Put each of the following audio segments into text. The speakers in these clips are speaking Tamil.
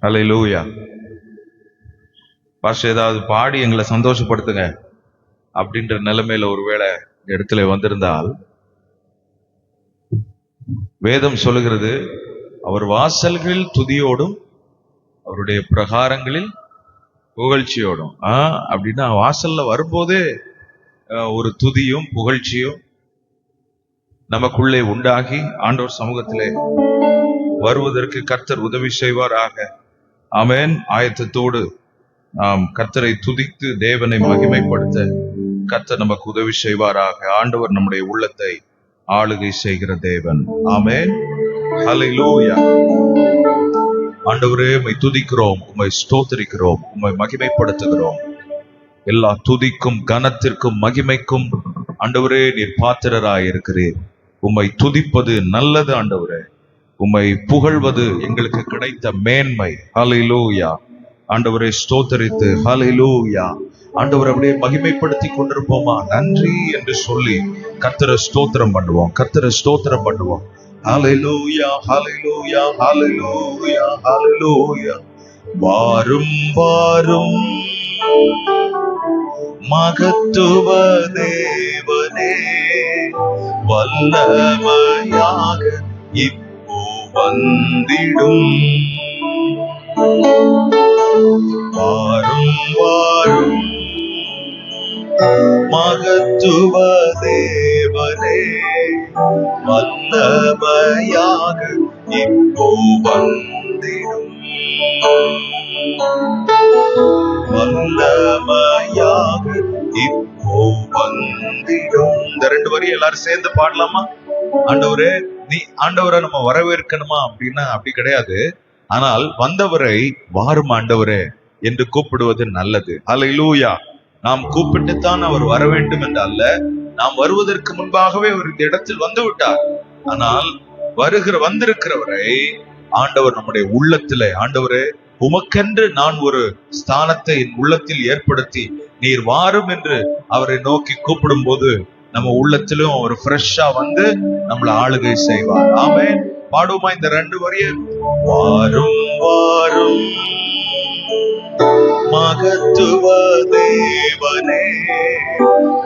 ஹல்லேலூயா. பாஸ்டர் ஏதாவது பாடி எங்களை சந்தோஷப்படுத்துங்க அப்படின்ற நிலைமையில ஒருவேளை இடத்துல வந்திருந்தால், வேதம் சொல்லுகிறது, அவர் வாசல்களில் துதியோடும் அவருடைய பிரகாரங்களில் புகழ்ச்சியோடும். அப்படின்னா வாசல்ல வரும்போதே ஒரு துதியும் புகழ்ச்சியும் நமக்குள்ளே உண்டாகி ஆண்டவர் சமூகத்திலே வருவதற்கு கர்த்தர் உதவி செய்வாராக. ஆமென். ஆயத்தத்தோடு நாம் கர்த்தரை துதித்து தேவனை மகிமைப்படுத்த கர்த்தர் நமக்கு உதவி செய்வாராக. ஆண்டவர் நம்முடைய உள்ளத்தை ஆளுகை செய்கிற தேவன். ஆமென். ஹல்லேலூயா. ஆண்டவரே, உம்மை துதிக்கிறோம், உம்மை ஸ்தோத்திரிக்கிறோம், உம்மை மகிமைப்படுத்துகிறோம். எல்லா துதிக்கும் கனத்திற்கும் மகிமைக்கும் ஆண்டவரே நீர் பாத்திரராய் இருக்கிறீர். உம்மை துதிப்பது நல்லது ஆண்டவரே. உம்மை புகழ்வது எங்களுக்கு கிடைத்த மேன்மை. ஹல்லேலூயா. ஆண்டவரை ஸ்தோத்தரித்து ஹல்லேலூயா. ஆண்டவரை அப்படியே மகிமைப்படுத்தி கொண்டிருப்போமா? நன்றி என்று சொல்லி கர்த்தரை ஸ்தோத்திரம் பண்ணுவோம், கர்த்தரை ஸ்தோத்திரம் பண்ணுவோம். ஹல்லேலூயா, ஹல்லேலூயா, ஹல்லேலூயா, ஹல்லேலூயா. வாரும் வாரும் மகத்துவ தேவனே, வல்லமையாக இப்போ வந்திடும். வாரும் வாரும் மகத்துவ தேவனே, வல்லமையாக இப்போ வந்திடும். வல்லமையாக இப்போ வந்திடும். இந்த ரெண்டு வரி எல்லாரும் சேர்ந்து பாடலாமா? ஆண்டவரே, நீ ஆண்டவரை நம்ம வரவேற்கணுமா அப்படின்னா அப்படி கிடையாது. ஆனால் வந்தவரை வாரும் ஆண்டவரே என்று கூப்பிடுவது நல்லது. ஹல்லேலூயா. நாம் கூப்பிட்டுத்தான் அவர் வர வேண்டும் என்று அல்ல, நாம் வருவதற்கு முன்பாகவே அவர் இந்த இடத்தில் வந்து விட்டார். ஆனால் வந்திருக்கிறவரை ஆண்டவர் நம்முடைய உள்ளத்திலே, ஆண்டவரே உமக்கென்று நான் ஒரு ஸ்தானத்தை என் உள்ளத்தில் ஏற்படுத்தி நீர் வாரும் என்று அவரை நோக்கி கூப்பிடும் போது நம்ம உள்ளத்திலும் அவர் ஃப்ரெஷ்ஷா வந்து நம்மளை ஆளுகை செய்வார். ஆமென். பாடுமா இந்த ரெண்டு வரிய? வாரும் வாரும் மகத்துவ தேவனே,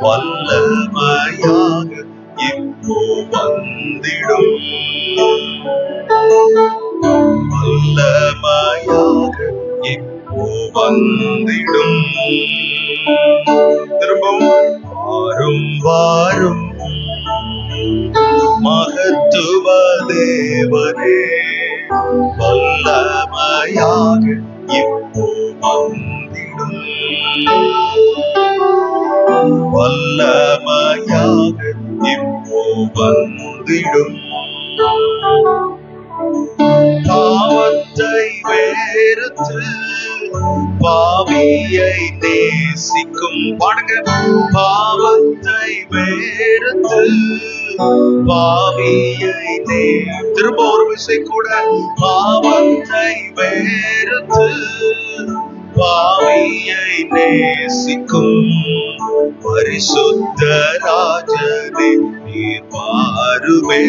வல்லமையாக இப்போ வந்திடும். வல்லமையாக இப்போ வந்திடும். திரும்பவும் வாரும் வாரும் மகத்துவ தேவனே, வல்லமையாக இப்போ வந்திடும். வல்லமையாக இப்போ வந்திடும். பாவத்தை வேறுத்து பாவியை நேசிக்கும். பாடுங்க. பாவத்தை வேறுத்து பாவியை திரும்ப ஒரு விசை கூட. பாவத்தை வேறுத்து பாவியை நேசிக்கும் பரிசுத்த ராஜனே நீர் வாருமே.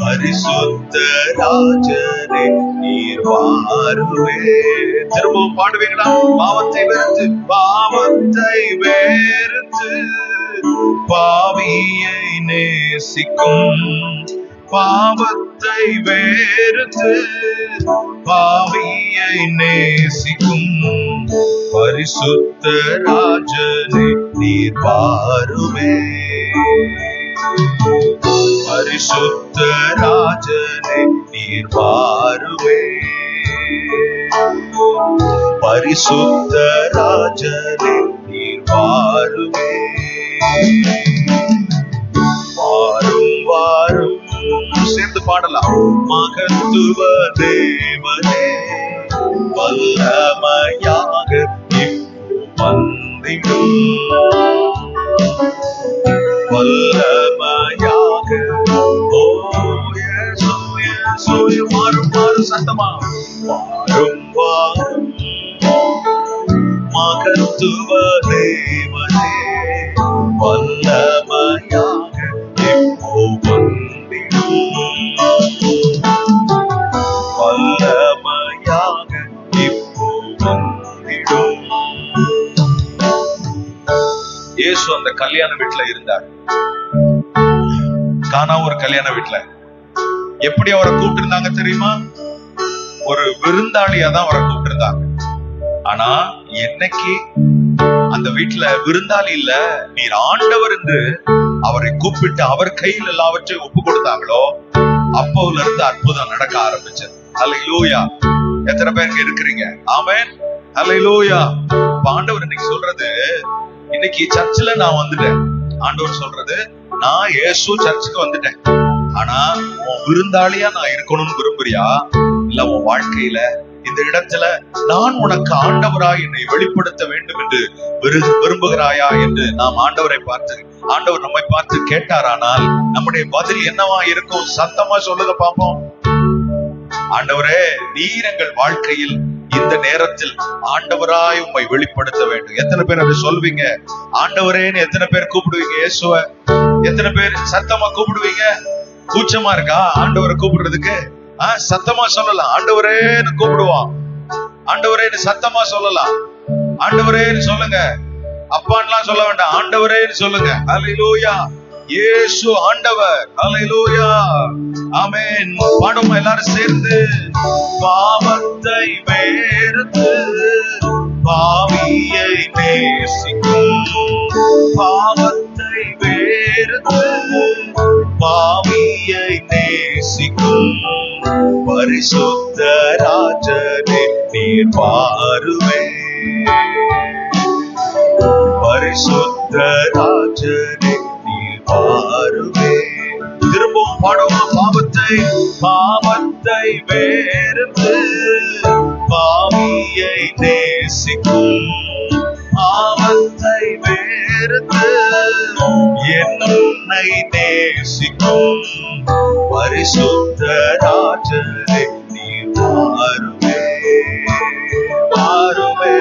பரிசுத்த ராஜனே நீர் வாருமே. திரும்பவும் பாடுவீங்களா? பாவத்தை வெறுத்து பாவியை நேசிக்கும். பாவத்தை வேறுத்து பாவியை நேசிக்கும் பரிசுத்த ராஜனே நீர் வாருமே. பரிசுத்த ராஜனே நீர் வாருமே. பரிசுத்த ராஜனே நீர் வாருமே. வாரும் வாரும் சேர்ந்து பாடலாம். மகத்துவ தேவனே, வல்லமையாக இப்போ வந்திடும். வல்லமையாக வாரும் வாரும் சத்தமா. வாரும் வாரும் மகத்துவ தேவனே, வல்லமையாக இப்போ வந்திடும். கல்யாண வீட்டுல இருந்தார். கானா ஒரு கல்யாண வீட்டுல எப்படி அவரை கூப்பிட்டு இருந்தாங்க தெரியுமா? ஒரு விருந்தாளியா தான் அவரை கூப்பிட்டு இருந்தாங்க. ஆனா என்னைக்கு அந்த வீட்டுல விருந்தாளி இல்ல, நீர் ஆண்டவர் என்று அவரை கூப்பிட்டு அவர் கையில் எல்லாவற்றையும் ஒப்பு கொடுத்தாங்களோ, அப்போல இருந்து அற்புதம் நடக்க ஆரம்பிச்சது. அல்லேலூயா. எத்தனை பேருக்கு இருக்கிறீங்க? ஆமென். அல்லேலூயா. ஆண்டவர் இன்னைக்கு சொல்றது, இன்னைக்கு சர்ச்சில் நான் வந்துட்டேன். ஆண்டவர் சொல்றது, நான் இயேசு சர்ச்சுக்கு வந்துட்டேன். ஆனா உன் விருந்தாளியா நான் இருக்கணும்னு விரும்புறியா? இல்ல உன் வாழ்க்கையில இந்த இடத்துல நான் உனக்கு ஆண்டவராய் என்னை வெளிப்படுத்த வேண்டும் என்று விரும்புகிறாயா என்று நாம் ஆண்டவரை பார்த்து, ஆண்டவர் நம்மை பார்த்து கேட்டாரானால் நம்முடைய பதில் என்னவா இருக்கும்? சத்தமா சொல்லுங்க பாப்போம். ஆண்டவரே, நீர் எங்கள் வாழ்க்கையில் இந்த நேரத்தில் ஆண்டவராய் உம்மை வெளிப்படுத்த வேண்டும். எத்தனை பேர் அதை சொல்வீங்க? ஆண்டவரேன்னு எத்தனை பேர் கூப்பிடுவீங்க? இயேசுவ எத்தனை பேர் சத்தமா கூப்பிடுவீங்க? கூச்சமா இருக்கா ஆண்டவரை கூப்பிடுறதுக்கு? சத்தமா சொல்லலாம். ஆண்டவரேன்னு கூப்பிடுவான். ஆண்டவரேன்னு சத்தமா சொல்லலாம். ஆண்டவரேன்னு சொல்லுங்க. அப்பான்லாம் சொல்ல வேண்டாம், ஆண்டவரேன்னு சொல்லுங்க. அல்லேலூயா. இயேசு ஆண்டவர். அல்லேலூயா. ஆமென். பாடுமா எல்லாரும் சேர்ந்து. பாவத்தை வெறுத்து பாவியை நேசிக்கும், பாவத்தை வெறுத்து பாவியை நேசிக்கும் பரிசுத்த ராஜனே நீர் வாருமே, பரிசுத்த ராஜனே நீர் வாருமே. திரும்பவும் பாடுவோம். பாவத்தை வெறுத்து பாவியை நேசிக்கும், பாவத்தை வெறுத்து என்னை நேசிக்கும் பரிசுத்த ராஜனே நீர் வாருமே, வாருமே.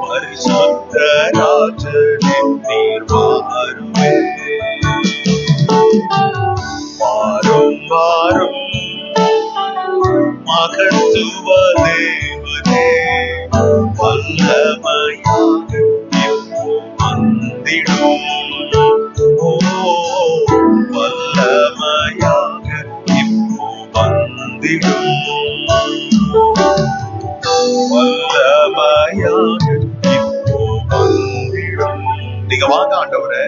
பரிசுத்த ராஜனே நீர் வாருமே. வாரும் வாரும் மகத்துவ தேவனே, வல்லமையாக வந்திடும். ஓ, வல்லமையாக இப்போ வந்திடும், வல்லமையாக இப்போ வந்திடும். நீங்க வாங்க ஆண்டவரே,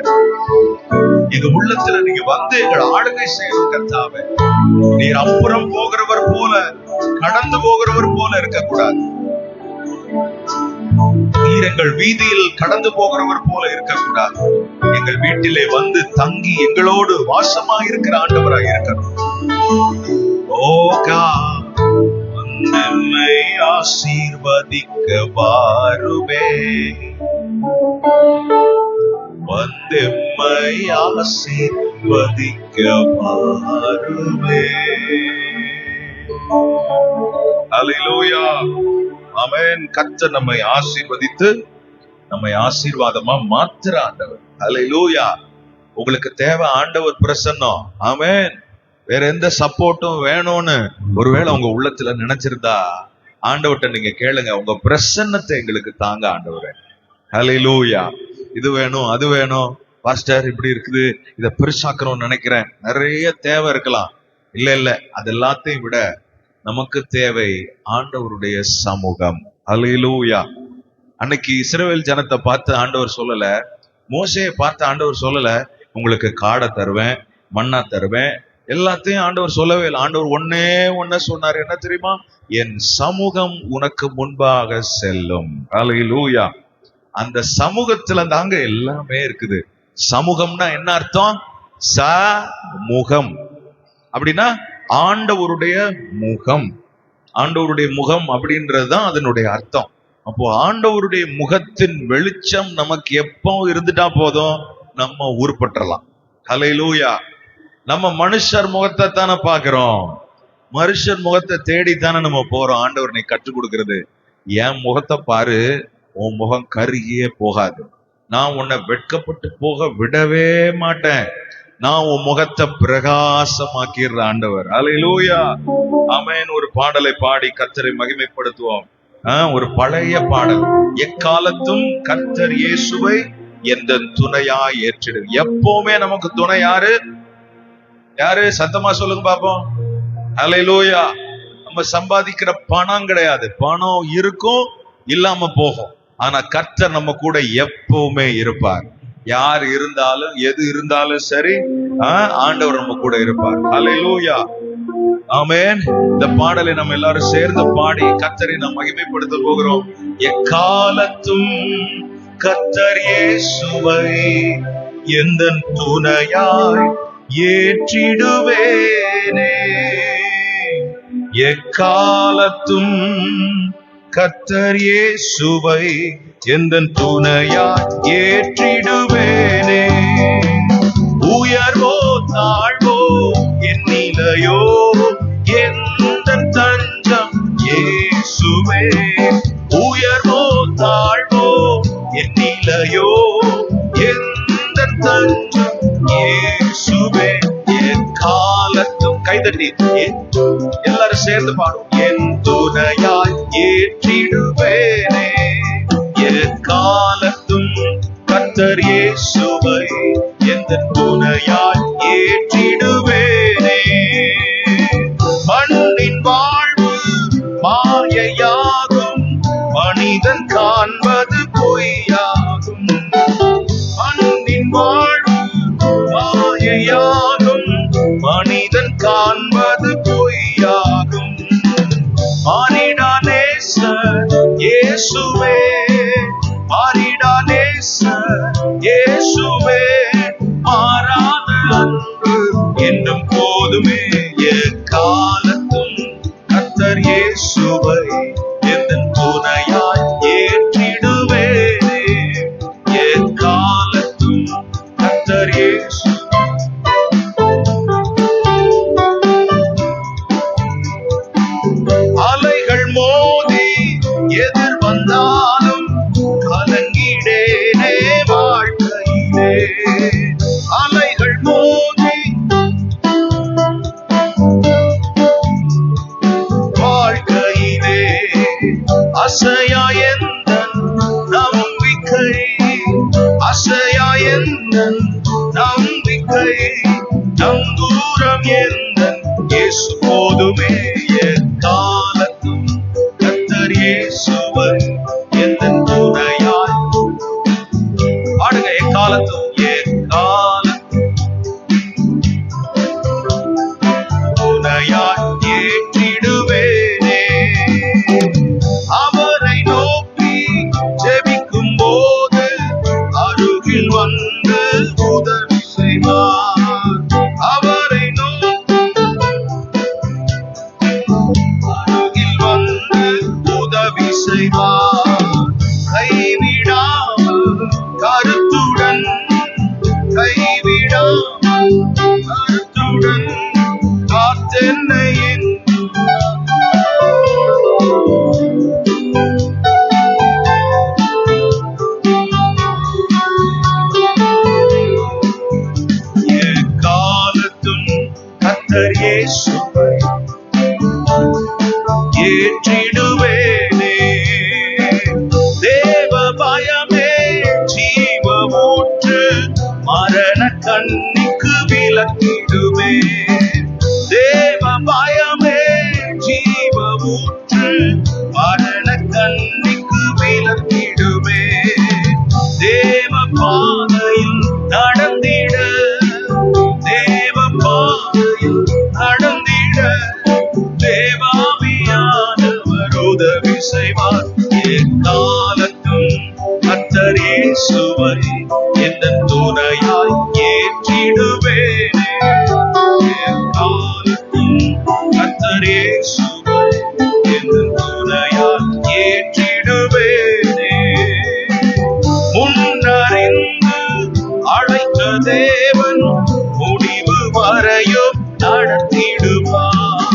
எங்க உள்ளத்துல நீங்க வந்து எங்களை ஆளுகை செய்யணும் கர்த்தாவே. நீர் அப்புறம் போகிறவர் போல, கடந்து போகிறவர் போல இருக்கக்கூடாது. நீர் எங்கள் வீதியில் கடந்து போகிறவர் போல இருக்கக்கூடாது. எங்கள் வீட்டிலே வந்து தங்கி எங்களோடு வாசமாக இருக்கிற ஆண்டவராக இருக்கணும். ஓகா, நம்மை ஆசீர்வதிக்க வாருமே, வந்தெம்மை ஆசீர்வதிக்க வாருமே. அல்லேலூயா. ஆமென். கர்த்தர் நம்மை ஆசீர்வதித்து நம்மை ஆசீர்வாதமா மாத்திர ஆண்டவர். அல்லேலூயா. உங்களுக்கு தேவை ஆண்டவர் பிரசன்னம். ஆமென். வேற எந்த சப்போர்ட்டும் வேணும்னு ஒருவேளை உங்க உள்ளத்துல நினைச்சிருந்தா ஆண்டவர்கிட்ட நீங்க கேளுங்க. உங்க பிரசன்னத்தை எங்களுக்கு தாங்க ஆண்டவரே. அல்லேலூயா. இது வேணும், அது வேணும், பாஸ்டர் இப்படி இருக்குது, இதை பெருசாக்கணும்னு நினைக்கிறேன். நிறைய தேவை இருக்கலாம். இல்ல, அது எல்லாத்தையும் விட நமக்கு தேவை ஆண்டவருடைய சமூகம். அல்லேலூயா. அன்னைக்கு இஸ்ரவேல் ஜனத்தை பார்த்து ஆண்டவர் சொல்லல, மோசேயை பார்த்து ஆண்டவர் சொல்லல, உங்களுக்கு காடை தருவேன், மண்ணா தருவேன், எல்லாத்தையும் ஆண்டவர் சொல்லவே இல்லை. ஆண்டவர் ஒன்னே சொன்னார். என்ன தெரியுமா? என் சமூகம் உனக்கு முன்பாக செல்லும். அல்லேலூயா. அந்த சமூகத்துல தாங்க எல்லாமே இருக்குது. சமூகம்னா என்ன அர்த்தம்? சமூகம் அப்படின்னா ஆண்டவருடைய முகம். ஆண்டவருடைய முகம் அப்படின்றதுதான் அதனுடைய அர்த்தம். அப்போ ஆண்டவருடைய முகத்தின் வெளிச்சம் நமக்கு எப்போ இருந்துட்டா போதும், நம்ம உருப்பற்றலாம். ஹல்லேலூயா. நம்ம மனுஷர் முகத்தை தானே பாக்குறோம், மனுஷர் முகத்தை தேடித்தானே நம்ம போறோம். ஆண்டவர் நீ கற்றுக் கொடுக்கிறது, என் முகத்தை பாரு, உன் முகம் கருகியே போகாது, நான் உன்னை வெட்கப்பட்டு போக விடவே மாட்டேன், நான் உன் முகத்தை பிரகாசமாக்கிற ஆண்டவர். அல்லேலூயா. ஆமென். ஒரு பாடலை பாடி கர்த்தரை மகிமைப்படுத்துவோம். ஒரு பழைய பாடல், எக்காலத்தும் கர்த்தர் இயேசுவை எந்த துணையாய் ஏற்றிடு. எப்பவுமே நமக்கு துணை யாரு? யாரு? சத்தமா சொல்லுங்க பாப்போம். அல்லேலூயா. நம்ம சம்பாதிக்கிற பணம் கிடையாது. பணம் இருக்கும், இல்லாம போகும். ஆனா கர்த்தர் நம்ம கூட எப்பவுமே இருப்பார். யார் இருந்தாலும் எது இருந்தாலும் சரி, ஆண்டவர் நம்ம கூட இருப்பார். அல்லேலூயா. ஆமென். இந்த பாடலை நம்ம எல்லாரும் சேர்ந்து பாடி கர்த்தரை நாம் மகிமைப்படுத்த போகிறோம். எக்காலத்தும் கர்த்தர் இயேசுவை எந்தன் துணையாய் ஏற்றிடுவேனே. எக்காலத்தும் கர்த்தர் இயேசுவை எந்தன் துணையாய் ஏற்றிடுவேனே. உயர்வோ தாழ்வோ என் நிலையோ எந்தன் தஞ்சம் இயேசுவே. உயர்வோ தாழ்வோ என் நிலையோ எந்தன் தஞ்சம் இயேசுவே. எக்காலத்தும் கைதட்டி எல்லாரும் சேர்ந்து பாடும். என் துணையாய் ஏற்றிடுவேனே. எக்காலத்தும் கர்த்தர் இயேசுவை எந்தன் துணையாய் ஏற்றிடுவேனே. மண்ணின் வாழ்வு மாயையாகும், மனிதன் காண்பது பொய்யாகும். மண்ணின் வாழ்வு மாயையாகும், மனிதன் காண்பது பொய்யாகும். மானிடா நேசர் இயேசுவே, மானிடா நேசர் இயேசுவே. மாறாத அன்பு என்றும் போதுமே. எக்காலத்தும் கர்த்தர் இயேசுவை எந்தன் துணையாய் ஏற்றிடுவேனே. எக்காலத்தும் கர்த்தர் இயேசு. அலைகள் மோதி எதிர் வந்தாலும் கலங்கிடேனே வாழ்க்கையிலே. அலைகள் மோதி வாழ்க்கையிலே அசையா எந்தன் நம்பிக்கை, அசையா எந்தன் நம்பிக்கை. நங்கூரம் எந்தன் இயேசு போதுமே. எக்காலத்தும் கர்த்தர் இயேசுவை எந்தன் துணையாய் பாடுங்க. எக்காலத்தும் எக்காலத்தும் துணையாய் ஏற்றிடுவேனே. அவரை நோக்கி ஜெபிக்கும் போது அருகில் வந்து உதவி செய்வார். அவரை நோக்கி அருகில் வந்து உதவி செய்வார். கைவிடாமல் கருத்துடன், கைவிடாமல் கருத்துடன் காத்தென்னை எக்காலத்தும் கர்த்தர் இயேசுவை ஏற்றிடுவேனே. தேவ பயமே ஜீவ ஊற்று, மரண கண்ணிக்கு விலக்கிடுவே. தேவ பயமே ஜீவ ஊற்று, மரண கண்ணிக்கு விலக்கிடுவே. தேவ பாதையில் நடந்திட, தேவ பாதையில் நடந்திட தேவாவியானவர் உதவி செய்வார். எக்காலத்தும் கர்த்தர் இயேசுவை எந்தன் துணையாய் ஏற்றிடுவேனே. எக்காலத்தும் கர்த்தர் இயேசுவை எந்தன் துணையாய் ஏற்றிடுவேனே. முன்னறிந்து அழைத்த தேவன் முடிவு வரையும் நடத்திடுவார்.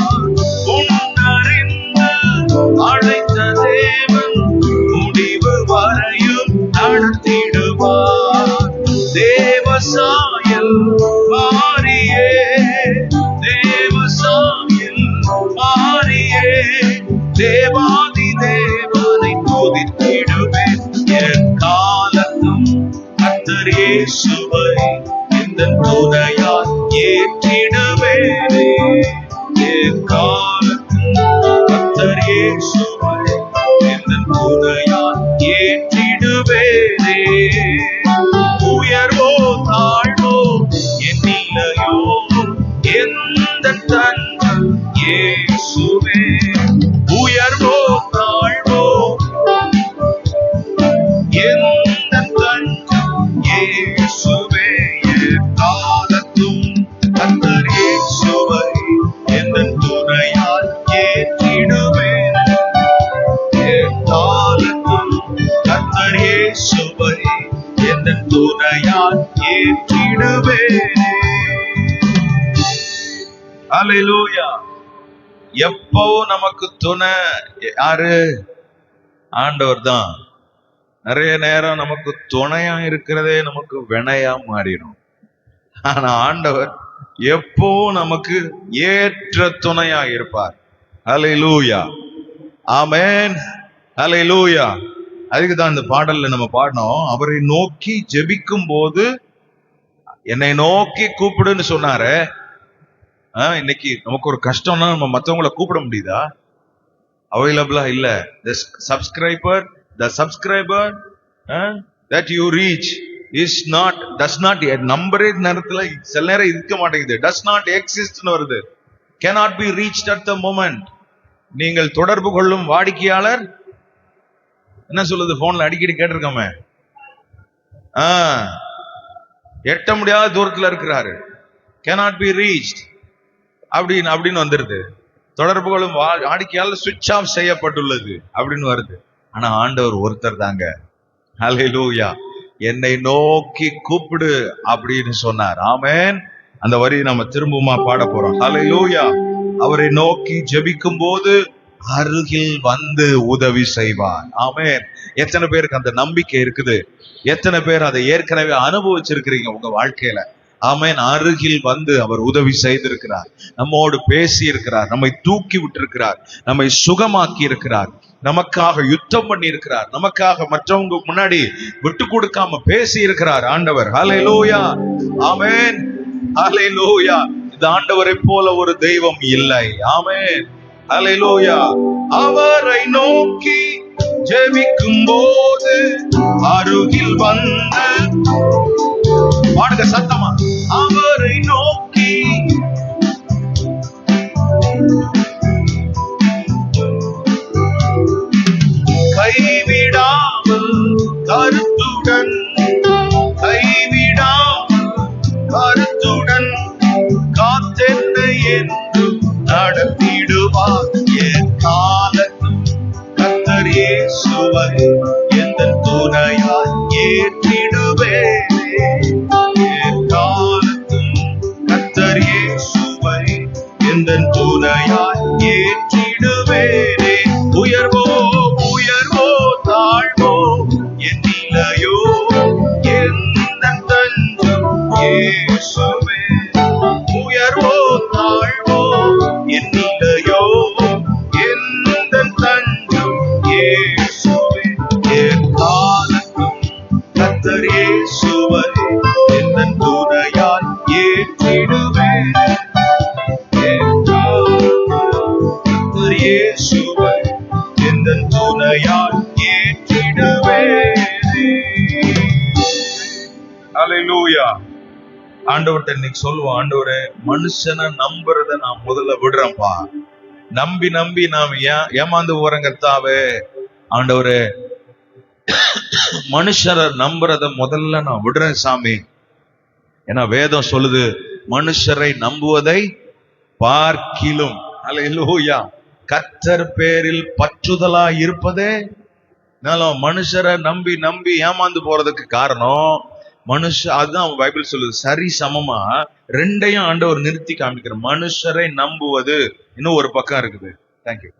முன்னறிந்து அழைத்த தேவன் முடிவு வரையும் நடத்திடுவார். தேவசாயல் மாறியே, தேவசாயல் மாறியே தேவாதி தேவனை துதித்திடுவேன். எக்காலத்தும் கர்த்தர் ஹல்லேலூயா. எப்போ நமக்கு துணை யாரு? ஆண்டவர் தான். நிறைய நேரம் நமக்கு துணையா இருக்கிறதே நமக்கு வினையா மாறிடும். ஆனா ஆண்டவர் எப்போ நமக்கு ஏற்ற துணையா இருப்பார். ஹல்லேலூயா, ஆமென், ஹல்லேலூயா. அதுக்குதான் இந்த பாடல்ல நம்ம பாடணும், அவரை நோக்கி ஜெபிக்கும் போது என்னை நோக்கி கூப்பிடுன்னு சொன்னாரு. இன்னைக்கு நமக்கு ஒரு கஷ்டம்னா நம்ம மற்றவங்களை கூப்பிட முடியுதா? அவைலபிளா இல்ல. The subscriber that you reach does not நம்பரே நேரத்துல சில நேரம் இருக்க மாட்டேங்குது. does not exist வருது. cannot be reached at the moment. நீங்கள் தொடர்பு கொள்ளும் வாடிக்கையாளர் என்ன சொல்லுது? போன்ல அடிக்கடி கேட்டிருக்கோமே, எட்ட முடியாத தூரத்துல இருக்கிறாரு. cannot be reached அப்படின்னு வந்துருது. தொடர்பு கொள்ளும் வாடிக்கையாளர் சுவிட்ச் ஆஃப் செய்யப்பட்டுள்ளது அப்படின்னு வருது. ஆனா ஆண்டவர் ஒருத்தர் தாங்க. ஹல்லேலூயா. என்னை நோக்கி கூப்பிடு அப்படின்னு சொன்னார். ஆமென். அந்த வரி நம்ம திரும்பவுமா பாட போறோம். ஹல்லேலூயா. அவரை நோக்கி ஜெபிக்கும் போது அருகில் வந்து உதவி செய்வார். ஆமென். எத்தனை பேருக்கு அந்த நம்பிக்கை இருக்குது? எத்தனை பேர் அதை ஏற்கனவே அனுபவிச்சிருக்கிறீங்க உங்க வாழ்க்கையில? ஆமென். அருகில் வந்து அவர் உதவி செய்திருக்கிறார், நம்மோடு பேசி இருக்கிறார், நம்மை தூக்கி விட்டிருக்கிறார், நம்மை சுகமாக்கி இருக்கிறார், நமக்காக யுத்தம் பண்ணி இருக்கிறார், நமக்காக மற்றவங்க முன்னாடி விட்டு கொடுக்காம பேசி இருக்கிறார் ஆண்டவர். ஹல்லேலூயா, ஆமென், ஹல்லேலூயா. இந்த ஆண்டவரை போல ஒரு தெய்வம் இல்லை. ஆமென், ஹல்லேலூயா. அவரை நோக்கி ஜெபிக்கும் போது அருகில் வந்து, பாடுங்க சத்தமா, அவரை நோக்கி கைவிடாமல் கருத்துடன், கைவிடாமல் கருத்துடன் காத்தென்னை என்றும் நடத்திடுவார். என் காலத்தும் கர்த்தர் இயேசுவை எந்தன் துணையாய் ஏற்றிடுவேன். என் காலத்தும் கர்த்தர் இயேசுவை எந்தன் துணையாய் ஏற்றிடுவேனே. உயர்வோ உயர்வோ தாழ்வோ என் நிலையோ எந்தன் தஞ்சம் இயேசுவே. உயர்வோ தாழ்வோ என் நிலையோ எந்தன் தஞ்சம் இயேசுவே. என் காலத்தும் கர்த்தர் இயேசுவை எந்தன் துணையாய் ஏற்றிடுவேன். என் காலத்தும் கர்த்தர் இயேசுவை எந்தன் துணையாய் ஏற்றிடுவேன். ஹல்லேலூயா. ஆண்டவர்கிட்ட இன்னைக்கு சொல்லுவோம், ஆண்டவரே, மனுஷனை நம்புறத நான் முதல்ல விடுறேன்ப்பா. நம்பி நம்பி நாம் ஏமாந்து போறேன் கர்த்தாவே. ஆண்டவரே, மனுஷரை நம்புறத முதல்ல நான் விடுறேன் சாமி. ஏன்னா வேதம் சொல்லுது, மனுஷரை நம்புவதை பார்க்கிலும், ஹல்லேலூயா, கர்த்தர் பேரில் பற்றுதலா இருப்பதே. மனுஷரை நம்பி நம்பி ஏமாந்து போறதுக்கு காரணம் அதுதான் பைபிள் சொல்லுது. சரி சமமா ரெண்டையும் ஆண்டவர் நிறுத்தி காமிக்கிற. மனுஷரை நம்புவது இன்னும் ஒரு பக்கம் இருக்குது. தேங்க்யூ.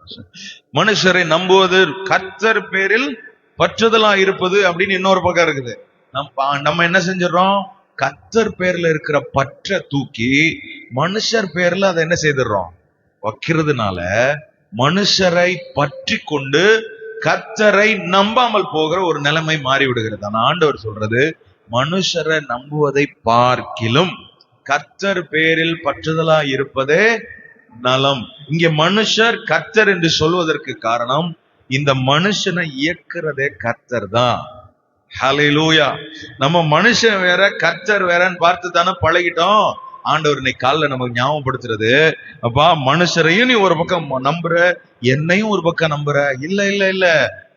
மனுஷரை நம்புவது, கர்த்தர் பேரில் பற்றுதலா இருப்பது அப்படின்னு இன்னொரு பக்கம் இருக்குது. நம்ம என்ன செஞ்சிடறோம்? கர்த்தர் பேர்ல இருக்கிற பற்ற தூக்கி மனுஷர் பேர்ல அதை என்ன செய்திடறோம்? வைக்கிறதுனால மனுஷரை பற்றி கொண்டு கர்த்தரை நம்பாமல் போகிற ஒரு நிலைமை மாறி விடுகிறது. ஆனா ஆண்டவர் சொல்றது, மனுஷரை நம்புவதை பார்க்கிலும் கர்த்தர் பேரில் பற்றுதலா இருப்பதே நலம். இங்க மனுஷர் கர்த்தர் என்று சொல்வதற்கு காரணம், இந்த மனுஷனை இயக்குறதே கர்த்தர் தான். ஹல்லேலூயா. நம்ம மனுஷன் வேற கர்த்தர் வேறன்னு பார்த்து தானே பழகிட்டோம். ஆண்டவர் இன்னைக்கு காலைல நமக்கு ஞாபகப்படுத்துறது, அப்பா மனுஷரையும் நீ ஒரு பக்கம் நம்புற, என்னையும் ஒரு பக்கம் நம்புற. இல்ல இல்ல இல்ல,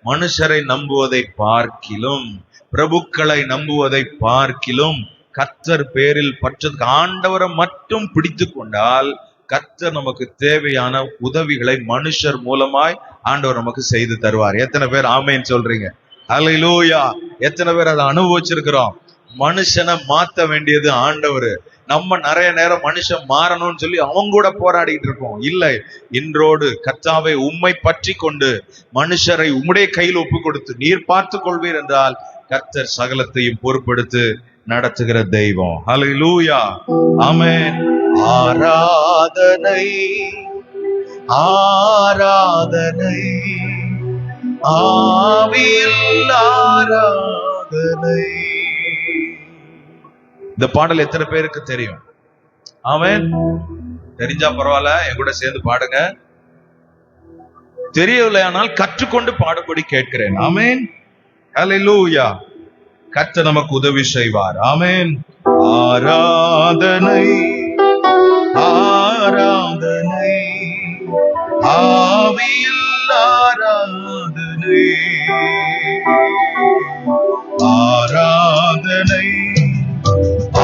மனுஷரை நம்புவதை பார்க்கிலும், பிரபுக்களை நம்புவதை பார்க்கிலும் கர்த்தர் பேரில் பற்றதுக்கு ஆண்டவரை மட்டும் பிடித்து கொண்டால் கர்த்தர் நமக்கு தேவையான உதவிகளை மனுஷர் மூலமாய் ஆண்டவர் நமக்கு செய்து தருவார். எத்தனை பேர் ஆமென் சொல்றீங்க? ஹல்லேலூயா. எத்தனை பேர் அதை அனுபவிச்சிருக்கிறோம்? மனுஷனை மாத்த வேண்டியது ஆண்டவர். நம்ம நிறைய நேரம் மனுஷன் மாறணும்னு சொல்லி அவங்க கூட போராடிட்டு இருக்கோம். இல்லை, இன்றோடு கர்த்தாவை உம்மை பற்றி கொண்டு மனுஷரை உம்முடைய கையில் ஒப்பு கொடுத்து நீர் பார்த்து கொள்வீர் என்றால் கர்த்தர் சகலத்தையும் பொறுப்படுத்து நடத்துகிற தெய்வம். ஹல்லேலூயா, ஆமென். ஆராதனை ஆராதனை ஆவியில் ஆராதனை. இந்த பாடல் எத்தனை பேருக்கு தெரியும்? ஆமென். தெரிஞ்சா பரவாயில்ல, என் கூட சேர்ந்து பாடுங்க. தெரியவில்லை ஆனால் கற்றுக்கொண்டு பாடும்படி கேட்கிறேன். ஆமென். ஹல்லேலூயா. கர்த்தர் நமக்கு உதவி செய்வார். ஆமென். ஆராதனை ஆராதனை ஆவியில் ஆராதனை ஆராதனை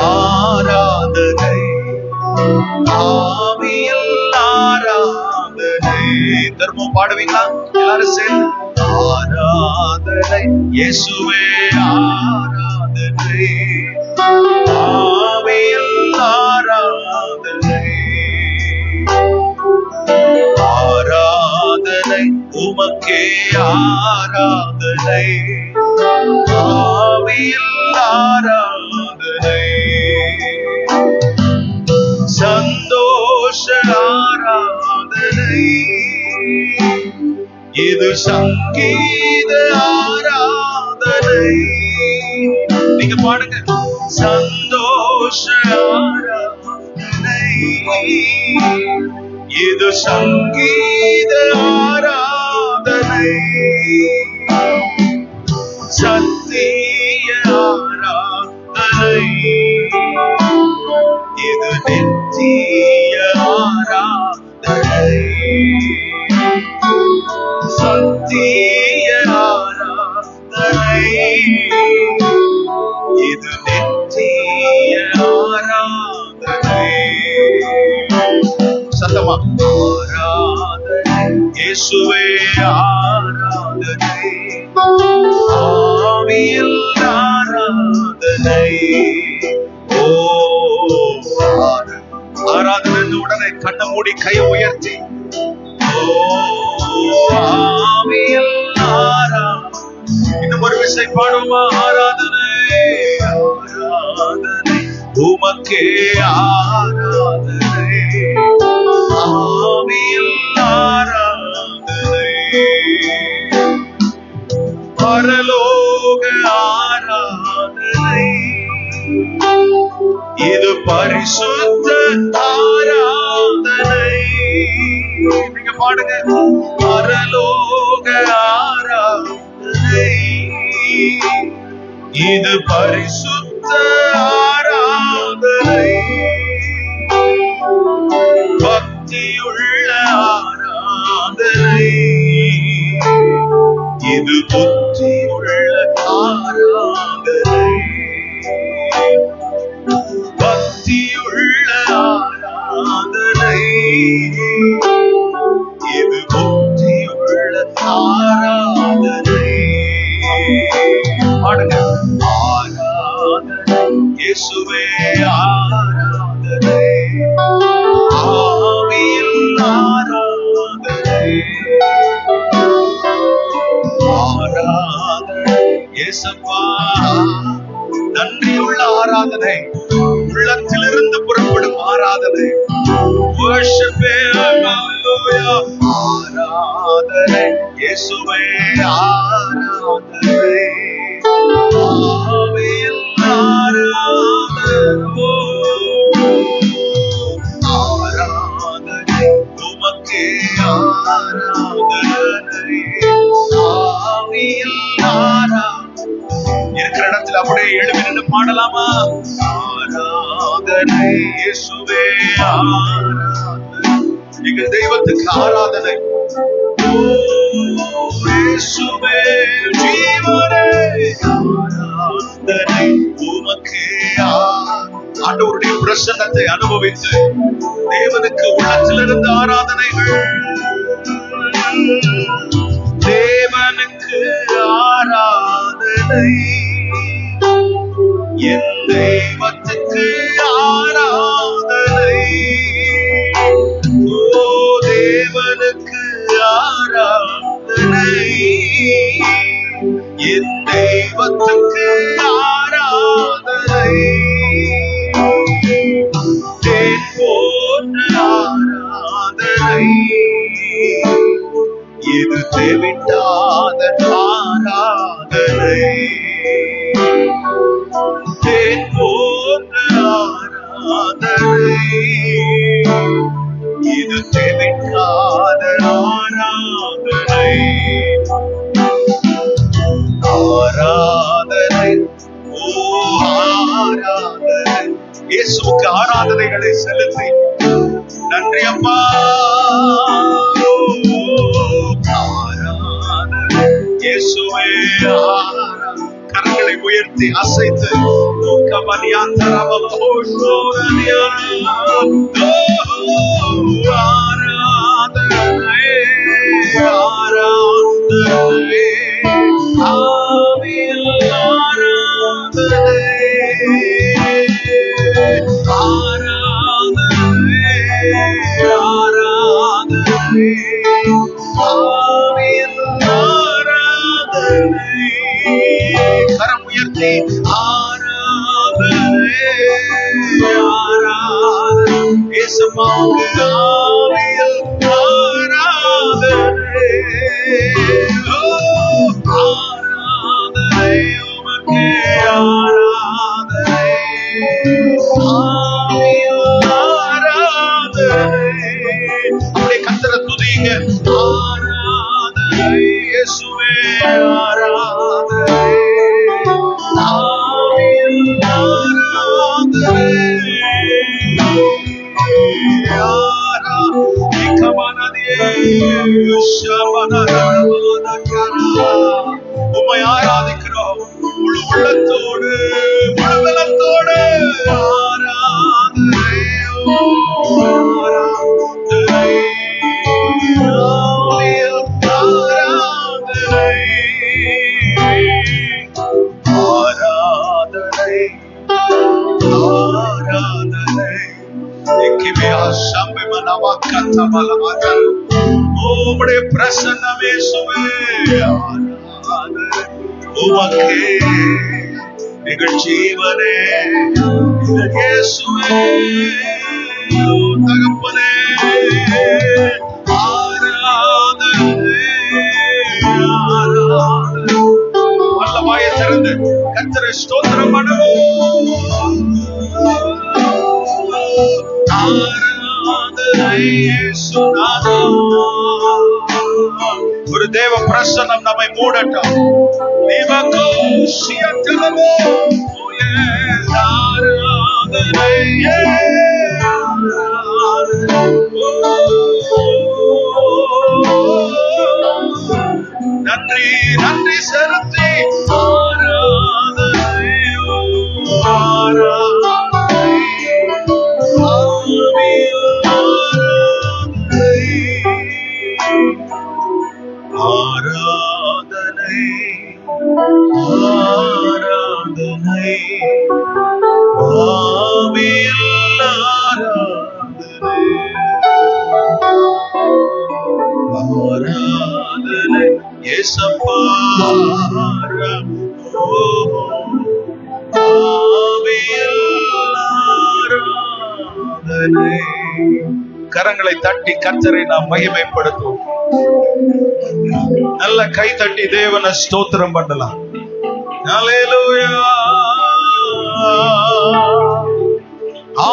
ஆராதனை ஆவியில் ஆராதனை. திரும்ப பாடுவீங்களா எல்லாரும் சேர்ந்து? ஆராதனை இயேசுவே ஆராதனை ஆவியில் ஆராதனை ஆராதனை உமக்கே ஆராதனை ஆவியில் ஆராதனை சந்தோஷ ஆராதனை இது சங்கீத ஆராதனை. நீங்க பாடுங்க. சந்தோஷ ஆராதனை இது சங்கீத ஆராதனை சத்திய ஆராதனை இது நித்திய ஆராதனை சத்திய ஆராதனை இது நித்திய ஆராதனை. சத்தமா ஆராதனை இயேசுவே ஆராதனை ஆவியில் ஆராதனை. ஓ ஆராதனை. உடனே கண்ணை மூடி கையை உயர்த்தி ஆவியில் ஆராதனை. இன்னும் ஒரு விஷயம் பாடுமா? ஆராதனை ஆராதனை உமக்கே ஆராதனை ஆவியில் ஆராதனை பரலோக ஆராதனை இது பரிசுத்த ஆராதனை. நீங்க பாடுங்க. பரலோக ஆராதனை இது பரிசுத்த ஆராதனை பக்தியுள்ள ஆராதனை இது புத்தியுள்ள ஆராதனை பக்தியுள்ள ஆராதனை இது புத்தியுள்ள ஆராதனை. பாடுங்க. ஆராதனை இயேசுவே ஆராதனை ஆவியில் ஆராதனை ஆராதனை இயேசுவா. நன்றியுள்ள ஆராதனை உள்ளத்திலிருந்து புறப்படும் ஆராதனை. worship him. Hallelujah. ஆராதனை இயேசுவே ஆராதனை ஆவியில் ஆராதனை ஆராதனை உமக்கே ஆராதனை ஆவியில் ஆராதனை. இருக்கிற இடத்துல அப்படியே எழுப்பி நின்று பாடலாமா? ஆராதனை இயேசுவே ஆராதனை. எங்கள் தெய்வத்துக்கு ஆராதனை. இயேசுவே ஜீவனே ஆராதனை உமக்கு. ஆண்டவருடைய பிரசன்னத்தை அனுபவித்து தேவனுக்கு உள்ளத்திலிருந்து ஆராதனைகள். தேவனுக்கு ஆராதனை என் தெய்வத்துக்கு ஆராதனை என் தெய்வத்துக்கு ஆராதனை, தேன் போன்ற ஆராதனை, இது தேவிட்டாத ஆராதனை, தேன் போன்ற ஆராதனை, இது தேவிட்டாத ஆராதனை, ஆராதனை, ஓ ஆராதனை. இயேசுவுக்கு ஆராதனைகளை செலுத்தி நன்றி அப்பா. ஆராதனை இயேசுவே, கரங்களை உயர்த்தி அசைத்து ஆராதனை, ஆராதனை, ஆவியில் ஆராதனை, ஆராதனை, ஆராதனை, ஆவியில் ஆராதனை. கரம் உயர்த்தி ஆராதனை, ஆராதனை, இயேசுவுக்கு ஆவியில் ஆராதனை, ஆராதனை, உமக்கே ஆராதனை, ஆவியில் ஆராதனை. அப்படியே கர்த்தரை துதிங்க. ஆராதனை இயேசுவே, ஆராதனை, ஆவியில் ஆராதனை, உம்மை ஆராதிக்கிறோம் முழு உள்ளத்தோடு, முழு பலத்தோடு. ஆராதனை, ஆராதனை, ஆவியில் ஆராதனை, ஆராதனை, ஆராதனை. உம்முடைய பிரசன்னமே சுவே, ஆராதனை உமக்கே எங்கள் ஜீவனே, எங்கள் இயேசுவே, தகப்பனே, ஆராதனை, ஆராதனை. நல்ல வாயை திறந்து கர்த்தரை ஸ்தோத்திரம் பண்ணுவோம். ஆராதனை இயேசுநாதா. ஒரு தேவ பிரசன்னம் நம்மை மூடட்டும். ஆராதனை, நன்றி நன்றி செலுத்தி ஆராதனை, ஆராதனை, ஆராதனை, ஆராதனை, ஆவியில் ஆராதனை, ஆராதனை இயேசப்பா, ஆவியில் ஆராதனை. கரங்களை தட்டி கர்த்தரை நாம் மகிமைப்படுத்துவோம். நல்ல கை தட்டி தேவனை ஸ்தோத்திரம் பண்ணலாம். ஹல்லேலூயா.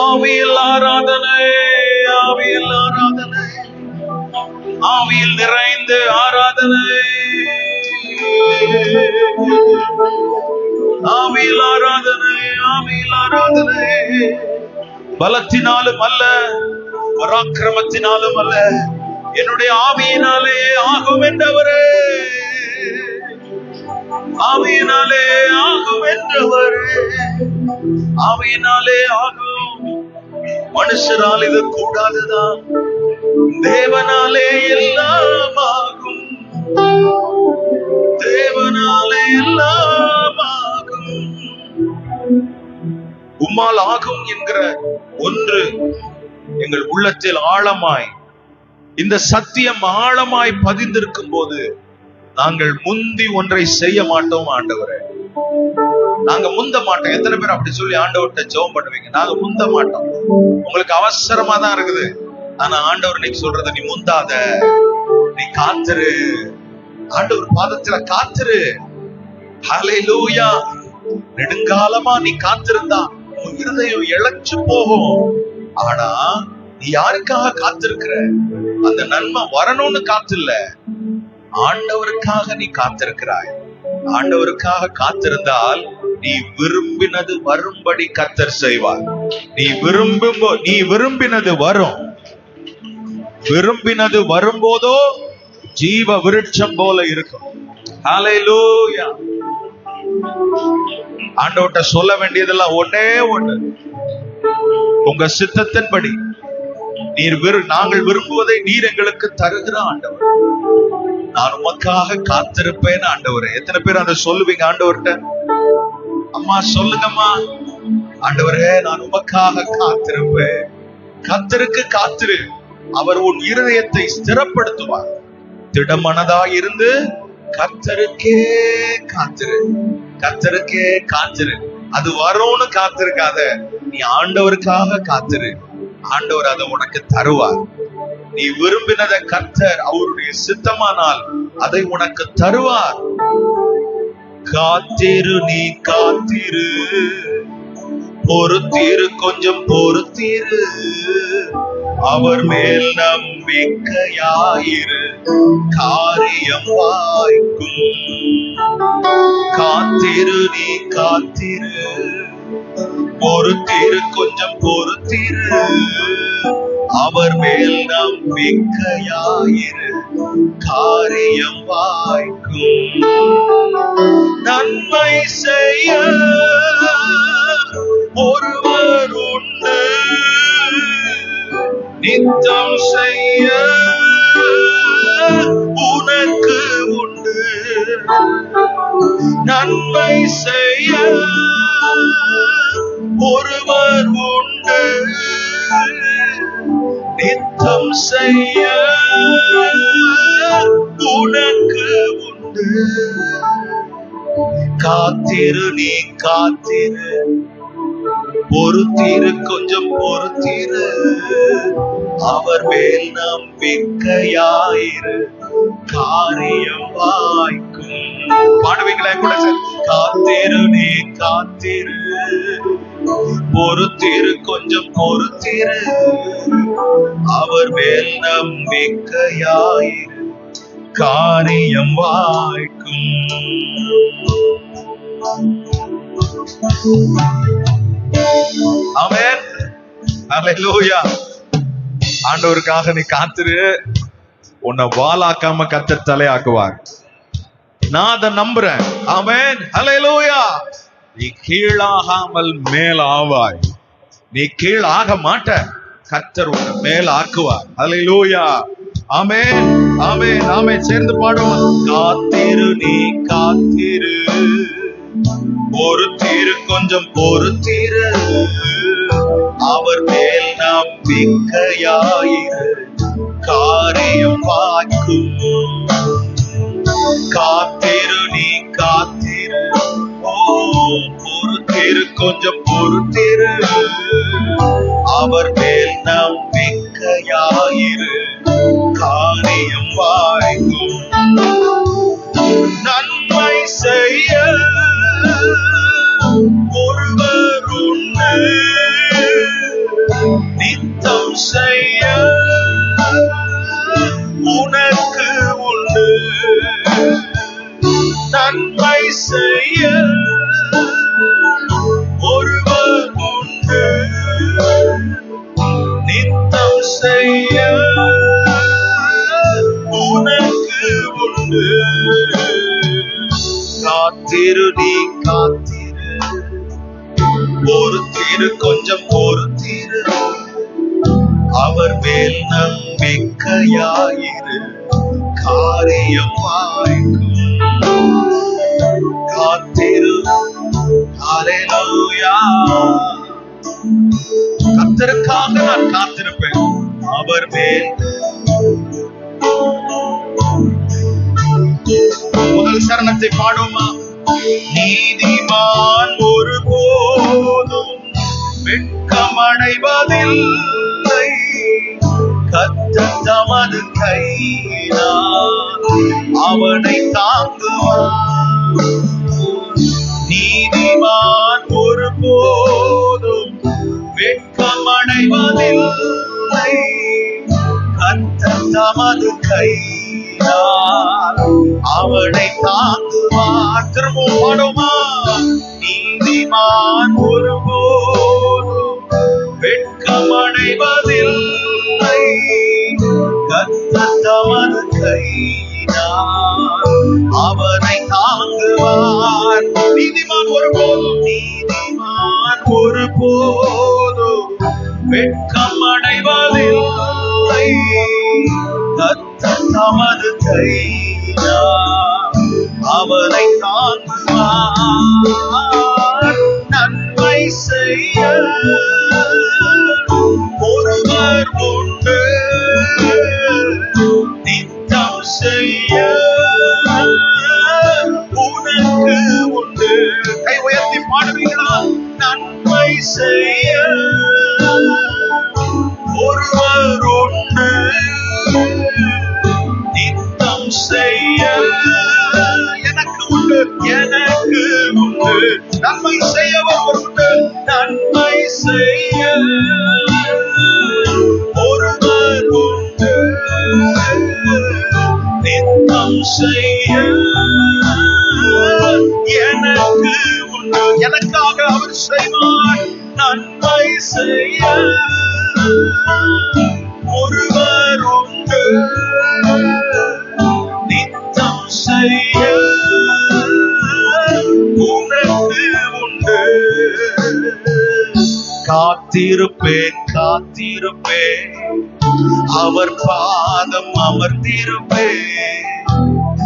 ஆவியில் ஆராதனை, ஆவியில் ஆராதனை, ஆவியில் நிறைந்து ஆராதனை, ஆவியில் ஆராதனை, ஆவியில் ஆராதனை. பலத்தினாலும் அல்ல, பராக்கிரமத்தினாலும் அல்ல, என்னுடைய ஆவியினாலே ஆகும் என்றவரே, ஆவியினாலே ஆகும் என்றவரே, ஆவியினாலே ஆகும். மனுஷரால் இது கூடாதுதான், தேவனாலே எல்லாம் ஆகும், தேவனாலே எல்லாம் ஆகும். உம்மால் ஆகும் என்கிற ஒன்று எங்கள் உள்ளத்தில் ஆழமாய், இந்த சத்தியம் ஆழமாய் பதிந்திருக்கும் போது நாங்கள் முந்தி ஒன்றை செய்ய மாட்டோம் ஆண்டவரே. நாங்க முந்த மாட்டோம். எத்தனை பேர் அப்படி சொல்லி ஆண்டவர்கிட்ட ஜெபம் பண்ணுவீங்க? நாங்க முந்த மாட்டோம். உங்களுக்கு அவசரமா தான் இருக்குது. ஆனா ஆண்டவர் இன்னைக்கு சொல்றது, நீ முந்தாத, நீ காத்துரு, ஆண்டவர் பாதத்துல காத்துரு. ஹல்லேலூயா. நெடுங்காலமா நீ காத்திருந்தா உன் இருதயம் இழைச்சு போகும். ஆனா நீ யாருக்காக காத்திருக்கிற? அந்த நன்மை வரணும்னு காத்தில்ல, ஆண்டவருக்காக நீ காத்திருக்கிறாய். ஆண்டவருக்காக காத்திருந்தால் நீ விரும்பினது வரும்படி கர்த்தர் செய்வார். நீ விரும்பினது வரும். விரும்பினது வரும்போதோ ஜீவ விருட்சம் போல இருக்கும். ஹல்லேலூயா. ஆண்டவர்ட்ட சொல்ல வேண்டியதெல்லாம் ஒன்னே ஒண்ணு, உங்க சித்தத்தின்படி நாங்கள் விரும்புவதை நீர் எங்களுக்கு தருகிற ஆண்டவர். நான் உமக்காக காத்திருப்பேன் ஆண்டவரே. எத்தனை பேர் அதை சொல்லுவீங்க ஆண்டவர்கிட்ட? அம்மா சொல்லுங்கம்மா, ஆண்டவரே நான் உமக்காக காத்திருப்பேன். கர்த்தருக்கு காத்திரு, அவர் உன் இருதயத்தை ஸ்திரப்படுத்துவார். திடமனதா இருந்து கர்த்தருக்கே காத்திரு, கர்த்தருக்கே காத்திரு. அது வரும்னு காத்திருக்காத, நீ ஆண்டவருக்காக காத்திரு. ஆண்டவர் அதை உனக்கு தருவார். நீ விரும்பினதை கர்த்தர் அவருடைய சித்தமானால் அதை உனக்கு தருவார். காத்திரு, நீ காத்திரு, பொறுத்திரு, கொஞ்சம் பொறுத்திரு, அவர் மேல் நம்பிக்கையாயிரு, காரியம் வாய்க்கும். காத்திரு, நீ காத்திரு, பொறுத்திரு, கொஞ்சம் பொறுத்திரு, அவர் மேல் நம்பிக்கையாயிரு, காரியம் வாய்க்கும். நன்மை செய்ய ஒருவர் உண்டு, நித்தம் செய்ய உனக்கு உண்டு. நன்மை செய்ய ஒருவர் உண்டு, நித்தம் செய்ய உனக்கு உண்டு. காத்திரு, நீ காத்திரு, பொறுத்திரு, கொஞ்சம் பொறுத்திரு, அவர் மேல் நம்பிக்கையாயிரு, காரியம் வாய்க்கும். பாடுவீங்களா கூட? காத்திரு, நீ காத்திரு, பொறுத்திரு, கொஞ்சம் பொறுத்திரு, அவர் மேல் நம்பிக்கையாயிரு, காரியம் வாய்க்கும். ஆமென். ஹல்லேலூயா. ஆண்டவருக்காக நீ காத்திரு, உன்னை வாளாக்காம கர்த்தர் தலையாக்குவார். நான் அதை நம்புறேன். ஆமென். ஹல்லேலூயா. நீ கீழாகாமல் மேல் ஆவாய். நீ கீழ் ஆக மாட்ட, கர்த்தர் உன்னை மேல் ஆக்குவார். ஹல்லேலூயா. ஆமென், ஆமென், ஆமென். சேர்ந்து பாடுவோம். காத்திரு, நீ காத்திரு, பொறுத்திரு, கொஞ்சம் பொறுத்திரு, அவர் மேல் நம்பிக்கையாயிரு, காரியம் வாய்க்கும். காத்திரு, நீ காத்திரு, பொறுத்திரு, கொஞ்சம் பொறுத்திரு, அவர் மேல் நம்பிக்கையாயிரு, காரியம் வாய்க்கும். நன்மை செய்ய ஒருவர் உண்டு, நித்தம் செய்ய உனக்கு உண்டு. நன்மை செய்ய ஒருவர் உண்டு, நித்தம் செய்ய உனக்கு உண்டு. காத்திரு, நீ காத்திரு, பொறுத்திரு, கொஞ்சம் பொறுத்திரு, அவர் மேல் நம்பிக்கையாயிரு, காரியம் வாய்க்கும். காத்திரு. ஹல்லேலூயா. கர்த்தருக்காக நான் காத்திருப்பேன், அவர் மேல் வசனத்தை பாடுமா? நீதிமான் ஒரு போதும் வெட்கமடைவதில்லை, கர்த்தர் தமது கையினால் அவனை தாங்குவார். நீதிமான் ஒரு போதும் வெட்கமடைவதில்லை, கர்த்தர் தமது கையினால் அவனை தாங்குவார். திரும்பவும் பாடுமா? நீதிமான் ஒரு போதும் வெட்கமடைவதில்லை, கர்த்தர் தமது கையினால் அவனை தாங்குவார். நீதிமான் ஒரு போதும், நீதிமான் ஒரு போதும் வெட்கமடைவதில்லை, கர்த்தர் தமது கையினால் அவனை தாங்குவார். நன்மை செய்ய ஒருவர் உண்டு, நித்தம் செய்ய உனக்கு உண்டு. கை உயர்த்தி பாடுவீங்களா? நன்மை செய்ய ஒருவர் உண்டு, நித்தம் செய்ய எனக்கு உண்டு, எனக்கு உண்டு. நன்மை செய்ய ஒருவர் உண்டு, நன்மை செய்ய ஒருவர் உண்டு, நித்தம் செய்ய எனக்கு உண்டு. எனக்காக அவர் செய்வார். நன்மை செய்ய ஒருவர் உண்டு, நித்தம் செய்ய உனக்கு உண்டு. காத்திருப்பேன், காத்திருப்பேன், அவர் பாதம் அமர்ந்திருப்பேன்,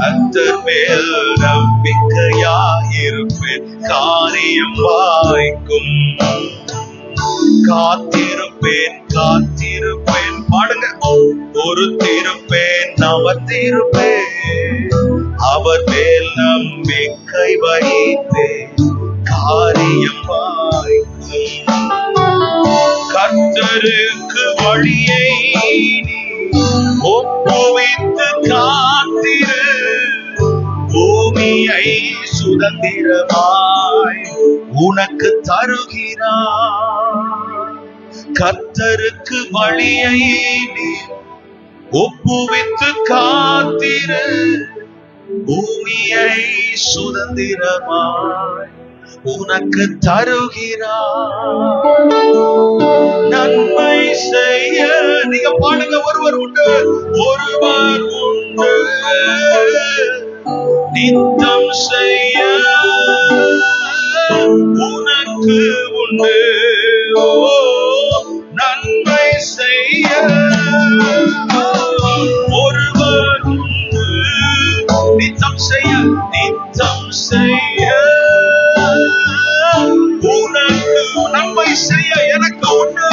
கர்த்தர் மேல் நம்பிக்கையாயிருப்பேன், காரியம் வாய்க்கும். காத்திருப்பேன், காத்திருப்பேன், பாடுங்க. பொறுத்திருப்பேன், அமர்ந்திருப்பேன், அவர் மேல் நம்பிக்கை வைப்பேன், காரியம் வாய்க்கும். கர்த்தருக்கு வழியை நீ ஒப்புவித்து காத்திரு, பூமியை சுதந்திரமாய் உனக்கு தருகிறார். கர்த்தருக்கு வழியை நீ ஒப்புவித்து காத்திரு, பூமியை சுதந்திரமாய் உனக்கு தருகிறார். நன்மை செய்ய நீங்க பாடுங்க. ஒருவர் உண்டு, ஒருவர் உண்டு, நித்தம் செய்ய உனக்கு உண்டு. ஓ, நன்மை செய்ய ஒருவர் உண்டு, நித்தம் செய்ய, நித்தம் செய்ய உனக்கு. நன்மை செய்ய எனக்கு உண்டு,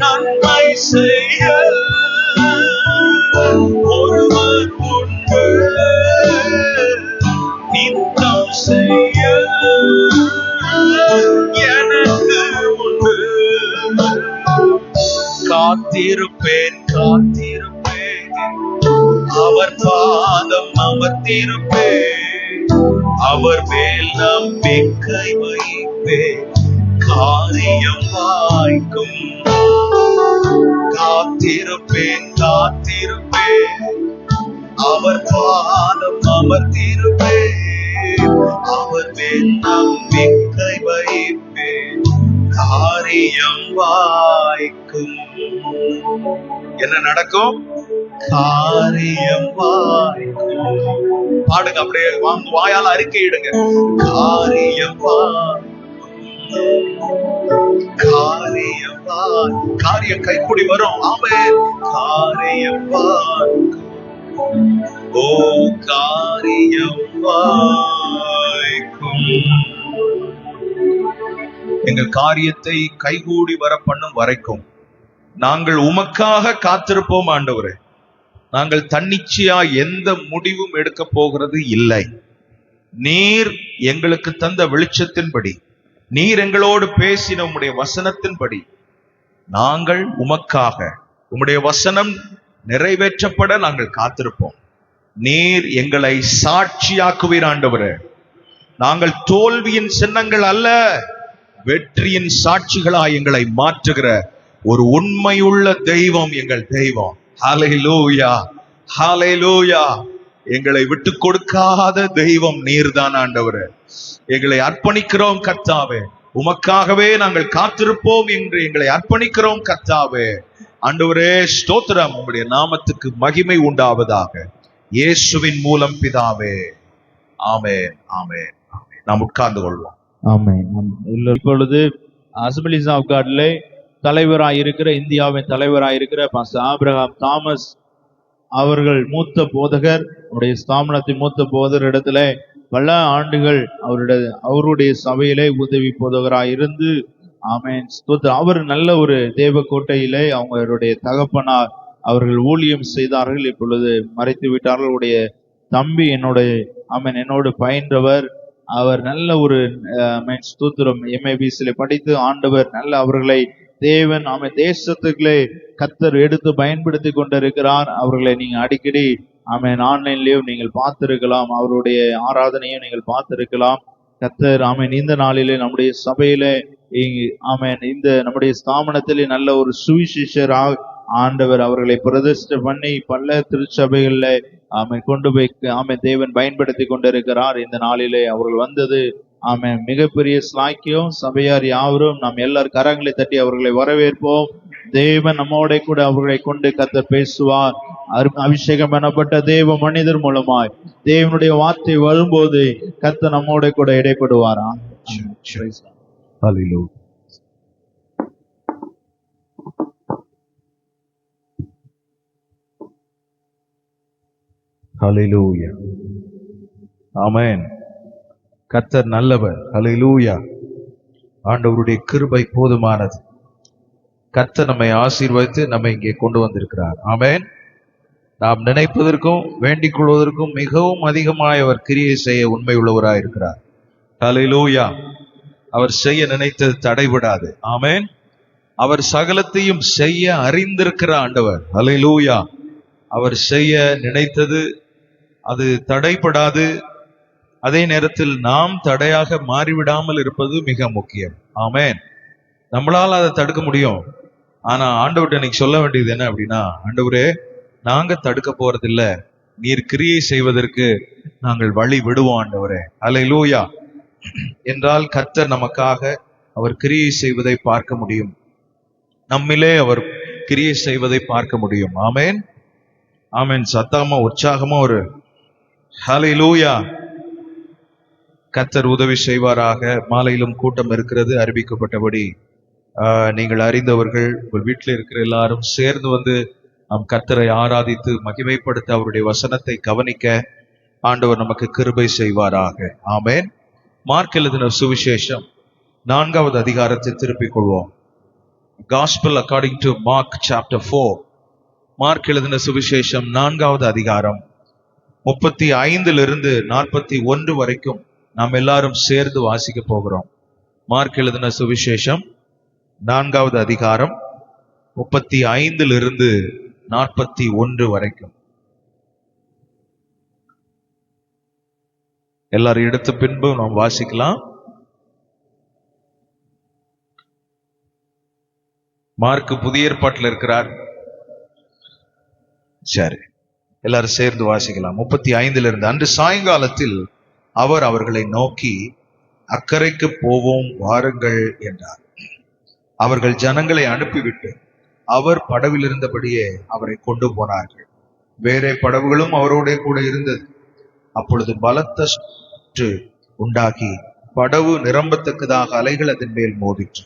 நன்மை செய்ய ஒருவர் உண்டு, நித்தம் செய்ய எனக்கு உண்டு. காத்திருப்பேன், காத்திருப்பேன், அவர் பாதம் அமர்ந்திருப்பேன், அவர் மேல் நம்பிக்கை வைப்பேன், காரியம் வாய்க்கும். காத்திருப்பேன், காத்திருப்பேன், அவர் பாதம் அமர்ந்திருப்பேன், அவர் மேல் நம்பிக்கை வைப்பேன், காரியம் வாய்க்கும். என்ன நடக்கும்? காரியம் வாய்க்கும். பாடுங்க, அப்படியே வாங்க, வாயால் அறிக்கையிடுங்க. காரியம் வாய்க்கும், காரியம் வாய்க்கும். காரியம் கைக்கூடி வரும். ஆமென். காரியம் வாய்க்கும். ஓ, காரியம் வாய்க்கும். எங்கள் காரியத்தை கைகூடி வர பண்ணும் வரைக்கும் நாங்கள் உமக்காக காத்திருப்போம் ஆண்டவரே. நாங்கள் தன்னிச்சையா எந்த முடிவும் எடுக்க போகிறது இல்லை. நீர் எங்களுக்கு தந்த வெளிச்சத்தின்படி, நீர் எங்களோடு பேசின உம்முடைய வசனத்தின்படி நாங்கள் உமக்காக, உம்முடைய வசனம் நிறைவேற்றப்பட நாங்கள் காத்திருப்போம். நீர் எங்களை சாட்சியாக்குவீர் ஆண்டவரே. நாங்கள் தோல்வியின் சின்னங்கள் அல்ல, வெற்றியின் சாட்சிகளாய் எங்களை மாற்றுகிற ஒரு உண்மையுள்ள தெய்வம் எங்கள் தெய்வம். ஹல்லேலூயா, ஹல்லேலூயா. எங்களை விட்டு கொடுக்காத தெய்வம் நீர்தான் ஆண்டவரே. எங்களை அர்ப்பணிக்கிறோம் கர்த்தாவே, உமக்காகவே நாங்கள் காத்திருப்போம் என்று எங்களை அர்ப்பணிக்கிறோம் கர்த்தாவே. ஆண்டவரே ஸ்தோத்திரம், உம்முடைய நாமத்துக்கு மகிமை உண்டாவதாக. இயேசுவின் மூலம் பிதாவே, ஆமென், ஆமென், ஆமென். நாம் உட்கார்ந்து கொள்வோம். ஆமென். இப்பொழுது அசம்பிளிஸ் ஆஃப் காட்ல தலைவராயிருக்கிற, இந்தியாவின் தலைவராயிருக்கிற பாஸ்டர் ஆபிரகாம் தாமஸ் அவர்கள் மூத்த போதகர், அவருடைய ஸ்தாபனத்தின் மூத்த போதகர் இடத்துல பல ஆண்டுகள் அவருடைய சபையிலே உதவி போதகராக இருந்து, ஆமென் ஸ்தோத்திரம், அவர் நல்ல ஒரு தேவ கோட்டையிலே அவங்களுடைய தகப்பனார் அவர்கள் ஊழியம் செய்தார்கள். இப்பொழுது மறைத்து விட்டார்கள். அவருடைய தம்பி என்னோடு பயின்றவர். அவர் நல்ல ஒரு ஸ்தோத்திரம் MABC படித்து ஆண்டவர் நல்ல அவர்களை தேவன் தேசத்துக்குள்ளே கர்த்தர் எடுத்து பயன்படுத்தி கொண்டிருக்கிறார். அவர்களை நீங்க அடிக்கடி ஆன்லைன்லயும் நீங்கள் பார்த்திருக்கலாம், அவருடைய ஆராதனையும் நீங்கள் பார்த்திருக்கலாம். கர்த்தர் இந்த நாளிலே நம்முடைய சபையிலே இந்த நம்முடைய ஸ்தாபனத்திலே நல்ல ஒரு சுவிசேஷராக ஆண்டவர் அவர்களை பிரதிஷ்டை பண்ணி பல திருச்சபைகள்ல கொண்டு போய் தேவன் பயன்படுத்தி கொண்டிருக்கிறார். இந்த நாளிலே அவர்கள் வந்தது மிகப்பெரிய ஸ்லாக்கியம். சபையார் யாவரும் நாம் எல்லாரும் கரங்களை தட்டி அவர்களை வரவேற்போம். தேவன் நம்மோட கூட அவர்களை கொண்டு கர்த்தர் பேசுவார். அபிஷேகம் எனப்பட்ட தேவ மனிதர் மூலமாய் தேவனுடைய வார்த்தை வரும்போது கர்த்தர் நம்மோட கூட இடைப்படுவாரா. ஹல்லேலூயா, ஆமென். கர்த்தர் நல்லவர். ஹல்லேலூயா. ஆண்டவருடைய கிருபை போதுமானது. கர்த்தர் நம்மை ஆசீர்வதித்து நம்மை இங்கே கொண்டு வந்திருக்கிறார். ஆமென். நாம் நினைப்பதற்கும் வேண்டிக் கொள்வதற்கும் மிகவும் அதிகமாய் அவர் கிரியை செய்ய உண்மை உள்ளவராய் இருக்கிறார். ஹல்லேலூயா. அவர் செய்ய நினைத்தது தடைபடாது. ஆமென். அவர் சகலத்தையும் செய்ய அறிந்திருக்கிற ஆண்டவர். ஹல்லேலூயா. அவர் செய்ய நினைத்தது அது தடைபடாது. அதே நேரத்தில் நாம் தடையாக மாறிவிடாமல் இருப்பது மிக முக்கியம். ஆமென். நம்மளால அதை தடுக்க முடியும். ஆனா ஆண்டவர்கிட்ட இன்னைக்கு சொல்ல வேண்டியது என்ன அப்படின்னா, ஆண்டவரே நாங்க தடுக்க போறதில்ல, நீர் கிரியை செய்வதற்கு நாங்கள் வழி விடுவோம் ஆண்டவரே. ஹல்லேலூயா. என்றால் கர்த்தர் நமக்காக அவர் கிரியை செய்வதை பார்க்க முடியும். நம்மிலே அவர் கிரியை செய்வதை பார்க்க முடியும். ஆமென், ஆமென். சத்தமா உற்சாகமா ஒரு ஹல்லேலூயா. கர்த்தர் உதவி செய்வாராக. மாலையிலும் கூட்டம் இருக்கிறது அறிவிக்கப்பட்டபடி. நீங்கள் அறிந்தவர்கள் உங்கள் வீட்டில் இருக்கிற எல்லாரும் சேர்ந்து வந்து நாம் கர்த்தரை ஆராதித்து மகிமைப்படுத்த அவருடைய வசனத்தை கவனிக்க ஆண்டவர் நமக்கு கிருபை செய்வாராக. ஆமென். மார்க் எழுதின சுவிசேஷம் 4வது அதிகாரத்தை திருப்பிக் கொள்வோம். Gospel according to Mark chapter 4. Mark எழுதின சுவிசேஷம் 4வது அதிகாரம் 35 41 வரைக்கும் நாம் எல்லாரும் சேர்ந்து வாசிக்க போகிறோம். மார்க் எழுதின சுவிசேஷம் 4வது அதிகாரம் 35 41 வரைக்கும். எல்லாரும் எடுத்த பின்பு நாம் வாசிக்கலாம். மார்க் புதிய ஏற்பாட்டில் இருக்கிறார். சரி, எல்லாரும் சேர்ந்து வாசிக்கலாம். 35 அன்று சாயங்காலத்தில் அவர் அவர்களை நோக்கி, அக்கரைக்கு போவோம் வாருங்கள் என்றார். அவர்கள் ஜனங்களை அனுப்பிவிட்டு அவர் படவில் இருந்தபடியே அவரை கொண்டு போனார்கள். வேறே படவுகளும் அவரோட கூட இருந்தது. அப்பொழுது பலத்த சுற்று உண்டாகி படவு நிரம்பத்தக்கதாக அலைகள் அதன் மேல் மோதிற்று.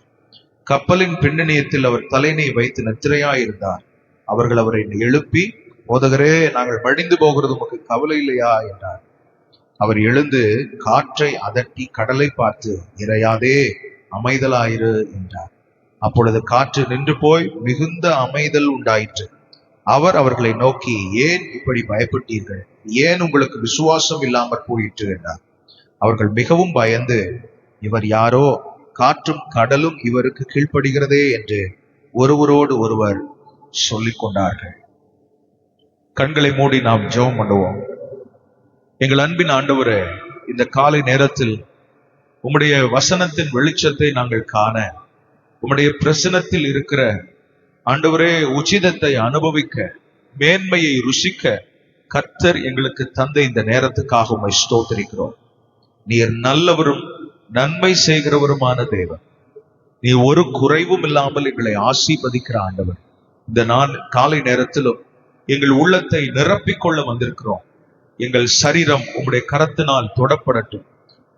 கப்பலின் பின்னணியத்தில் அவர் தலையினை வைத்து நித்திரையாயிருந்தார். அவர்கள் அவரை எழுப்பி, போதகரே, நாங்கள் மடிந்து போகிறது உமக்கு கவலை இல்லையா என்றார். அவர் எழுந்து காற்றை அதட்டி கடலை பார்த்து, இறையாதே, அமைதலாயிரு என்றார். அப்பொழுது காற்று நின்று போய் மிகுந்த அமைதல் உண்டாயிற்று. அவர் அவர்களை நோக்கி, ஏன் இப்படி பயப்பட்டீர்கள்? ஏன் உங்களுக்கு விசுவாசம் இல்லாமற் போயிற்று என்றார். அவர்கள் மிகவும் பயந்து, இவர் யாரோ, காற்றும் கடலும் இவருக்கு கீழ்ப்படுகிறதே என்று ஒருவரோடு ஒருவர் சொல்லிக் கொண்டார்கள். கண்களை மூடி நாம் ஜெபம் பண்ணுவோம். எங்கள் அன்பின் ஆண்டவரே, இந்த காலை நேரத்தில் உம்முடைய வசனத்தின் வெளிச்சத்தை நாங்கள் காண, உம்முடைய பிரசனத்தில் இருக்கிற ஆண்டவரே உச்சிதத்தை அனுபவிக்க, மேன்மையை ருசிக்க கர்த்தர் எங்களுக்கு தந்த இந்த நேரத்துக்காக உம்மை ஸ்தோத்திரிக்கிறோம். நீர் நல்லவரும் நன்மை செய்கிறவருமான தேவன். நீ ஒரு குறைவும் இல்லாமல் எங்களை ஆசீர்வதிக்கிற ஆண்டவர். இந்த காலை நேரத்திலும் எங்கள் உள்ளத்தை நிரப்பிக்கொள்ள வந்திருக்கிறோம். எங்கள் சரீரம் உம்முடைய கரத்தினால் தொடப்படட்டும்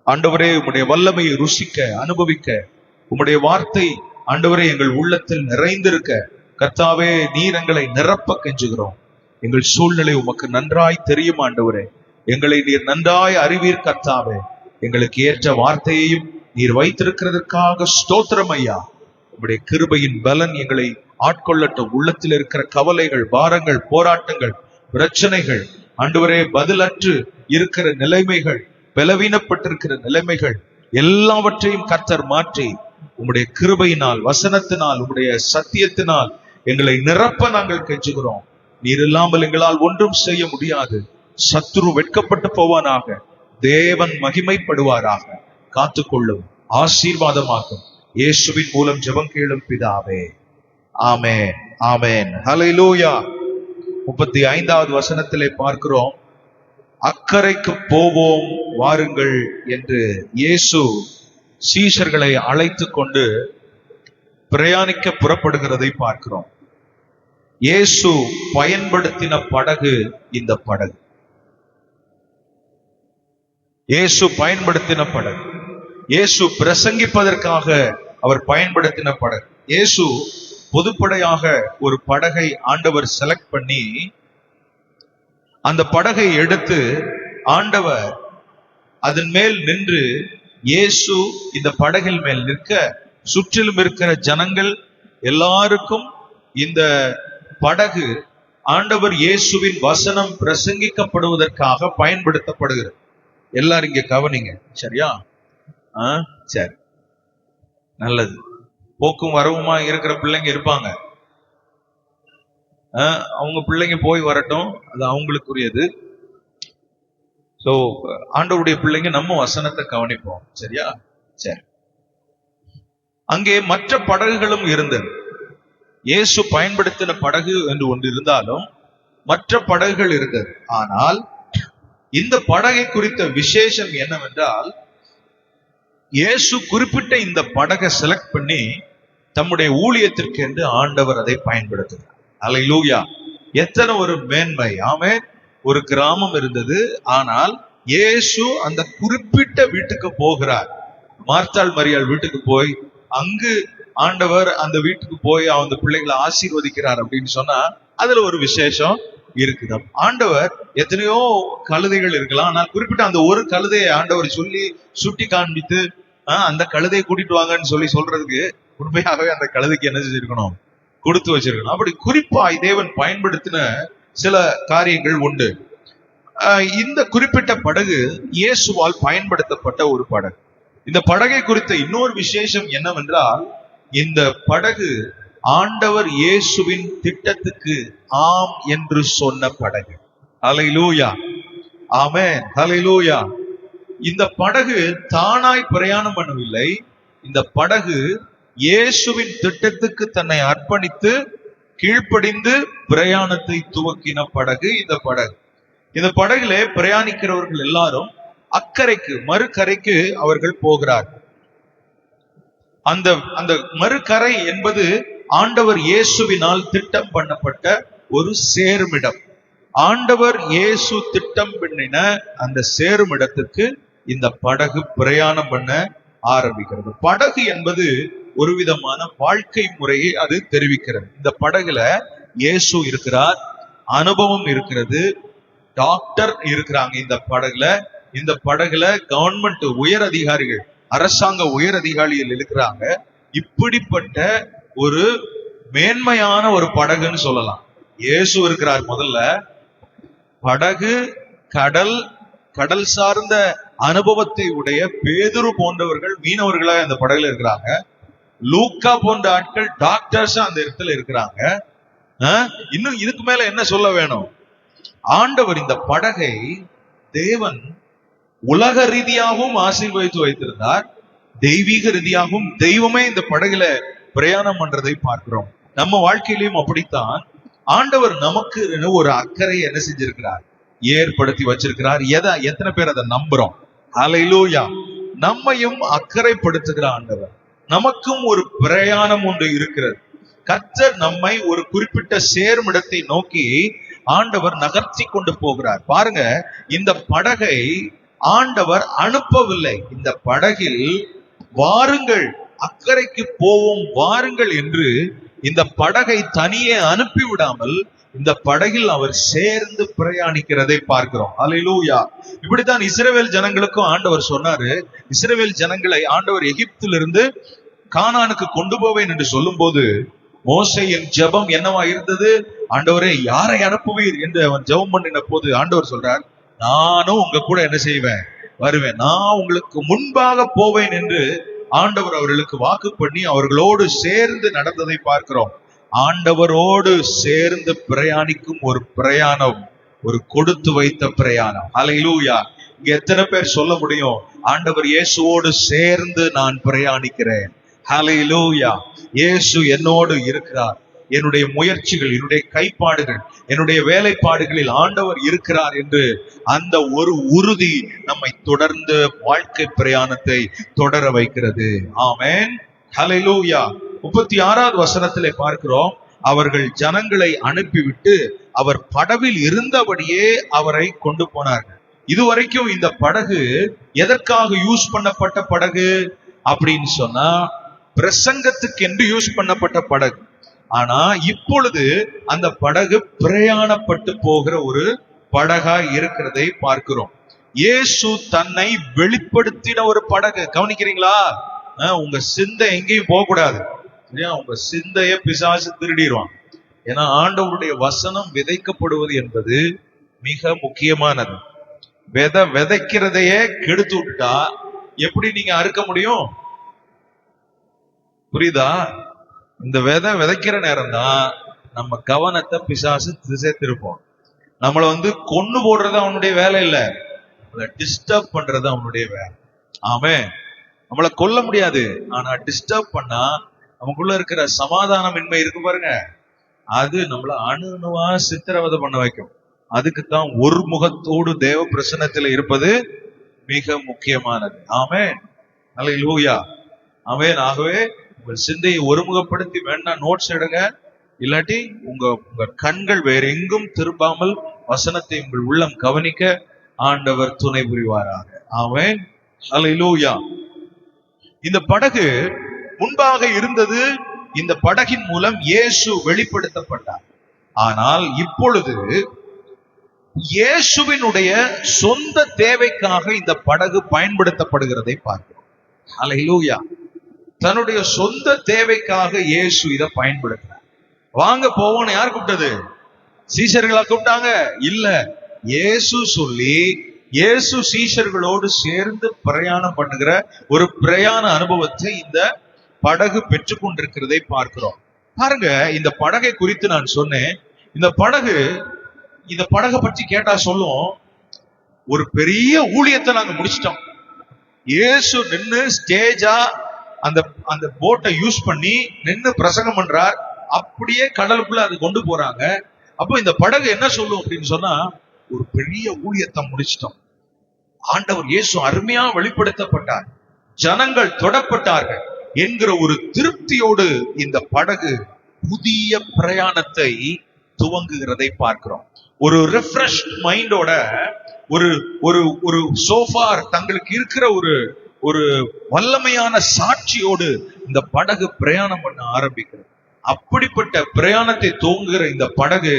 ஆண்டவரே. உம்முடைய வல்லமையை ருசிக்க, அனுபவிக்க, உம்முடைய வார்த்தை ஆண்டவரே எங்கள் உள்ளத்தில் நிறைந்திருக்க கர்த்தாவே நீர் எங்களை நிரப்ப கெஞ்சுகிறோம். எங்கள் சூழ்நிலை உமக்கு நன்றாய் தெரியும் ஆண்டவரே. எங்களை நீர் நன்றாய் அறிவீர் கர்த்தாவே. எங்களுக்கு ஏற்ற வார்த்தையையும் நீர் வைத்திருக்கிறதற்காக ஸ்தோத்திரம் ஐயா. உம்முடைய கிருபையின் பலன் எங்களை ஆட்கொள்ளட்டும். உள்ளத்தில் இருக்கிற கவலைகள், பாரங்கள், போராட்டங்கள், பிரச்சனைகள் ஆண்டவரே, பதிலற்று இருக்கிற நிலைமைகள், பலவீனப்பட்டிருக்கிற நிலைமைகள் எல்லாவற்றையும் கர்த்தர் மாற்றி உம்முடைய கிருபையினால், வசனத்தினால், உம்முடைய சத்தியத்தினால் எங்களை நிரப்ப நாங்கள் கெஞ்சுகிறோம். நீர் இல்லாமல் எங்களால் ஒன்றும் செய்ய முடியாது. சத்துரு வெட்கப்பட்டு போவானாக, தேவன் மகிமைப்படுவாராக. காத்துக்கொள்ளும், ஆசீர்வாதமாக்கும். இயேசுவின் மூலம் ஜெபம் கேளும் பிதாவே, ஆமென், ஆமென். ஹல்லேலூயா. 35வது வசனத்திலே பார்க்கிறோம், அக்கரைக்கு போவோம் வாருங்கள் என்று இயேசு சீஷர்களை அழைத்து கொண்டு பிரயாணிக்க புறப்படுகிறதை பார்க்கிறோம். இயேசு பயன்படுத்தின படகு இந்த படகு. இயேசு பயன்படுத்தின படகு. இயேசு பிரசங்கிப்பதற்காக அவர் பயன்படுத்தின படகு. இயேசு பொதுப்படையாக ஒரு படகை ஆண்டவர் செலக்ட் பண்ணி அந்த படகை எடுத்து ஆண்டவர் அதன் மேல் நின்று, இயேசு இந்த படகில் மேல் நிற்க சுற்றிலும் இருக்கிற ஜனங்கள் எல்லாருக்கும் இந்த படகு ஆண்டவர் இயேசுவின் வசனம் பிரசங்கிக்கப்படுவதற்காக பயன்படுத்தப்படுகிறது. எல்லாரும் இங்க கவனிங்க, சரியா? சரி, நல்லது. போக்கும் வரவுமா இருக்கிற பிள்ளைங்க இருப்பாங்க. அவங்க பிள்ளைங்க போய் வரட்டும், அது அவங்களுக்குரியது. சோ ஆண்டவருடைய பிள்ளைங்க நம்ம வசனத்தை கவனிப்போம், சரியா? சரி. அங்கே மற்ற படகுகளும் இருந்தது. இயேசு பயன்படுத்தின படகு என்று ஒன்று இருந்தாலும் மற்ற படகுகள் இருந்தது. ஆனால் இந்த படகை குறித்த விசேஷம் என்னவென்றால், இயேசு குறிப்பிட்ட இந்த படகை செலக்ட் பண்ணி தம்முடைய ஊழியத்திற்கு என்று ஆண்டவர் அதை பயன்படுத்துகிறார். அல்லேலூயா. எத்தனை ஒரு மேன்மை! ஆமென். ஒரு கிராமம் இருந்தது, ஆனால் இயேசு அந்த குறிப்பிட்ட வீட்டுக்கு போகிறார். மார்த்தாள் மரியாள் வீட்டுக்கு போய் அங்கு ஆண்டவர் அந்த வீட்டுக்கு போய் அந்த பிள்ளைகளை ஆசீர்வதிக்கிறார் அப்படின்னு சொன்னா அதுல ஒரு விசேஷம் இருக்குது. ஆண்டவர் எத்தனையோ கழுதைகள் இருக்கலாம், ஆனால் குறிப்பிட்ட அந்த ஒரு கழுதையை ஆண்டவர் சொல்லி சுட்டி காண்பித்து அந்த கழுதையை கூட்டிட்டு வாங்கன்னு சொல்றதுக்கு உண்மையாகவே அந்த கழுதைக்கு என்ன செஞ்சிருக்கணும்? கொடுத்து வச்சிருக்கணும். அப்படி குறிப்பாய் தேவன் பயன்படுத்தின சில காரியங்கள் உண்டு. இந்த குறிப்பிட்ட படகு இயேசுவால் பயன்படுத்தப்பட்ட ஒரு படகு. இந்த படகை குறித்த இன்னொரு விசேஷம் என்னவென்றால், இந்த படகு ஆண்டவர் இயேசுவின் திட்டத்துக்கு ஆம் என்று சொன்ன படகு. ஹல்லேலூயா, ஆமென், ஹல்லேலூயா. இந்த படகு தானாய் பிரயாணம் பண்ணவில்லை. இந்த படகு இயேசுவின் திட்டத்துக்கு தன்னை அர்ப்பணித்து கீழ்ப்படிந்து பிரயாணத்தை துவக்கின படகு இந்த படகு. இந்த படகுல பிரயாணிக்கிறவர்கள் எல்லாரும் அக்கறைக்கு, மறுகரைக்கு அவர்கள் போகிறார்கள். அந்த மறுகரை என்பது ஆண்டவர் இயேசுவினால் திட்டம் பண்ணப்பட்ட ஒரு சேருமிடம். ஆண்டவர் இயேசு திட்டம் பண்ணின அந்த சேருமிடத்துக்கு இந்த படகு பிரயாணம் பண்ண ஆரம்பிக்கிறது. படகு என்பது ஒரு விதமான வாழ்க்கை முறையை அது தெரிவிக்கிறது. இந்த படகுல இயேசு இருக்கிறார், அனுபவம் இருக்கிறது, டாக்டர் இருக்கிறாங்க இந்த படகுல. இந்த படகுல கவர்மெண்ட் உயர் அதிகாரிகள், அரசாங்க உயர் அதிகாரிகள் இருக்கிறாங்க. இப்படிப்பட்ட ஒரு மேன்மையான ஒரு படகுன்னு சொல்லலாம். இயேசு இருக்கிறார் முதல்ல. படகு, கடல், கடல் சார்ந்த அனுபவத்தை உடைய பேதுரு போன்றவர்கள் மீனவர்களா அந்த படகுல இருக்கிறாங்க. லூக்கா போன்ற ஆட்கள் டாக்டர்ஸா அந்த இடத்துல இருக்கிறாங்க. இன்னும் இதுக்கு மேல என்ன சொல்ல வேணும்? ஆண்டவர் இந்த படகை தேவன் உலக ரீதியாகவும் ஆசீர்வதித்து வைத்திருந்தார், தெய்வீக ரீதியாகவும் தெய்வமே இந்த படகுல பிரயாணம் பண்றதை பார்க்கிறோம். நம்ம வாழ்க்கையிலையும் அப்படித்தான் ஆண்டவர் நமக்கு ஒரு அக்கறை என்ன செஞ்சிருக்கிறார், ஏற்படுத்தி வச்சிருக்கிறார். எத்தனை பேர் அதை நம்புறோம்? ஹல்லேலூயா. நம்மையும் அக்கறைப்படுத்துகிற ஆண்டவர். நமக்கும் ஒரு பிரயாணம் ஒன்று இருக்கிறது. கர்த்தர் நம்மை ஒரு குறிப்பிட்ட சேர்மிடத்தை நோக்கி ஆண்டவர் நகர்த்தி கொண்டு போகிறார். பாருங்க, இந்த படகை ஆண்டவர் அனுப்பவில்லை. இந்த படகில் வாருங்கள், அக்கறைக்கு போவோம் வாருங்கள் என்று இந்த படகை தனியே அனுப்பி விடாமல் இந்த படகில் அவர் சேர்ந்து பிரயாணிக்கிறதை பார்க்கிறோம். ஹல்லேலூயா. இப்படித்தான் இஸ்ரவேல் ஜனங்களுக்கும் ஆண்டவர் சொன்னாரு. இஸ்ரவேல் ஜனங்களை ஆண்டவர் எகிப்திலிருந்து கானானுக்கு கொண்டு போவேன் என்று சொல்லும் போது மோசேயின் ஜெபம் என்னவா இருந்தது? ஆண்டவரே, யாரை அனுப்புவீர் என்று அவன் ஜெபம் பண்ணின போது ஆண்டவர் சொல்றார், நானும் உங்க கூட என்ன செய்வேன், வருவேன், நான் உங்களுக்கு முன்பாக போவேன் என்று ஆண்டவர் அவர்களுக்கு வாக்கு பண்ணி அவர்களோடு சேர்ந்து நடந்ததை பார்க்கிறோம். ஆண்டவரோடு சேர்ந்து பிரயாணிக்கும் ஒரு பிரயாணம், ஒரு கொடுத்து வைத்த பிரயாணம். ஹல்லேலூயா. இங்க எத்தனை பேர் சொல்ல முடியும், ஆண்டவர் இயேசுவோடு சேர்ந்து நான் பிரயாணிக்கிறேன்? ஹல்லேலூயா. இயேசு என்னோடு இருக்கிறார். என்னுடைய முயற்சிகள், என்னுடைய கைப்பாடுகள், என்னுடைய வேலைப்பாடுகளில் ஆண்டவர் இருக்கிறார் என்று அந்த ஒரு உறுதி நம்மை தொடர்ந்து வாழ்க்கை பிரயாணத்தை தொடர வைக்கிறது. ஆமென். ஹல்லேலூயா. 36வது வசனத்திலே பார்க்கிறோம், அவர்கள் ஜனங்களை அனுப்பிவிட்டு அவர் படவில் இருந்தபடியே அவரை கொண்டு போனார்கள். இதுவரைக்கும் இந்த படகு எதற்காக யூஸ் பண்ணப்பட்ட படகு அப்படின்னு சொன்னா, பிரசங்கத்துக்கு என்று யூஸ் பண்ணப்பட்ட படகு. ஆனா இப்பொழுது அந்த படகு பிரயாணப்பட்டு போகிற ஒரு படகா இருக்கிறதை பார்க்கிறோம். இயேசு தன்னை வெளிப்படுத்தின ஒரு படகு. கவனிக்கிறீங்களா? உங்க சிந்தை எங்கேயும் போக கூடாது. உங்க சிந்தைய பிசாசு திருடிடுவான். ஏன்னா ஆண்டவருடைய வசனம் விதைக்கப்படுவது என்பது மிக முக்கியமானது. விதைக்கிறதையே கெடுத்து விட்டுட்டா எப்படி நீங்க அறுக்க முடியும்? புரியுதா? இந்த விதைக்கிற நேரம் தான் நம்ம கவனத்தை பிசாசு திசை திருப்போம். நம்மளை கொன்னு போடுறது அவனுடைய வேலை இல்ல, நம்மளை டிஸ்டர்ப் பண்றது அவனுடைய வேலை. ஆமென். நம்மளை கொல்ல முடியாது, ஆனா டிஸ்டர்ப் பண்ணா நமக்குள்ள இருக்கிற சமாதானமின்மை இருக்கு பாருங்க, அது நம்மள அணுவா சித்திரவதை பண்ண வைக்கும். அதுக்குத்தான் ஒரு முகத்தோடு தேவ பிரசன்னத்தில் இருப்பது மிக முக்கியமானது. ஆமென். ஹல்லேலூயா. ஆமென். ஆகவே உங்கள் சிந்தையை ஒருமுகப்படுத்தி வேணா நோட்ஸ் எடுங்க, இல்லாட்டி உங்க கண்கள் வேற எங்கும் திரும்பாமல் வசனத்தை உங்கள் உள்ளம் கவனிக்க ஆண்டவர் துணை புரிவாராக. ஆமென். ஹல்லேலூயா. இந்த படகு முன்பாக இருந்தது. இந்த படகின் மூலம் இயேசு வெளிப்படுத்தப்பட்டார். ஆனால் இப்பொழுது இயேசுவினுடைய சொந்த தேவைக்காக இந்த படகு பயன்படுத்தப்படுகிறதை பார்க்கிறோம். ஹல்லேலூயா. தன்னுடைய சொந்த தேவைக்காக இயேசு இதை பயன்படுத்தினார். வாங்க போவோன்னு யார் கூப்பிட்டது? சீஷர்களா கூப்பிட்டாங்க? இல்ல, இயேசு சொல்லி இயேசு சீஷர்களோடு சேர்ந்து பிரயாணம் பண்ணுகிற ஒரு பிரயாண அனுபவத்தை இந்த படகு பெற்றுக் கொண்டிருக்கிறதை பார்க்கிறோம். பாருங்க, இந்த படகை குறித்து நான் சொன்னேன். இந்த படகை பற்றி கேட்டா சொல்லும், ஒரு பெரிய ஊழியத்தை நாங்க முடிச்சிட்டோம். இயேசு நின்னு ஸ்டேஜா அந்த போட்டை யூஸ் பண்ணி நின்னு பிரசங்கம் பண்றார். அப்படியே கடலுக்குள்ள அது கொண்டு போறாங்க. அப்போ இந்த படகு என்ன சொல்லும் அப்படின்னு சொன்னா, ஒரு பெரிய ஊழியத்தை முடிச்சிட்டோம். ஆண்டவர் இயேசு அருமையா வெளிப்படுத்தப்பட்டார், ஜனங்கள் தொடப்பட்டார்கள் என்கிற ஒரு திருப்தியோடு இந்த படகு புதிய பிரயாணத்தை துவங்குகிறதை பார்க்கிறோம். ஒரு ரிஃப்ரெஷ் மைண்டோட, ஒரு சோஃபார் தங்களுக்கு இருக்கிற ஒரு வல்லமையான சாட்சியோடு இந்த படகு பிரயாணம் பண்ண ஆரம்பிக்கிறது. அப்படிப்பட்ட பிரயாணத்தை துவங்குகிற இந்த படகு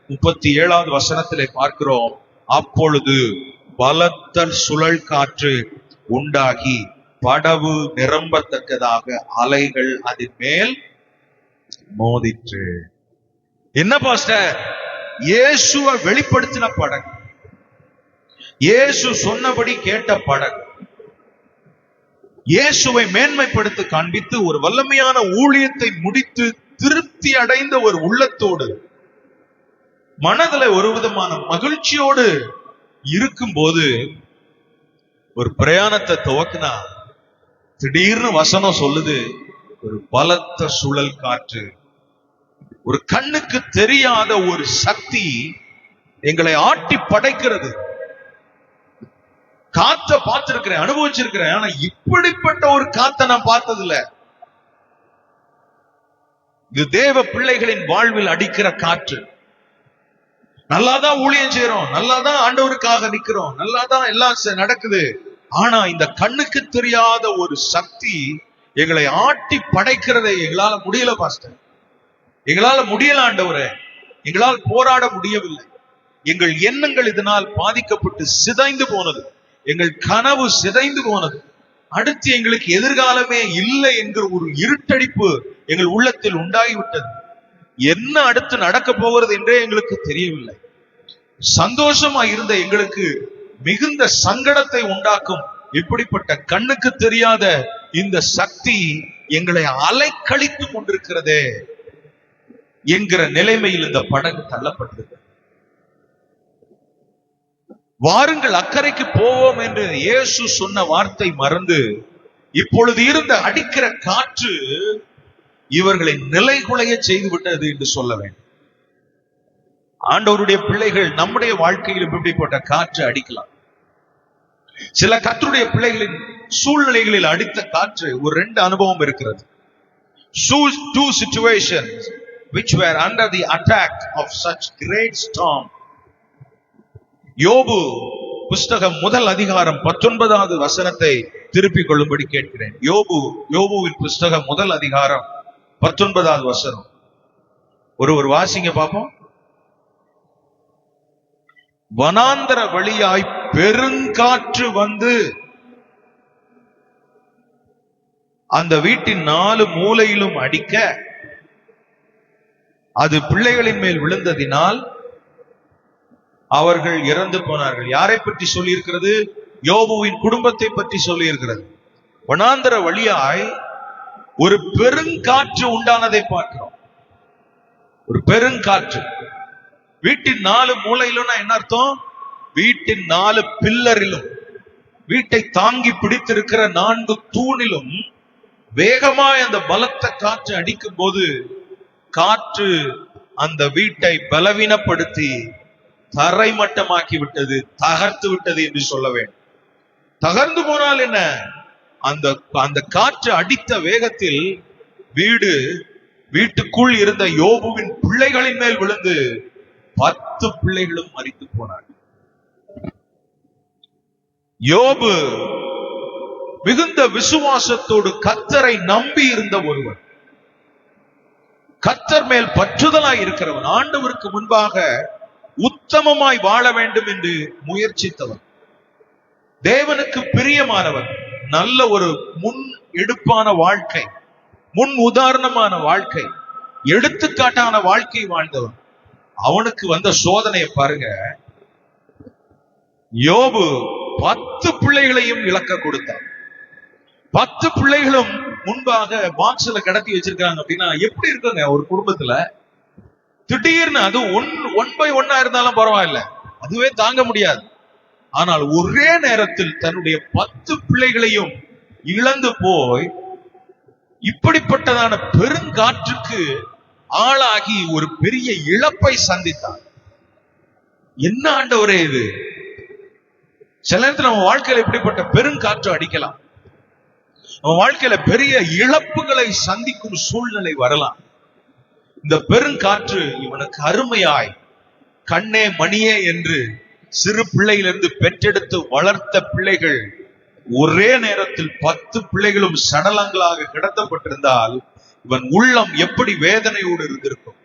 37வது வசனத்திலே பார்க்கிறோம், அப்பொழுது பலத்த சுழல் காற்று உண்டாகி படகு நிரம்பத்தக்கதாக அலைகள் அதன் மேல் மோதிற்று. என்ன பாஸ்டர்? இயேசுவை வெளிப்படுத்தின படகு. இயேசு சொன்னபடி கேட்ட படகு, இயேசுவை மேன்மைப்படுத்தி காண்பித்து ஒரு வல்லமையான ஊழியத்தை முடித்து திருப்தி அடைந்த ஒரு உள்ளத்தோடு மனதில் ஒரு விதமான மகிழ்ச்சியோடு இருக்கும்போது ஒரு பிரயாணத்தை துவக்கினா திடீர்னு வசனம் சொல்லுது, ஒரு பலத்த சுழல் காற்று, ஒரு கண்ணுக்கு தெரியாத ஒரு சக்தி எங்களை ஆட்டி படைக்கிறது. காத்த பார்த்திருக்கிறேன், அனுபவிச்சிருக்கிறேன், ஆனா இப்படிப்பட்ட ஒரு காத்த நான் பார்த்ததில்ல. இது தேவ பிள்ளைகளின் வாழ்வில் அடிக்கிற காற்று. நல்லாதான் ஊழியம் செய்யறோம், நல்லாதான் ஆண்டவருக்காக நிக்கிறோம், நல்லாதான் எல்லாம் நடக்குது. ஆனா இந்த கண்ணுக்கு தெரியாத ஒரு சக்தி எங்களை ஆட்டி படைக்கிறதை எங்களால முடியல பாஸ்டர், எங்களால முடியல ஆண்டவரே, எங்களால் போராட முடியவில்லை. எங்கள் எண்ணங்கள் இதனால் பாதிக்கப்பட்டு சிதைந்து போனது, எங்கள் கனவு சிதைந்து போனது. அடுத்து எங்களுக்கு எதிர்காலமே இல்லை என்கிற ஒரு இருட்டடிப்பு எங்கள் உள்ளத்தில் உண்டாகிவிட்டது. என்ன அடுத்து நடக்க போகிறது என்றே எங்களுக்கு தெரியவில்லை. சந்தோஷமா இருந்த எங்களுக்கு மிகுந்த சங்கடத்தை உண்டாக்கும் இப்படிப்பட்ட கண்ணுக்கு தெரியாத இந்த சக்தி எங்களை அலைக்கழித்துக் கொண்டிருக்கிறதே என்கிற நிலைமையில் இந்த படகு தள்ளப்பட்டது. வாருங்கள் அக்கறைக்கு போவோம் என்று இயேசு சொன்ன வார்த்தை மறந்து இப்பொழுது இருந்த அடிக்கிற காற்று இவர்களை நிலைகுலைய செய்து விட்டது என்று சொல்ல வேண்டும். ஆண்டவருடைய பிள்ளைகள் நம்முடைய வாழ்க்கையில் இப்படிப்பட்ட காற்று அடிக்கலாம். சில கர்த்தருடைய பிள்ளைகளின் சூழ்நிலைகளில் அடித்த காற்று ஒரு 2 அனுபவம் இருக்கிறது. Two situations which were under the attack of such great storm. யோபு புஸ்தகம் 1 அதிகாரம் 19வது வசனத்தை திருப்பிக் கொள்ளும்படி கேட்கிறேன். யோபுவின் புஸ்தகம் 1 அதிகாரம் 19வது வசனம். ஒரு வாசிங்க பாப்போம். வனாந்தர வழியாய் பெருங்காற்று வந்து அந்த வீட்டின் 4 மூலையிலும் அடிக்க அது பிள்ளைகளின் மேல் விழுந்ததினால் அவர்கள் இறந்து போனார்கள். யாரை பற்றி சொல்லி இருக்கிறது? யோபுவின் குடும்பத்தை பற்றி சொல்லி இருக்கிறது. வனாந்தர வழியாய் ஒரு பெருங்காற்று உண்டானதை பார்க்கிறோம். ஒரு பெருங்காற்று வீட்டின் 4 மூலையிலும் என்ன அர்த்தம்? வீட்டின் 4 பில்லரிலும், வீட்டை தாங்கி பிடித்திருக்கிற 4 தூணிலும் வேகமாய் அந்த பலத்த காற்று அடிக்கும் போது காற்று அந்த வீட்டை பலவீனப்படுத்தி தரைமட்டமாக்கி விட்டது, தகர்த்து விட்டது என்று சொல்ல வேண்டும். தகர்ந்து போனால் என்ன? அந்த காற்று அடித்த வேகத்தில் வீட்டுக்குள் இருந்த யோபுவின் பிள்ளைகளின் மேல் விழுந்து 10 பிள்ளைகளும் மரித்து போனார்கள். யோபு மிகுந்த விசுவாசத்தோடு கர்த்தரை நம்பி இருந்த ஒருவர், கர்த்தர் மேல் பற்றுதலாய் இருக்கிறவன், ஆண்டவருக்கு முன்பாக உத்தமமாய் வாழ வேண்டும் என்று முயற்சித்தவர், தேவனுக்கு பிரியமானவர், நல்ல ஒரு முன் எடுப்பான வாழ்க்கை, முன் உதாரணமான வாழ்க்கை, எடுத்துக்காட்டான வாழ்க்கை வாழ்ந்தவர். அவனுக்கு வந்த சோதனையை பாருங்க. யோபு 10 பிள்ளைகளையும் இழக்க கொடுத்தான். 10 பிள்ளைகளும் முன்பாக பாக்ஸ்ல கடத்தி வச்சிருக்காங்க அப்படின்னா எப்படி இருக்குங்க ஒரு குடும்பத்துல? திடீர்னு அது ஒன் பை ஒன்னா இருந்தாலும் பரவாயில்ல, அதுவே தாங்க முடியாது. ஆனால் ஒரே நேரத்தில் தன்னுடைய 10 பிள்ளைகளையும் இழந்து போய் இப்படிப்பட்டதான பெருங்காற்றுக்கு ஆளாகி ஒரு பெரிய இழப்பை சந்தித்தார். என்ன ஆண்டவரே இது? சில நேரத்தில் நம்ம வாழ்க்கையில இப்படிப்பட்ட பெருங்காற்று அடிக்கலாம், நம்ம வாழ்க்கையில பெரிய இழப்புகளை சந்திக்கும் சூழ்நிலை வரலாம். இந்த பெருங்காற்று இவனுக்கு அருமையாய் கண்ணே மணியே என்று சிறு பிள்ளையிலிருந்து பெற்றெடுத்து வளர்த்த பிள்ளைகள் ஒரே நேரத்தில் 10 பிள்ளைகளும் சடலங்களாக கிடத்தப்பட்டிருந்தால் இவன் உள்ளம் எப்படி வேதனையோடு இருந்திருக்கும்.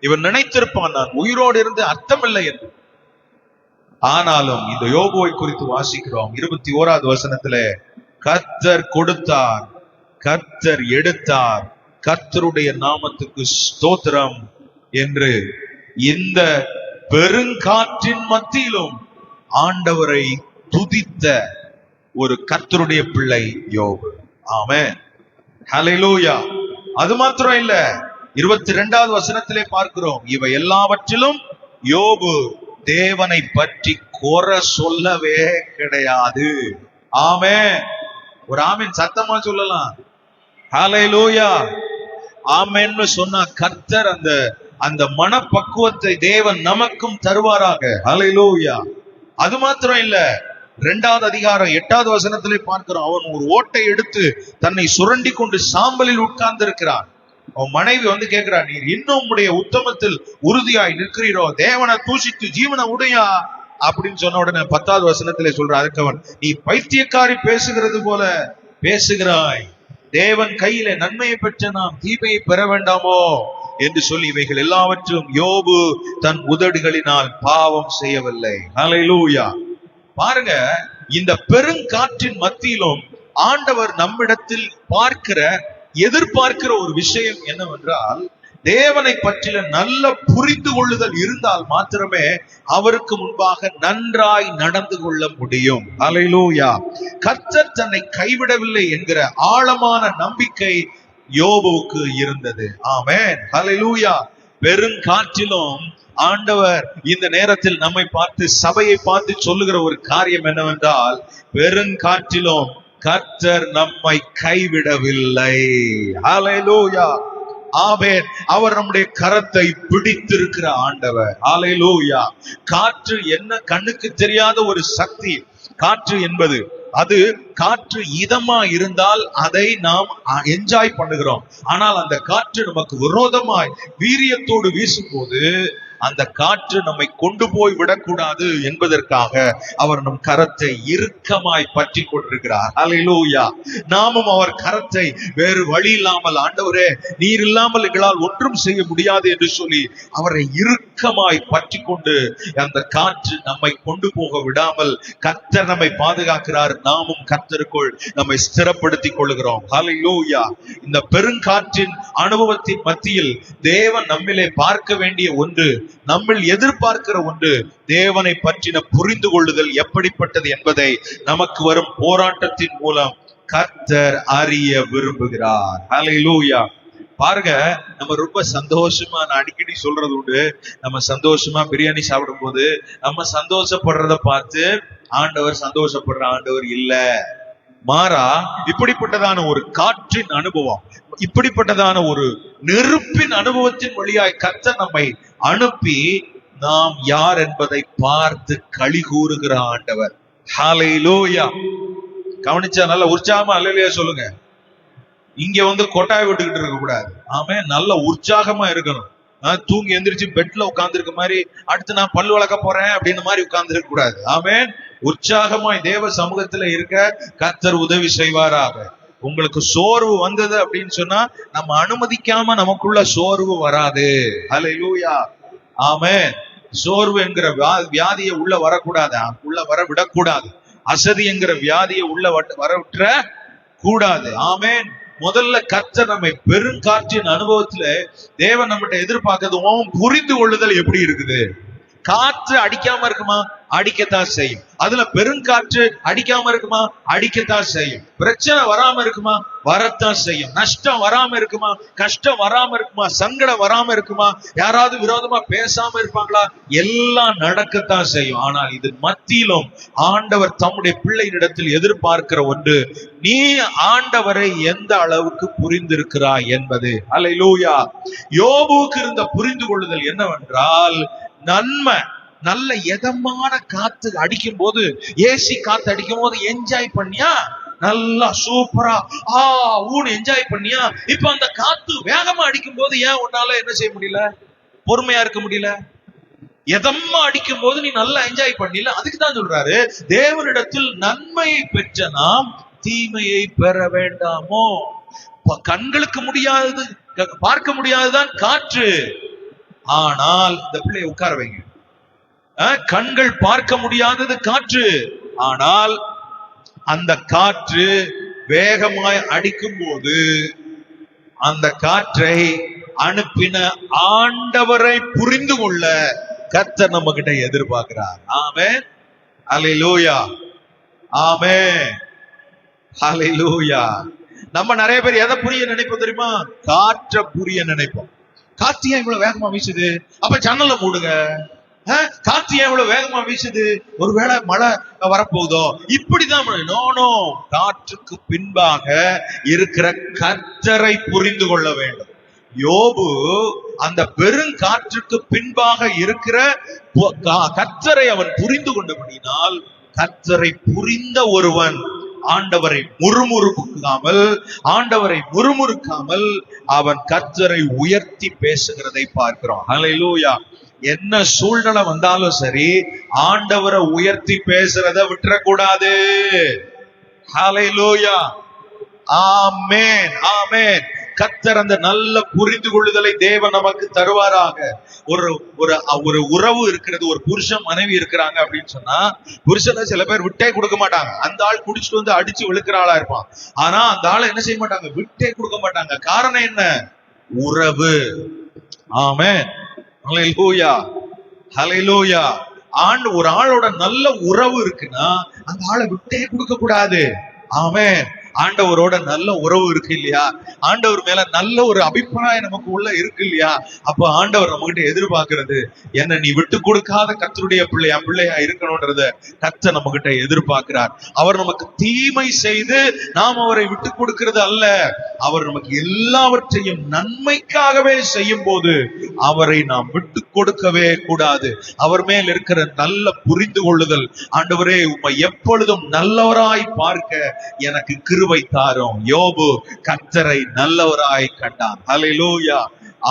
இவன் நினைத்திருப்பான், நான் உயிரோடு இருந்து அர்த்தமில்லை என்று. ஆனாலும் இந்த யோபுவை குறித்து வாசிக்கிறோம் 21வது வசனத்துல, கர்த்தர் கொடுத்தார், கர்த்தர் எடுத்தார், கர்த்தருடைய நாமத்துக்கு ஸ்தோத்திரம் என்று இந்த பெருங்காற்றின் மத்தியிலும் ஆண்டவரை துதித்த ஒரு கர்த்தருடைய பிள்ளை யோபு. ஆமென், ஹல்லேலூயா. அது மாத்திரம் இல்ல, 22வது வசனத்திலே பார்க்கிறோம், இவை எல்லாவற்றிலும் யோபு தேவனை பற்றி குறை சொல்லவே கிடையாது. ஆமென். ஒரு ஆமென் சத்தமா சொல்லலாம். ஹல்லேலூயா. ஆமென்னு சொன்னா கர்த்தர் அந்த மனப்பக்குவத்தை தேவன் நமக்கும் தருவாராக. ஹல்லேலூயா. அது மாத்திரம் இல்ல, 2வது அதிகாரம் 8வது வசனத்திலே பார்க்கிறோம், அவன் ஒரு ஓட்டை எடுத்து தன்னை சுரண்டி கொண்டு சாம்பலில் உட்கார்ந்து இருக்கிறான். அவன் மனைவி வந்து கேட்கிறா, நீர் இன்னும் உம்முடைய உத்தமத்தில் உறுதியாய் நிற்கிறீரோ, தேவனை தூஷித்து ஜீவனை உடையா அப்படின்னு சொன்ன உடனே 10வது வசனத்திலே சொல்ற, அதுக்கு அவன், நீ பைத்தியக்காரி பேசுகிறது போல பேசுகிறாய், தேவன் கையில நன்மையை பெற்ற நாம் தீமையை பெற வேண்டாமோ என்று சொல்லி இவைகள் எல்லாவற்றும் யோபு தன் உதடுகளினால் பாவம் செய்யவில்லை. ஹல்லேலூயா. பாருங்க, இந்த பெருங்காற்றின் மத்தியிலும் ஆண்டவர் நம்மிடத்தில் எதிர்பார்க்கிற ஒரு விஷயம் என்னவென்றால், தேவனை பற்றிய நல்ல புரிந்து கொள்ளுதல் இருந்தால் மாத்திரமே அவருக்கு முன்பாக நன்றாய் நடந்து கொள்ள முடியும். ஹல்லேலூயா. கர்த்தர் தன்னை கைவிடவில்லை என்கிற ஆழமான நம்பிக்கை யோபுவுக்கு இருந்தது. ஆமென், ஹல்லேலூயா. பெருங்காற்றிலும் ஆண்டவர் இந்த நேரத்தில் நம்மை பார்த்து, சபையை பார்த்து சொல்லுகிற ஒரு காரியம் என்னவென்றால், பெருங்காற்றிலும் கர்த்தர் நம்மை கைவிடவில்லை. ஹல்லேலூயா. ஆமென். அவர் நம்முடைய கரத்தை பிடித்திருக்கிற ஆண்டவர். ஹல்லேலூயா. காற்று என்ன, கண்ணுக்கு தெரியாத ஒரு சக்தி. காற்று என்பது, அது காற்று இதமா இருந்தால் அதை நாம் என்ஜாய் பண்ணுகிறோம். ஆனால் அந்த காற்று நமக்கு விரோதமாய் வீரியத்தோடு வீசும்போது அந்த காற்று நம்மை கொண்டு போய் விடக்கூடாது என்பதற்காக அவர் நம் கரத்தை இறுக்கமாய் பற்றி கொண்டிருக்கிறார். ஹல்லேலூயா. நாமும் அவர் கரத்தை வேறு வழி இல்லாமல், ஆண்டவரே நீர் இல்லாமல் எங்களால் ஒன்றும் செய்ய முடியாது என்று சொல்லி அவரை இறுக்கமாய் பற்றி கொண்டு அந்த காற்று நம்மை கொண்டு போக விடாமல் கர்த்தர் நம்மை பாதுகாக்கிறார். நாமும் கர்த்தருக்குள் நம்மை ஸ்திரப்படுத்திக் கொள்கிறோம். ஹல்லேலூயா. இந்த பெருங்காற்றின் அனுபவத்தின் மத்தியில் தேவன் நம்மிலே பார்க்க வேண்டிய ஒன்று, நம்மில் எதிர்பார்க்கிற ஒன்று, தேவனை பற்றின புரிந்து கொள்ளுதல் எப்படிப்பட்டது என்பதை நமக்கு வரும் போராட்டத்தின் மூலம் கர்த்தர் அறிய விரும்புகிறார். ஹல்லேலூயா. பாருங்க, நம்ம ரொம்ப சந்தோஷமா, நான் அடிக்கடி சொல்றது உண்டு, நம்ம சந்தோஷமா பிரியாணி சாப்பிடும் போது நம்ம சந்தோஷப்படுறத பார்த்து ஆண்டவர் சந்தோஷப்படுற ஆண்டவர் இல்ல. மாறா, இப்படிப்பட்டதான ஒரு காற்றின் அனுபவம், இப்படிப்பட்டதான ஒரு நெருப்பின் அனுபவத்தின் வழியாய் கர்த்தர் நம்மை அனுப்பி நாம் யார் என்பதை பார்த்து களி கூறுகிற ஆண்டவர். ஹல்லேலூயா. கவனிச்சா நல்ல உற்சாகமா அல்லேலூயா சொல்லுங்க. இங்க வந்து கொட்டாய் விட்டுக்கிட்டு இருக்க கூடாது. ஆமே, நல்ல உற்சாகமா இருக்கணும். தூங்கி எந்திரிச்சு பெட்ல உட்கார்ந்து இருக்க மாதிரி, அடுத்து நான் பல்லு வளர்க்க போறேன் அப்படின்னு மாதிரி உட்கார்ந்து இருக்க கூடாது. ஆமென். உற்சாகமாய் தேவ சமூகத்துல இருக்க கர்த்தர் உதவி செய்வாராக. உங்களுக்கு சோர்வு வந்தது அப்படின்னு சொன்னா நம்ம அனுமதிக்காம நமக்குள்ள சோர்வு வராது. ஹல்லேலூயா. ஆமென். சோர்வு என்கிற வியாதியை உள்ள வரக்கூடாது, உள்ள வர விடக்கூடாது. அசதி என்கிற வியாதியை உள்ள வர விட்டுற கூடாது. ஆமென். முதல்ல கர்த்தர் நம்மை பெருங்காற்றின் அனுபவத்துல தேவன் நம்மகிட்ட எதிர்பார்க்கிறது, புரிந்து கொள்ளுதல் எப்படி இருக்குது. காற்று அடிக்காம இருக்குமா? அடிக்கத்தான் செய்யும். அதுல பெருங்காற்று அடிக்காம இருக்குமா? அடிக்கத்தான் செய்யும். பிரச்சனை வராம இருக்குமா? வரத்தான் செய்யும். நஷ்டம் வராம இருக்குமா? கஷ்டம் வராம இருக்குமா? சங்கடம் வராம இருக்குமா? யாராவது விரோதமா பேசாம இருப்பாங்களா? எல்லாம் நடக்கத்தான் செய்யும். ஆனால் இது மத்தியிலும் ஆண்டவர் தம்முடைய பிள்ளையினிடத்தில் எதிர்பார்க்கிற ஒன்று, நீ ஆண்டவரை எந்த அளவுக்கு புரிந்திருக்கிறாய் என்பது. அல்லேலூயா. யோபுவுக்கு இருந்த புரிந்து கொள்ளுதல் என்னவென்றால், நன்மை, நல்ல எதமான காத்து அடிக்கும் போது, ஏசி காத்து அடிக்கும் போது என்ஜாய் பண்ணியா? நல்லா சூப்பரா ஊன்னு என்ஜாய் பண்ணியா? இப்ப அந்த காத்து வேகமா அடிக்கும் போது ஏன் உன்னால என்ன செய்ய முடியல? பொறுமையா இருக்க முடியல? எதமா அடிக்கும் போது நீ நல்லா என்ஜாய் பண்ணல. அதுக்கு தான் சொல்றாரு, தேவனிடத்தில் நன்மையை பெற்ற நாம் தீமையை பெற வேண்டாமோ? கண்களுக்கு முடியாதது, பார்க்க முடியாதுதான் காற்று. ஆனால் இந்த பிள்ளையை உட்கார வைங்க. கண்கள் பார்க்க முடியாதது காற்று. ஆனால் அந்த காற்று வேகமாய் அடிக்கும் போது அந்த காற்றை அனுப்பின ஆண்டவரை புரிந்து கொள்ள கர்த்தர் நம்ம கிட்ட எதிர்பார்க்கிறார். ஆமென். ஹல்லேலூயா. ஆமென். ஹல்லேலூயா. நம்ம நிறைய பேர் எதை புரிய நினைப்போம் தெரியுமா? காற்ற புரிய நினைப்போம். காத்து ஏன் இவ்வளவு வேகமா வீசுது? அப்ப ஜன்னலை மூடுங்க. காத்து ஏன் இவ்வளவு வேகமா வீசுது? ஒருவேளை மழை வரப்போகுதோ? இப்படிதான். நோ, காற்றுக்கு பின்பாக இருக்கிற கர்த்தரை புரிந்து கொள்ள வேண்டும். யோபு அந்த பெருங்காற்றுக்கு பின்பாக இருக்கிற கர்த்தரை அவன் புரிந்து கொண்டபடினால், கர்த்தரை புரிந்த ஒருவன் ஆண்டவரை முறுமுறுக்காமல் அவன் கர்த்தரை உயர்த்தி பேசுகிறதை பார்க்கிறோம். ஹல்லேலூயா. என்ன சூழ்நிலை வந்தாலும் சரி, ஆண்டவரை உயர்த்தி பேசுறத விட்டுறக்கூடாது. ஹல்லேலூயா. ஆமென், ஆமென். கர்த்தர் அந்த நல்ல புரிந்து கொள்ளுதலை தேவன் நமக்கு தருவாராக. ஒரு உறவு இருக்கிறது, ஒரு புருஷன் மனைவி இருக்கிறாங்க அப்படின்னு சொன்னா, புருஷனை சில பேர் விட்டே கொடுக்க மாட்டாங்க. அந்த ஆள் குடிச்சிட்டு வந்து அடிச்சு வெளுக்கிற ஆளா இருப்பான். ஆனா அந்த ஆளை என்ன செய்ய மாட்டாங்க? விட்டே கொடுக்க மாட்டாங்க. காரணம் என்ன? உறவு. ஆமென். ஹல்லேலூயா. ஹல்லேலூயா. ஒரு ஆளோட நல்ல உறவு இருக்குன்னா அந்த ஆளை விட்டே கொடுக்க கூடாது. ஆமென். ஆண்டவரோட நல்ல உறவு இருக்கு இல்லையா? ஆண்டவர் மேல நல்ல ஒரு அபிப்பிராயம் நமக்கு உள்ள இருக்கு இல்லையா? அப்ப ஆண்டவர் நம்ம கிட்ட எதிர்பார்க்கிறது என்ன? நீ விட்டு கொடுக்காத கர்த்தருடைய பிள்ளையா இருக்கணும்ன்றத கர்த்தர் நம்ம கிட்ட எதிர்பார்க்கிறார். அவர் நமக்கு தீமை செய்து நாம் அவரை விட்டு கொடுக்கிறது அல்ல. அவர் நமக்கு எல்லாவற்றையும் நன்மைக்காகவே செய்யும் போது அவரை நாம் விட்டு கொடுக்கவே கூடாது. அவர் மேல் இருக்கிற நல்ல புரிந்து கொள்ளுதல், ஆண்டவரே உம்மை எப்பொழுதும் நல்லவராய் பார்க்க எனக்கு கிருபை தாரும். யோபு கர்த்தரை நல்லவராய் கண்டான். ஹல்லேலூயா.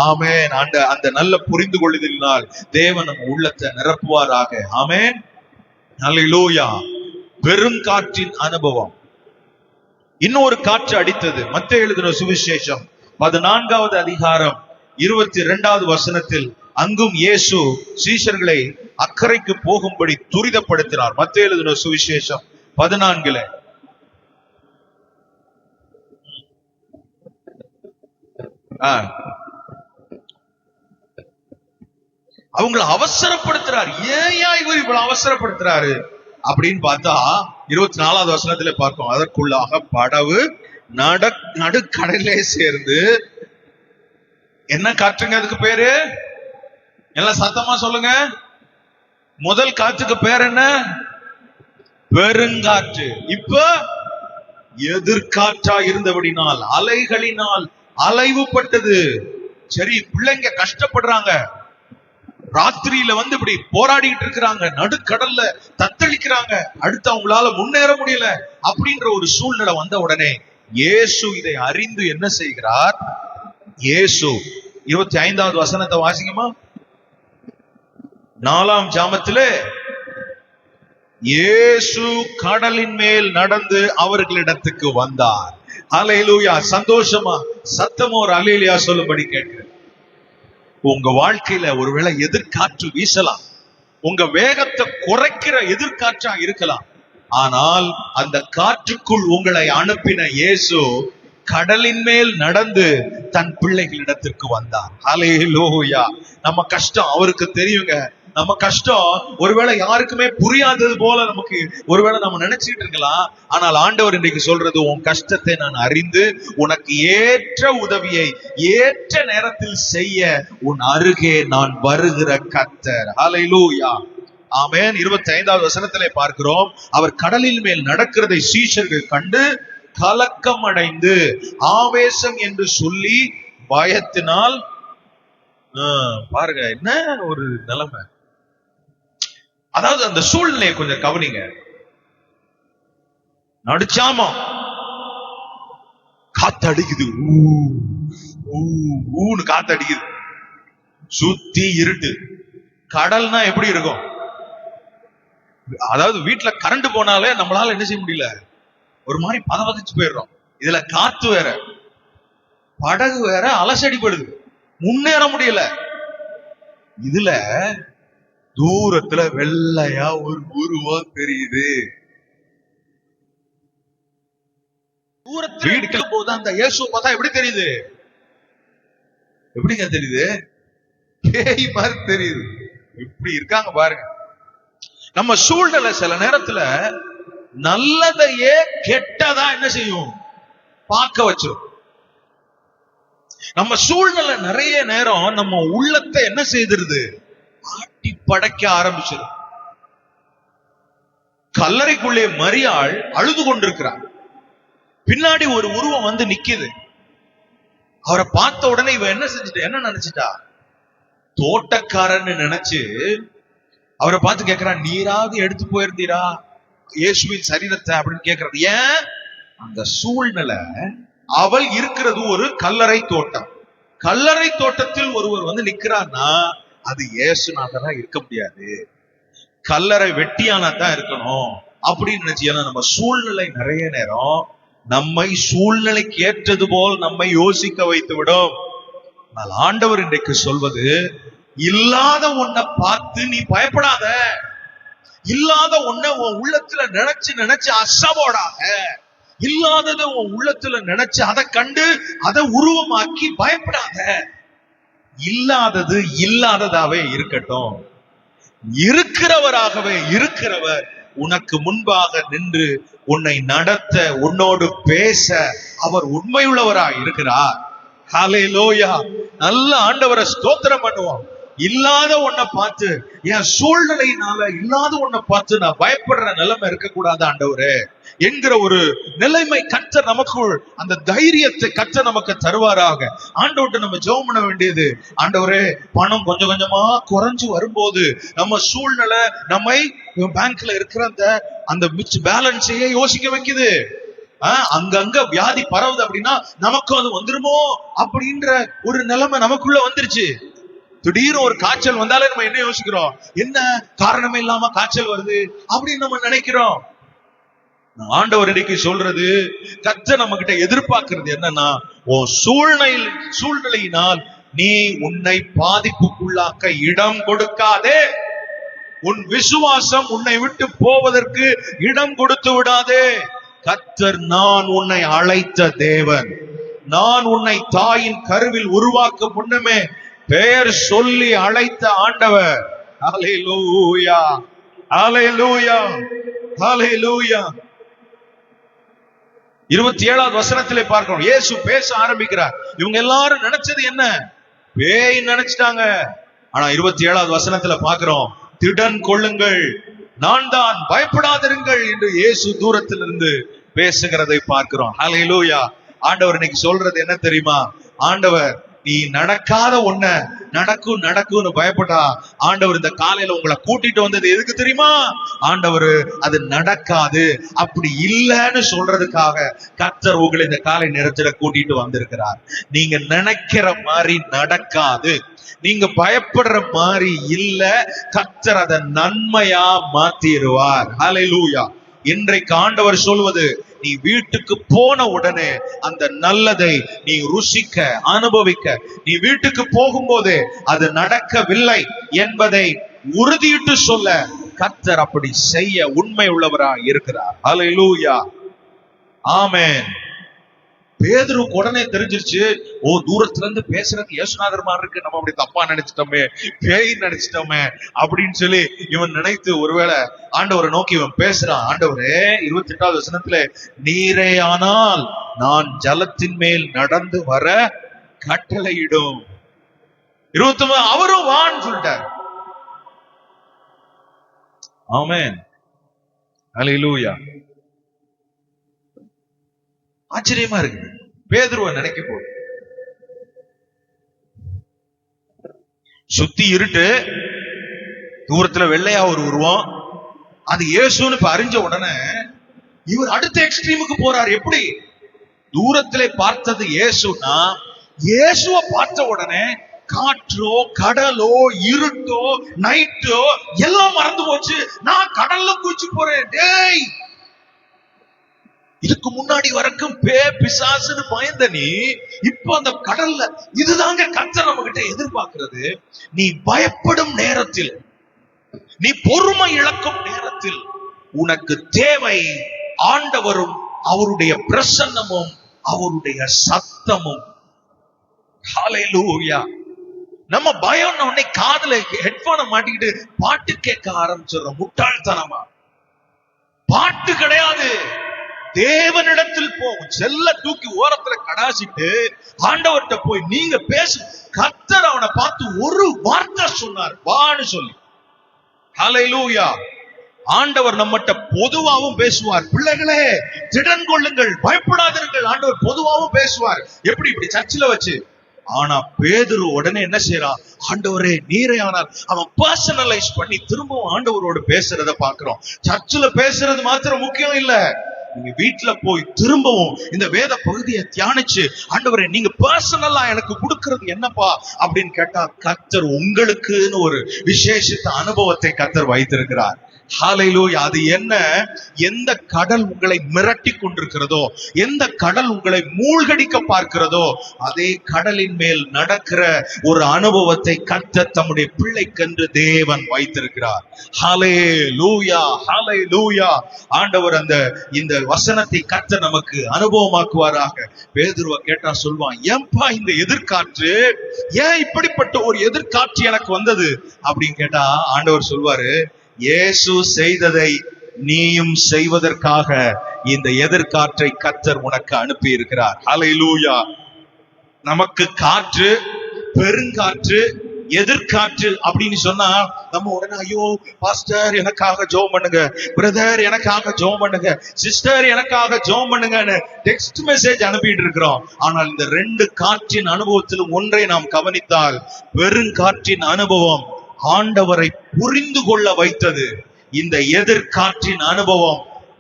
ஆமென். அந்த நல்ல புரிந்து கொள்ளுதலினால் தேவன் நம் உள்ளத்தை நிரப்புவாராக. ஆமென். ஹல்லேலூயா. பெருங்காற்றின் அனுபவம். இன்னொரு காற்று அடித்தது. மத்தேயு எழுதின சுவிசேஷம் 14வது அதிகாரம் 22வது வசனத்தில், அங்கும் இயேசு சீஷர்களை அக்கறைக்கு போகும்படி துரிதப்படுத்தினார். மத்தேயு எழுதின சுவிசேஷம் 14. அவங்களை அவசரப்படுத்துறாரு. ஏன் இவர் இவ்வளவு அவசரப்படுத்துறாரு அப்படின்னு பார்த்தா 24வது வசனத்துல பார்ப்போம். அதற்குள்ளாக படவு நடுக்கடலே சேர்ந்து, என்ன காற்றுங்க அதுக்கு பேரு? எல்லாம் சத்தமா சொல்லுங்க. முதல் காற்றுக்கு பேர் என்ன? பெருங்காற்று. இப்ப எதிர்காற்றா இருந்தபடினால் அலைகளினால் அலைவுபட்டது. சரி, பிள்ளைங்க கஷ்டப்படுறாங்க, ராத்திரியில வந்து இப்படி போராடிட்டு இருக்கிறாங்க, நடுக்கடல்ல தத்தளிக்கிறாங்க, அடுத்து அவங்களால முன்னேற முடியல அப்படின்ற ஒரு சூழ்நிலை வந்த உடனே இயேசு இதை அறிந்து என்ன செய்கிறார்? இயேசு 25வது வசனத்தை வாசிக்குமா? 4ஆம் ஜாமத்திலே இயேசு கடலின் மேல் நடந்து அவர்களிடத்துக்கு வந்தார். ஹல்லேலூயா. சந்தோஷமா சத்தமா ஒரு அல்லேலூயா சொல்லும்படி கேட்கிறேன். உங்க வாழ்க்கையில ஒருவேளை எதிர்காற்று வீசலாம், உங்க வேகத்தை குறைக்கிற எதிர்காற்றா இருக்கலாம். ஆனால் அந்த காற்றுக்குள் உங்களை அனுப்பின இயேசு கடலின் மேல் நடந்து தன் பிள்ளைகளிடத்திற்கு வந்தார். ஹல்லேலூயா. நம்ம கஷ்டம் அவருக்கு தெரியுங்க. நம்ம கஷ்டம் ஒருவேளை யாருக்குமே புரியாதது போல நமக்கு ஒருவேளை நம்ம நினைச்சிட்டு இருக்கலாம். ஆனால் ஆண்டவர் இன்றைக்கு சொல்றது, உன் கஷ்டத்தை நான் அறிந்து உனக்கு ஏற்ற உதவியை ஏற்ற நேரத்தில் செய்ய உன் அருகே நான் வருகிற கர்த்தர். ஹல்லேலூயா. ஆமென். 25வது வசனத்திலே பார்க்கிறோம், அவர் கடலின் மேல் நடக்கிறதை சீஷர்கள் கண்டு கலக்கம் அடைந்து ஆவேசம் என்று சொல்லி பயத்தினால், பாருங்க என்ன ஒரு நிலைமை. அதாவது அந்த சூழ்நிலையை கொஞ்சம் கவனிங்க. நடுச்சாமா காத்து அடிக்குது, ஊன்னு காத்து அடிக்குது, சுத்தி இருட்டு. கடல்னா எப்படி இருக்கும்? அதாவது வீட்டுல கரண்ட் போனாலே நம்மளால என்ன செய்ய முடியல, ஒரு மாதிரி பதவதிச்சு போயிடுறோம். இதுல காத்து வேற, படகு வேற அலசடிப்படுது, முன்னேற முடியல. இதுல தூரத்துல வெள்ளையா ஒரு உருவம் தெரியுது. தூரத்துல வீடு போது அந்த இயேசு பார்த்தா எப்படி தெரியுது? எப்படிங்க தெரியுது? பேய் மாதிரி தெரியுது. எப்படி இருக்காங்க பாருங்க. நம்ம சூழ்நிலை சில நேரத்துல நல்லதையே கெட்டதா என்ன செய்யும், பார்க்க வச்சிரும். நம்ம சூழ்நிலை நிறைய நேரம் நம்ம உள்ளத்தை என்ன செய்திருது, ஆட்டி படைக்க ஆரம்பிச்சிடும். கல்லறைக்குள்ளே மரியாள் அழுது கொண்டிருக்கிறார். பின்னாடி ஒரு உருவம் வந்து நிக்குது. அவரை பார்த்த உடனே இவ என்ன நினைச்சிட்டா, தோட்டக்காரன்னு நினைச்சு அவரை பார்த்து கேட்கிறான், நீராவது எடுத்து போயிருந்தீரா இயேசுவின் சரீரத்தை அப்படின்னு கேட்கறது. ஏன்? அந்த சூழ்நிலை, அவள் இருக்கிறது ஒரு கல்லறை தோட்டம். கல்லறை தோட்டத்தில் ஒருவர் வந்து நிக்கிறான்னா அது இயேசுநாதரா இருக்க முடியாது, கல்லறை வெட்டியானா தான் இருக்கணும் அப்படின்னு நினைச்சு. ஏன்னா நம்ம சூழ்நிலை நிறைய நேரம் நம்மை சூழ்நிலைக்கு ஏற்றது போல் நம்மை யோசிக்க வைத்து விடும். ஆனால் ஆண்டவர் இன்றைக்கு சொல்வது, இல்லாத ஒன்ன பார்த்து நீ பயப்படாத, இல்லாத ஒன்ன உன் உள்ளத்துல நினைச்சு அசவோடாக, இல்லாதத உன் உள்ளத்துல நினைச்சு அதை கண்டு அதை உருவமாக்கி பயப்படாத. இல்லாதது இல்லாததாவே இருக்கட்டும், இருக்கிறவராகவே இருக்கிறவர் உனக்கு முன்பாக நின்று உன்னை நடத்த, உன்னோடு பேச அவர் உண்மையுள்ளவராய் இருக்கிறார். ஹல்லேலூயா. நல்ல ஆண்டவரை ஸ்தோத்திரம் பண்ணுவோம். இல்லாத ஒன்ன பார்த்து, என் சூழ்நிலையினால இல்லாத ஒன்ன பார்த்து நான் பயப்படுற நிலைமை இருக்கக்கூடாது ஆண்டவரே என்கிற ஒரு நிலைமை கர்த்தர் நமக்குள் அந்த தைரியத்தை கர்த்தர் நமக்கு தருவாராக. ஆண்டவர்கிட்ட நம்ம ஜெபம் பண்ண வேண்டியது, ஆண்டவரே பணம் கொஞ்சம் கொஞ்சமா குறைஞ்சு வரும்போது நம்ம சூழ்நிலை நம்மை பேங்க்ல இருக்கிற அந்த மிச்ச பேலன்ஸையே யோசிக்க வைக்குது. அங்கங்க வியாதி பரவுது அப்படின்னா நமக்கும் அது வந்துருமோ அப்படின்ற ஒரு நிலைமை நமக்குள்ள வந்துருச்சு. திடீர்னு ஒரு காய்ச்சல் வந்தாலே நம்ம என்ன யோசிக்கிறோம், என்ன காரணமே இல்லாம காய்ச்சல் வருது அப்படின்னு நம்ம நினைக்கிறோம். ஆண்டவர் இன்னைக்கு சொல்றது, கர்த்தர் நம்ம கிட்ட எதிர்பார்க்கிறது என்னன்னா, உன் சூழ்நிலையினால் நீ உன்னை பாதிப்புக்குள்ளாக்க இடம் கொடுக்காதே. உன் விசுவாசம் உன்னை விட்டு போவதற்கு இடம் கொடுத்து விடாதே. கர்த்தர், நான் உன்னை அழைத்த தேவன், நான் உன்னை தாயின் கருவில் உருவாக்க முன்னமே பெயர் சொல்லி அழைத்த ஆண்டவர். ஹல்லேலூயா, ஹல்லேலூயா, ஹல்லேலூயா. 27வது வசனத்திலே பார்க்கிறோம், இயேசு பேச ஆரம்பிக்கிறார். இவங்க எல்லாரும் நினைச்சது என்ன, பேய் நினைச்சிட்டாங்க. ஆனா 27வது வசனத்துல பார்க்கிறோம், திடன் கொள்ளுங்கள், நான் தான், பயப்படாதிருங்கள் என்று இயேசு தூரத்திலிருந்து பேசுகிறதை பார்க்கிறோம். ஹல்லேலூயா. ஆண்டவர் இன்னைக்கு சொல்றது என்ன தெரியுமா, ஆண்டவர் நீ நடக்காத ஒண்ண நடக்கும்னு பயப்பட்டா, ஆண்டவர் இந்த காலையில உங்களை கூட்டிட்டு வந்தது எதுக்கு தெரியுமா, ஆண்டவர் அது நடக்காது அப்படி இல்லைன்னு சொல்றதுக்காக கர்த்தர் உங்களை இந்த காலை நேரத்துல கூட்டிட்டு வந்திருக்கிறார். நீங்க நினைக்கிற மாதிரி நடக்காது, நீங்க பயப்படுற மாதிரி இல்ல, கர்த்தர் அதை நன்மையா மாத்திடுவார். ஹல்லேலூயா. இன்றைக்கு ஆண்டவர் சொல்வது, நீ வீட்டுக்கு போன உடனே அந்த நல்லதை நீ ருசிக்க, அனுபவிக்க, நீ வீட்டுக்கு போகும்போது அது நடக்கவில்லை என்பதை உறுதியிட்டு சொல்ல கர்த்தர் அப்படி செய்ய உண்மை உள்ளவராய் இருக்கிறார். ஹல்லேலூயா, ஆமென். பேதுருக்கு உடனே தெரிஞ்சிருச்சு, ஓ தூரத்துல இருந்து பேசுறதுக்கு இயேசுநாதர் மாதிரி இருக்கு, நம்ம அப்படி தப்பா நினைச்சிட்டோமே, பேய் நினைச்சிட்டோமே அப்படின்னு சொல்லி இவன் நினைத்து ஒருவேளை ஆண்டவரை நோக்கி இவன் பேசுறான். ஆண்டவரே, 28வது வசனத்துல, நீரே ஆனால் நான் ஜலத்தின் மேல் நடந்து வர கட்டளையிடும். 29 அவரும் வான்னு சொல்லிட்டார். ஆமென், ஹல்லேலூயா. ஆச்சரியமா இருக்கு. பேதுருவை நினைக்க போது சுத்தி இருட்டு, தூரத்துல வெள்ளையா ஒரு உருவம், அது இயேசுன்னு இப்ப அறிஞ்ச உடனே இவர் அடுத்த எக்ஸ்ட்ரீமுக்கு போறார். எப்படி? தூரத்திலே பார்த்தது இயேசுனா, இயேசுவை பார்த்த உடனே காற்றோ கடலோ இருட்டோ நைட்டோ எல்லாம் மறந்து போச்சு. நான் கடல்ல குதிச்சு போறேன். டேய், இதுக்கு முன்னாடி வரைக்கும் பிசாசுன்னு பயந்த நீ இப்ப அந்த கடல்ல, இதுதாங்க கர்த்தர் நம்ம கிட்ட எதிர்பார்க்கிறது. நீ பயப்படும் நேரத்தில், நீ பொறுமை இழக்கும் நேரத்தில் உனக்கு தேவை ஆண்டவரும் அவருடைய பிரசன்னமும் அவருடைய சத்தமும். ஹல்லேலூயா. நம்ம பயம் உடனே காதுல ஹெட்போனை மாட்டிக்கிட்டு பாட்டு கேட்க ஆரம்பிச்சிடறோம். முட்டாள்தனமா. பாட்டு கிடையாது. தேவனிடத்தில் போகும். செல்ல தூக்கி ஓரத்துல கடாசிட்டு ஆண்டவர்கிட்ட போய் நீங்க பேசு. கர்த்தர் அவனை பார்த்து ஒரு வார்த்தை சொன்னார், வான்னு சொல்லி. ஹல்லேலூயா. ஆண்டவர் நம்மகிட்ட பொதுவாகவும் பேசுவார். பிள்ளைகளே திடன் கொள்ளுங்கள், பயப்படாதீர்கள். ஆண்டவர் பொதுவாகவும் பேசுவார். எப்படி? இப்படி சர்ச்சில் வச்சு. ஆனா பேதுரு உடனே என்ன செய்யறான்? ஆண்டவரே நீரே. ஆனால் அவன் பர்சனலைஸ் பண்ணி திரும்பவும் ஆண்டவரோடு பேசுறத பாக்குறோம். சர்ச்சில் பேசுறது மாத்திரம் முக்கியம் இல்ல. நீங்க வீட்டுல போய் திரும்பவும் இந்த வேத பகுதியை தியானிச்சு, ஆண்டவரே நீங்க பர்சனலா எனக்கு கொடுக்கிறது என்னப்பா அப்படின்னு கேட்டா, கர்த்தர் உங்களுக்குன்னு ஒரு விசேஷித்த அனுபவத்தை கர்த்தர் வைத்திருக்கிறார். ஹல்லேலூயா. அது என்ன? எந்த கடல் உங்களை மிரட்டி கொண்டிருக்கிறதோ, எந்த கடல் உங்களை மூழ்கடிக்க பார்க்கிறதோ, அதே கடலின் மேல் நடக்கிற ஒரு அனுபவத்தை கர்த்தர் தம்முடைய பிள்ளைக்கென்று தேவன் வைத்திருக்கிறார். ஹல்லேலூயா, ஹல்லேலூயா. ஆண்டவர் இந்த வசனத்தை கர்த்தர் நமக்கு அனுபவமாக்குவாராக. பேதுருவை கேட்டா சொல்வான், ஏன்பா இந்த எதிர்காற்று, ஏன் இப்படிப்பட்ட ஒரு எதிர்காற்று எனக்கு வந்தது அப்படின்னு கேட்டா, ஆண்டவர் சொல்வாரு, இயேசு செய்ததை நீயும் செய்வதற்காக இந்த எதிர்காற்றை கர்த்தர் உனக்கு அனுப்பி இருக்கிறார். ஹல்லேலூயா. நமக்கு காற்று, பெருங்காற்று, எதிர்காற்று அப்படின்னு சொன்னா நம்ம உடனே ஐயோ பாஸ்டர் எனக்காக ஜெபம் பண்ணுங்க, பிரதர் எனக்காக ஜெபம் பண்ணுங்க, சிஸ்டர் எனக்காக ஜெபம் பண்ணுங்கன்னு டெக்ஸ்ட் மெசேஜ் அனுப்பிட்டு இருக்கிறோம். ஆனால் இந்த ரெண்டு காற்றின் அனுபவத்தில் ஒன்றை நாம் கவனித்தால், பெருங்காற்றின் அனுபவம் ஆண்டவரை புரிந்து கொள்ள வைத்தது. இந்த எதிர்காற்றின் அனுபவம்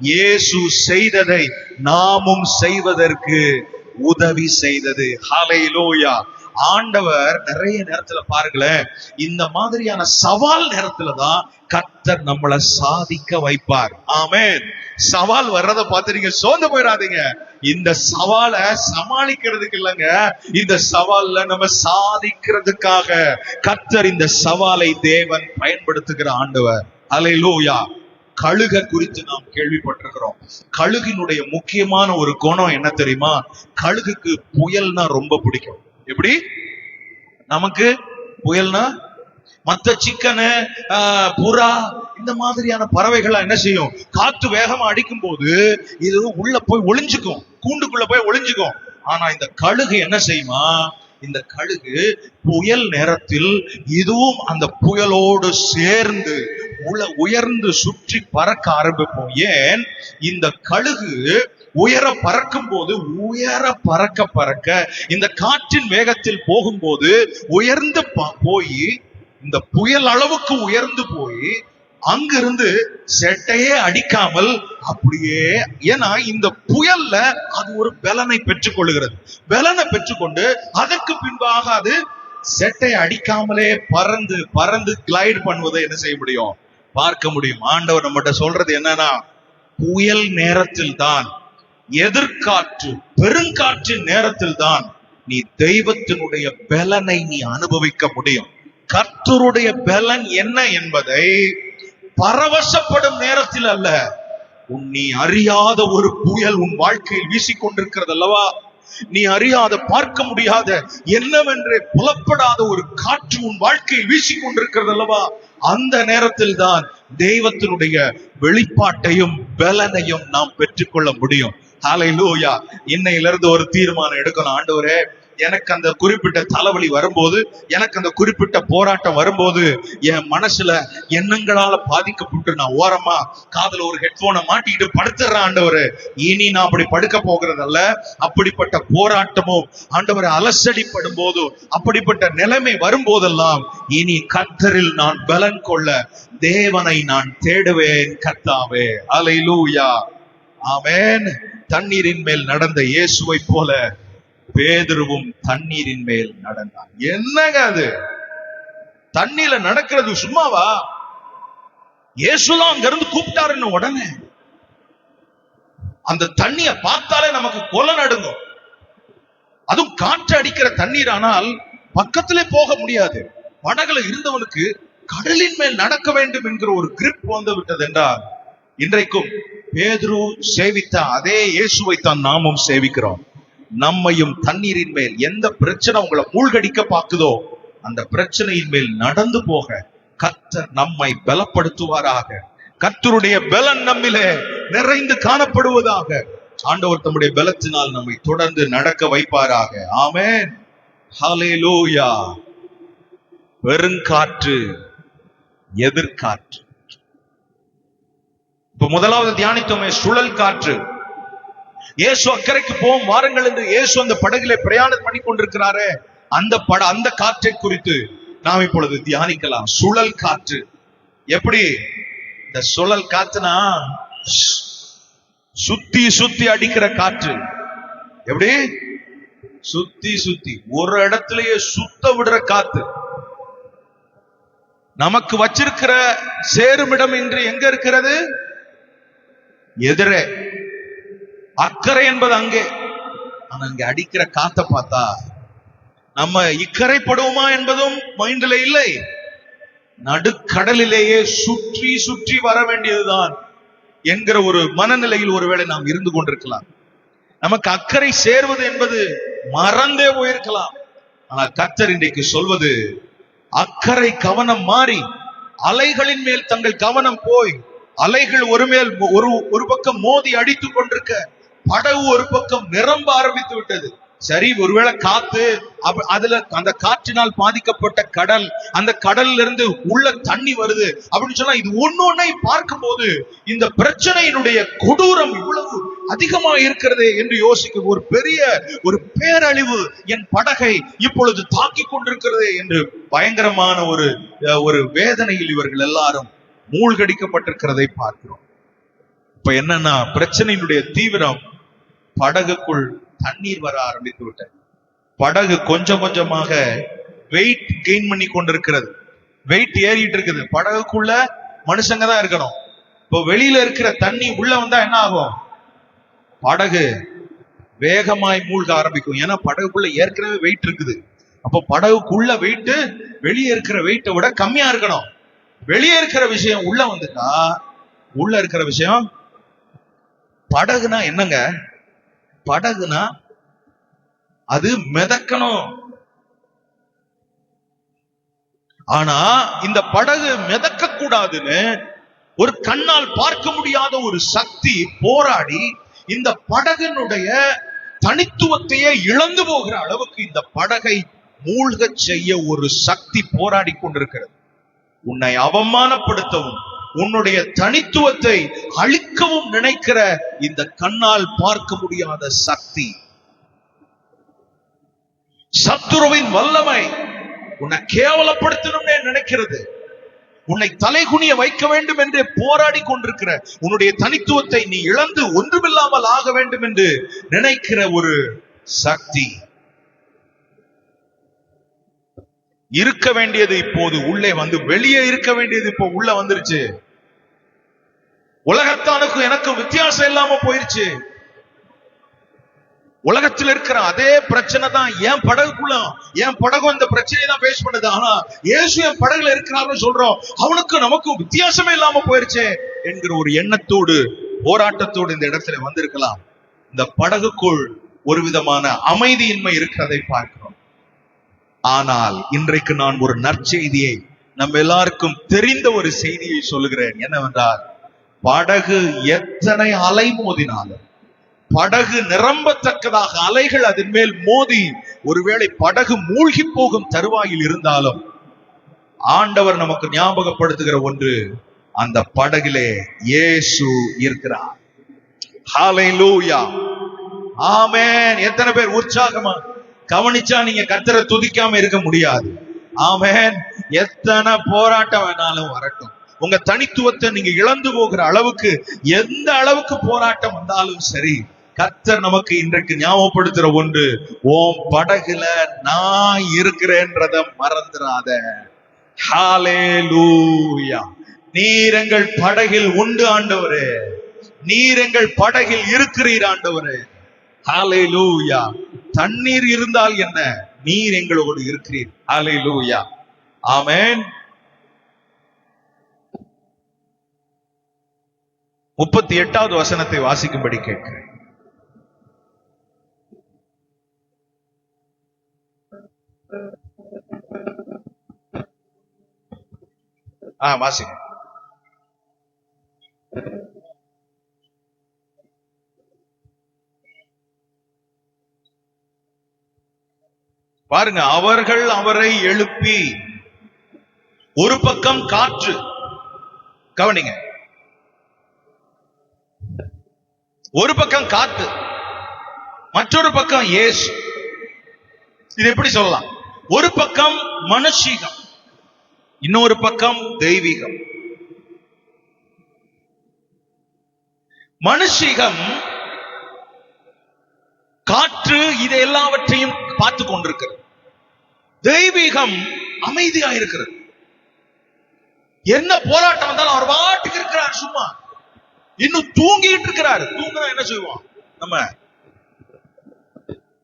இயேசு செய்ததை நாமும் செய்வதற்கு உதவி செய்தது. ஹல்லேலூயா. ஆண்டவர் நிறைய நேரத்துல பாருங்களேன், இந்த மாதிரியான சவால் நேரத்துலதான் கர்த்தர் நம்மளை சாதிக்க வைப்பார். ஆமென். சவால் வர்றத பார்த்து நீங்க சோர்ந்து போயிடாதீங்க. இந்த சவாலை சமாளிக்கிறதுக்கு இல்லைங்க, இந்த சவால்ல நம்ம சாதிக்கிறதுக்காக கர்த்தர் இந்த சவாலை தேவன் பயன்படுத்துகிற ஆண்டவர். ஹல்லேலூயா. கழுக குறித்து நாம் கேள்விப்பட்டிருக்கிறோம். கழுகினுடைய முக்கியமான ஒரு குணம் என்ன தெரியுமா? கழுகுக்கு புயல்னா ரொம்ப பிடிக்கும். எப்படி? நமக்கு புயல்னா மத்த சிக்கனு, புறா, இந்த மாதிரியான பறவைகள் என்ன செய்யும்? காத்து வேகமா அடிக்கும் போது இது உள்ள போய் ஒளிஞ்சுக்கும், கூண்டுக்குள்ள போய் ஒளிஞ்சுக்கும். ஆனா இந்த கழுகு என்ன செய்யுமா? இந்த கழுகு புயல் நேரத்தில் இதுவும் அந்த புயலோடு சேர்ந்து உயர்ந்து சுற்றி பறக்க ஆரம்பிப்போம். ஏன்? இந்த கழுகு உயர பறக்கும் போது, உயர பறக்க பறக்க இந்த காற்றின் வேகத்தில் போகும்போது உயர்ந்து போய் இந்த புயல் அளவுக்கு உயர்ந்து போய் அங்கிருந்து செட்டையே அடிக்காமல் அப்படியே, ஏன்னா இந்த புயல்ல அது ஒரு பலனை பெற்றுக் கொள்ளுகிறது. பலனை பெற்றுக்கொண்டு அதற்கு பின்பாக அது செட்டை அடிக்காமலே பறந்து பறந்து கிளைட் பண்ணுவதை என்ன செய்ய முடியும்? பார்க்க முடியும். ஆண்டவர் நம்மகிட்ட சொல்றது என்னன்னா, புயல் நேரத்தில் தான், எதிர்காற்று பெருங்காற்றின் நேரத்தில் தான் நீ தெய்வத்தினுடைய பலனை நீ அனுபவிக்க முடியும். கர்த்தருடைய பலன் என்ன என்பதை பரவசப்படும் நேரத்தில் அல்ல, நீ அறியாத ஒரு புயல் உன் வாழ்க்கையில் வீசிக்கொண்டிருக்கிறது அல்லவா, நீ அறியாத, பார்க்க முடியாத, என்னவென்றே புலப்படாத ஒரு காற்று உன் வாழ்க்கையில் வீசிக்கொண்டிருக்கிறது அல்லவா, அந்த நேரத்தில் தான் தெய்வத்தினுடைய வெளிப்பாட்டையும் பலனையும் நாம் பெற்றுக்கொள்ள முடியும். ஹல்லேலூயா. இன்னையிலிருந்து ஒரு தீர்மானம் எடுக்கணும். ஆண்டவரே, எனக்கு அந்த குறிப்பிட்ட தலைவலி வரும்போது, எனக்கு அந்த குறிப்பிட்ட போராட்டம் வரும்போது, என் மனசுல எண்ணங்களால பாதிக்கப்பட்டு நான் ஓரமா காதுல ஒரு ஹெட்போனை மாட்டிக்கிட்டு படுத்துறேன். ஆண்டவரே, இனி நான் அப்படி படுக்க போகிறதல்ல. அப்படிப்பட்ட போராட்டமும் ஆண்டவரை அலசடிப்படும் போதும், அப்படிப்பட்ட நிலைமை வரும்போதெல்லாம் இனி கர்த்தரில் நான் பலன் கொள்ள தேவனை நான் தேடுவேன். கர்த்தாவே. ஹல்லேலூயா. ஆமென். தண்ணீரின் மேல் நடந்த இயேசுவை போல பேதுருவும் தண்ணீரின் மேல் நடந்தான். என்னங்க அது? தண்ணீர்ல நடக்கிறது சும்மாவா? இயேசுலாம் அங்க இருந்து கூப்பிட்டாருன்னு உடனே அந்த தண்ணிய பார்த்தாலே நமக்கு கொலை நடுங்கும். அதுவும் காற்று அடிக்கிற தண்ணீர். ஆனால் பக்கத்திலே போக முடியாது. படகுல இருந்தவனுக்கு கடலின் மேல் நடக்க வேண்டும் என்கிற ஒரு கிரிப் வந்து விட்டது என்றால், இன்றைக்கும் பேதுரு சேவித்த அதே இயேசுவை தான் நாமும் சேவிக்கிறோம். நம்மையும் தண்ணீரின் மேல் எந்த பிரச்சனை உங்களை மூழ்கடிக்க பார்க்குதோ அந்த பிரச்சனையின் மேல் நடந்து போக கர்த்தர் நம்மை பலப்படுத்துவாராக. கர்த்தருடைய பலன் நம்மிலே நிறைந்து காணப்படுவதாக. ஆண்டவர் தம்முடைய பலத்தினால் நம்மை தொடர்ந்து நடக்க வைப்பாராக. ஆமென். ஹல்லேலூயா. பெருங்காற்று, எதிர்காற்று. இப்ப முதலாவது தியானித்தோமே சுழல் காற்று. இயேசு அக்கறைக்கு போவோம் வாருங்கள் என்று இயேசு அந்த படகிலே பிரயாணம் பண்ணி கொண்டிருக்கிறாரே, அந்த காற்றை குறித்து நாம் இப்பொழுது தியானிக்கலாம். சுழல் காற்று. எப்படி இந்த சுழல் காற்றுனா சுத்தி சுத்தி அடிக்கிற காற்று. எப்படி சுத்தி சுத்தி ஒரு இடத்திலேயே சுத்த விடுற காத்து. நமக்கு வச்சிருக்கிற சேருமிடம் இன்று எங்க இருக்கிறது? எதிரே. அக்கறை என்பது அங்கே. ஆனா அங்க அடிக்கிற காத்த பார்த்தா நம்ம இக்கரைப்படுவோமா என்பதும் மைண்ட்ல இல்லை. நடுக்கடலிலேயே சுற்றி சுற்றி வர வேண்டியதுதான் என்கிற ஒரு மனநிலையில் ஒருவேளை நாம் இருந்து கொண்டிருக்கலாம். நமக்கு அக்கறை சேர்வது என்பது மறந்தே போயிருக்கலாம். ஆனால் கர்த்தர் இன்றைக்கு சொல்வது, அக்கறை கவனம் மாறி அலைகளின் மேல் தங்கள் கவனம் போய், அலைகள் ஒரு பக்கம் மோதி அடித்துக் கொண்டிருக்க, படகு ஒரு பக்கம் நிரம்ப ஆரம்பித்து விட்டது. சரி, ஒருவேளை காத்து, அதுல அந்த காற்றினால் பாதிக்கப்பட்ட கடல், அந்த கடல்ல இருந்து உள்ள தண்ணி வருது அப்படின்னு சொன்னா, இது ஒன்னொன்னை பார்க்கும் போது இந்த பிரச்சனையினுடைய கொடூரம் இவ்வளவு அதிகமா இருக்கிறதே என்று யோசிக்க, ஒரு பெரிய ஒரு பேரழிவு என் படகை இப்பொழுது தாக்கி கொண்டிருக்கிறதே என்று பயங்கரமான ஒரு வேதனையில் இவர்கள் எல்லாரும் மூழ்கடிக்கப்பட்டிருக்கிறதை பார்க்கிறோம். இப்ப என்னன்னா, பிரச்சனையினுடைய தீவிரம், படகுக்குள் தண்ணீர் வர ஆரம்பித்து விட்டது. படகு கொஞ்சம் கொஞ்சமாக வெயிட் கெயின் பண்ணி கொண்டிருக்கிறது. வெயிட் ஏறிட்டு இருக்குது. படகுக்குள்ள மனுஷங்க தான் இருக்கணும். இப்போ வெளியில இருக்கிற தண்ணி உள்ள வந்தா என்ன ஆகும்? படகு வேகமாய் மூழ்க ஆரம்பிக்கும். ஏன்னா படகுக்குள்ள ஏற்கனவே வெயிட் இருக்குது. அப்போ படகுக்குள்ள வெயிட் வெளியே இருக்கிற வெயிட்டை விட கம்மியா இருக்கணும். வெளியே இருக்கிற விஷயம் உள்ள வந்துட்டா, உள்ள இருக்கிற விஷயம், படகுனா என்னங்க? படகுனா அது மிதக்கணும். ஆனா இந்த படகு மிதக்க கூடாதுன்னு ஒரு கண்ணால் பார்க்க முடியாத ஒரு சக்தி போராடி இந்த படகினுடைய தனித்துவத்தையே இழந்து போகிற அளவுக்கு இந்த படகை மூழ்க செய்ய ஒரு சக்தி போராடி கொண்டிருக்கிறது. உன்னை அவமானப்படுத்தவும் உன்னுடைய தனித்துவத்தை அழிக்கவும் நினைக்கிற இந்த கண்ணால் பார்க்க முடியாத சக்தி, சத்துருவின் வல்லமை உன்னை கேவலப்படுத்தணும்னே நினைக்கிறது. உன்னை தலைகுனிய வைக்க வேண்டும் என்று போராடி கொண்டிருக்கிற, உன்னுடைய தனித்துவத்தை நீ இழந்து ஒன்றுமில்லாமல் ஆக வேண்டும் என்று நினைக்கிற ஒரு சக்தி. இருக்க வேண்டியது இப்போது உள்ளே வந்து, வெளியே இருக்க வேண்டியது இப்போ உள்ள வந்துருச்சு. உலகத்தானுக்கும் எனக்கும் வித்தியாசம் இல்லாம போயிருச்சு. உலகத்தில் இருக்கிற அதே பிரச்சனை தான் என் படகுக்குள்ள, என் படகும் இந்த பிரச்சனையை தான் பேஸ் பண்ணுது. ஆனா இயேசு என் படகுல இருக்கிறாருன்னு சொல்றோம், அவனுக்கு நமக்கும் வித்தியாசமே இல்லாம போயிருச்சே என்கிற ஒரு எண்ணத்தோடு, போராட்டத்தோடு இந்த இடத்துல வந்திருக்கலாம். இந்த படகுக்குள் ஒரு விதமான அமைதியின்மை இருக்கிறதை பார்க்கிறோம். ஆனால் இன்றைக்கு நான் ஒரு நற்செய்தியை, நம்ம எல்லாருக்கும் தெரிந்த ஒரு செய்தியை சொல்லுகிறேன். என்னவென்றால், படகு எத்தனை அலை மோதினாலும், படகு நிரம்பத்தக்கதாக அலைகள் அதன் மேல் மோதி ஒருவேளை படகு மூழ்கி போகும் தருவாயில் இருந்தாலும், ஆண்டவர் நமக்கு ஞாபகப்படுத்துகிற ஒன்று, அந்த படகிலே இயேசு இருக்கிறார். ஹல்லேலூயா, ஆமென். எத்தனை பேர் உற்சாகமா கவனிச்சா நீங்க கர்த்தரை துதிக்காம இருக்க முடியாது. ஆமென். எத்தனை போராட்டம் வேணாலும் வரட்டும், உங்க தனித்துவத்தை நீங்க இழந்து போகிற அளவுக்கு, எந்த அளவுக்கு போராட்டம் வந்தாலும் சரி, கர்த்தர் நமக்கு இன்றைக்கு ஞாபகப்படுத்துற ஒன்று, ஓம் படகுல நான் இருக்கிறேன்றத மறந்துடாத. ஹல்லேலூயா. நீர் எங்கள் படகில் உண்டு ஆண்டவரே, நீர் எங்கள் படகில் இருக்கிறீர் ஆண்டவரே. ஹல்லேலூயா. தண்ணீர் இருந்தால் என்ன, நீர் எங்களோடு இருக்கிறீர். ஹல்லேலூயா, ஆமென். 38வது வசனத்தை வாசிக்கும்படி கேட்கிறேன். வாசிங்க. பாருங்க, அவர்கள் அவரை எழுப்பி, ஒரு பக்கம் காற்று, கவனிங்க, ஒரு பக்கம் காத்து, மற்றொரு பக்கம் இயேசு. இது எப்படி சொல்லலாம்? ஒரு பக்கம் மனுஷீகம், இன்னொரு பக்கம் தெய்வீகம். மனுஷீகம் காற்று இது எல்லாவற்றையும் பார்த்து கொண்டிருக்கிறது. தெய்வீகம் அமைதியா இருக்கிறது. என்ன போராட்டம் வந்தாலும் அவர் பாட்டுக்கு இருக்கிறார், சும்மா இன்னும் தூங்கிட்டு இருக்கிறாரு. தூங்குனா என்ன செய்வோம் நம்ம?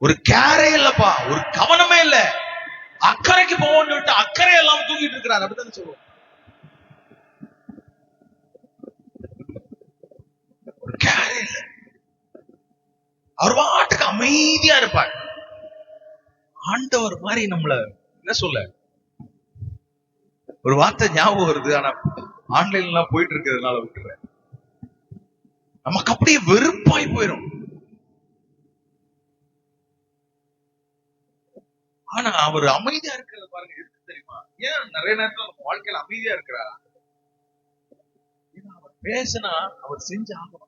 ஒரு கேரே இல்லப்பா, ஒரு கவனமே இல்ல, அக்கறைக்கு போவோம்னு விட்டு அக்கறை எல்லாம் தூங்கிட்டு இருக்கிறார், அப்படிதான் சொல்லுவோம். ஒரு கேரே இல்ல, அவர் பாட்டுக்கு அமைதியா இருப்பார். ஆண்டவர் மாதிரி நம்மள என்ன சொல்ல, ஒரு வார்த்தை ஞாபகம் வருது, ஆனா ஆன்லைன்ல எல்லாம் போயிட்டு இருக்கிறதுனால விட்டுறேன். நமக்கு அப்படியே வெறுப்பாய் போயிடும். ஆனா அவர் அமைதியா இருக்கிறது பாருங்க, எதுக்கு தெரியுமா? ஏன் நிறைய நேரத்துல நம்ம வாழ்க்கையில அமைதியா இருக்கிறாரா? அவர் பேசினா அவர் செஞ்சு ஆகணும்.